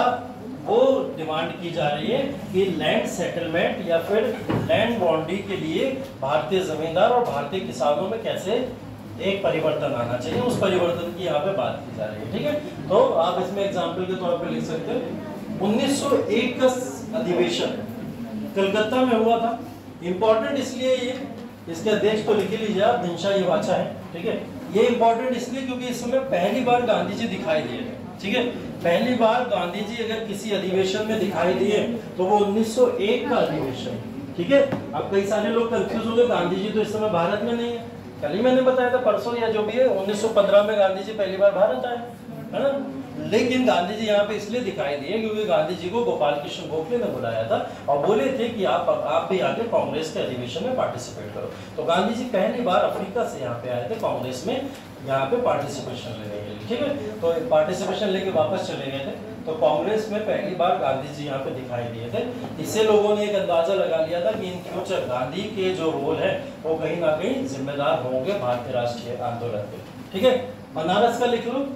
वो डिमांड की जा रही है कि लैंड सेटलमेंट या फिर लैंड बाउंड्री के लिए भारतीय जमींदार और भारतीय किसानों में कैसे एक परिवर्तन आना चाहिए, उस परिवर्तन की यहाँ पे बात की जा रही है, ठीक है। तो आप इसमें एग्जाम्पल के तौर पे लिख सकते हो 1901 का अधिवेशन कलकत्ता में हुआ था। इंपॉर्टेंट इसलिए ये, इसके अध्यक्ष तो लिख लीजिए आप, दिनशा वाचा है, ठीक है। ये इंपॉर्टेंट इसलिए क्योंकि इस समय पहली बार गांधी जी दिखाई दिए, ठीक है। पहली बार गांधी जी अगर किसी अधिवेशन में दिखाई दिए तो वो 1901 का अधिवेशन, ठीक है। अब कई सारे लोग कंफ्यूज हो गए, गांधी जी तो इस समय भारत में नहीं है। कल ही मैंने बताया था, परसों या जो भी है, 1915 में गांधी जी पहली बार भारत आए, है ना। लेकिन गांधी जी यहाँ पे इसलिए दिखाई दिए क्योंकि गांधी जी को गोपाल कृष्ण गोखले ने बुलाया था और बोले थे कि आप भी आके कांग्रेस के अधिवेशन में पार्टिसिपेट करो। तो गांधी जी पहली बार अफ्रीका से यहाँ पे आए थे कांग्रेस में, यहाँ पे पार्टिसिपेशन लेने के लिए, ठीक है। तो पार्टिसिपेशन लेके वापस चले गए थे। तो कांग्रेस में पहली बार गांधी जी यहाँ पे दिखाई दिए थे। इससे लोगों ने एक अंदाजा लगा लिया था कि इन फ्यूचर गांधी के जो रोल है वो कहीं ना कहीं जिम्मेदार होंगे भारतीय राष्ट्रीय आंदोलन के, ठीक है। बनारस का लिख लो,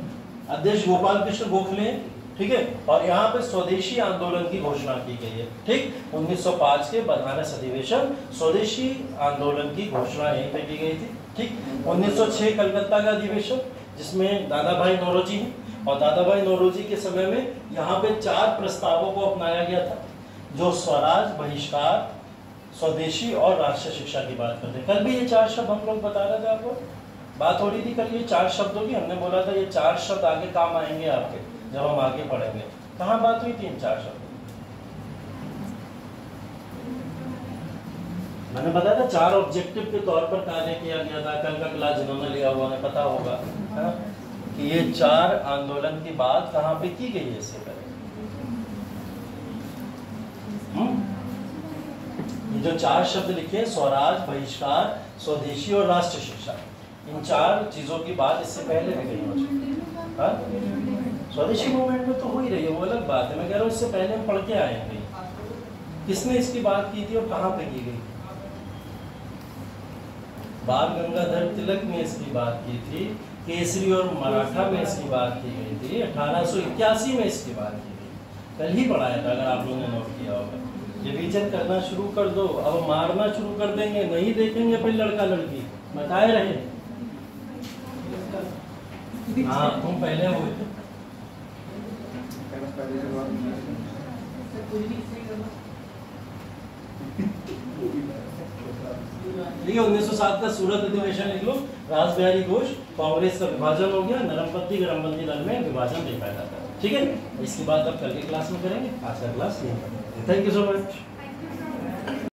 अध्यक्ष गोपाल कृष्ण गोखले, ठीक है। और यहाँ पे स्वदेशी आंदोलन की घोषणा की गई है, ठीक। 1905 के बनारस अधिवेशन स्वदेशी आंदोलन की घोषणा यहीं पे की गई थी, ठीक। 1906 कलकत्ता का अधिवेशन जिसमें दादा भाई नौरोजी हैं, और दादा भाई नौरोजी के समय में यहाँ पे 4 प्रस्तावों को अपनाया गया था जो स्वराज, बहिष्कार, स्वदेशी और राष्ट्रीय शिक्षा की बात करते हैं। कल भी ये 4 शब्द हम लोग बता रहे थे आपको, बात हो रही थी कल ये 4 शब्दों की, हमने बोला था ये 4 शब्द आगे काम आएंगे आपके जब हम आगे पढ़ेंगे। कहाँ बात हुई थी इन 4 शब्दों? मैंने बताया था 4 ऑब्जेक्टिव के तौर पर कार्य किया गया था। कल का क्लास जिन्होंने लिया हुआ उन्हें पता होगा, है ना, कि ये 4 आंदोलन की बात कहाँ पे की गई है इससे पहले। ये जो 4 शब्द लिखे, स्वराज, बहिष्कार, स्वदेशी और राष्ट्र शिक्षा, इन 4 चीजों की बात इससे पहले भी गई हो चुकी है। स्वदेशी मूवमेंट में तो हो ही रही है, वो अलग बात है। मैं कह रहा हूँ इससे पहले हम पढ़ के आएंगे किसने इसकी बात की थी और कहाँ पे की गई। बाल गंगाधर तिलक ने इसकी बात की थी, केसरी और मराठा में इसकी बात की गई थी, 1881 में इसकी बात की गई। कल ही पढ़ाया था, अगर आप लोगों ने नोट किया होगा। रिवीजन करना शुरू कर दो, अब मारना शुरू कर देंगे, नहीं देखेंगे फिर लड़का लड़की, बताए रहे। हाँ तुम पहले हुए थे। ठीक है, 1907 का सूरत अधिवेशन लिख लो। रासबिहारी घोष, कांग्रेस का विभाजन हो गया, नरमपंथी गरमपंथी दल में विभाजन देखा जाता है। ठीक है, इसकी बात अब कल की क्लास में करेंगे। आज का क्लास यही। Thank you so much.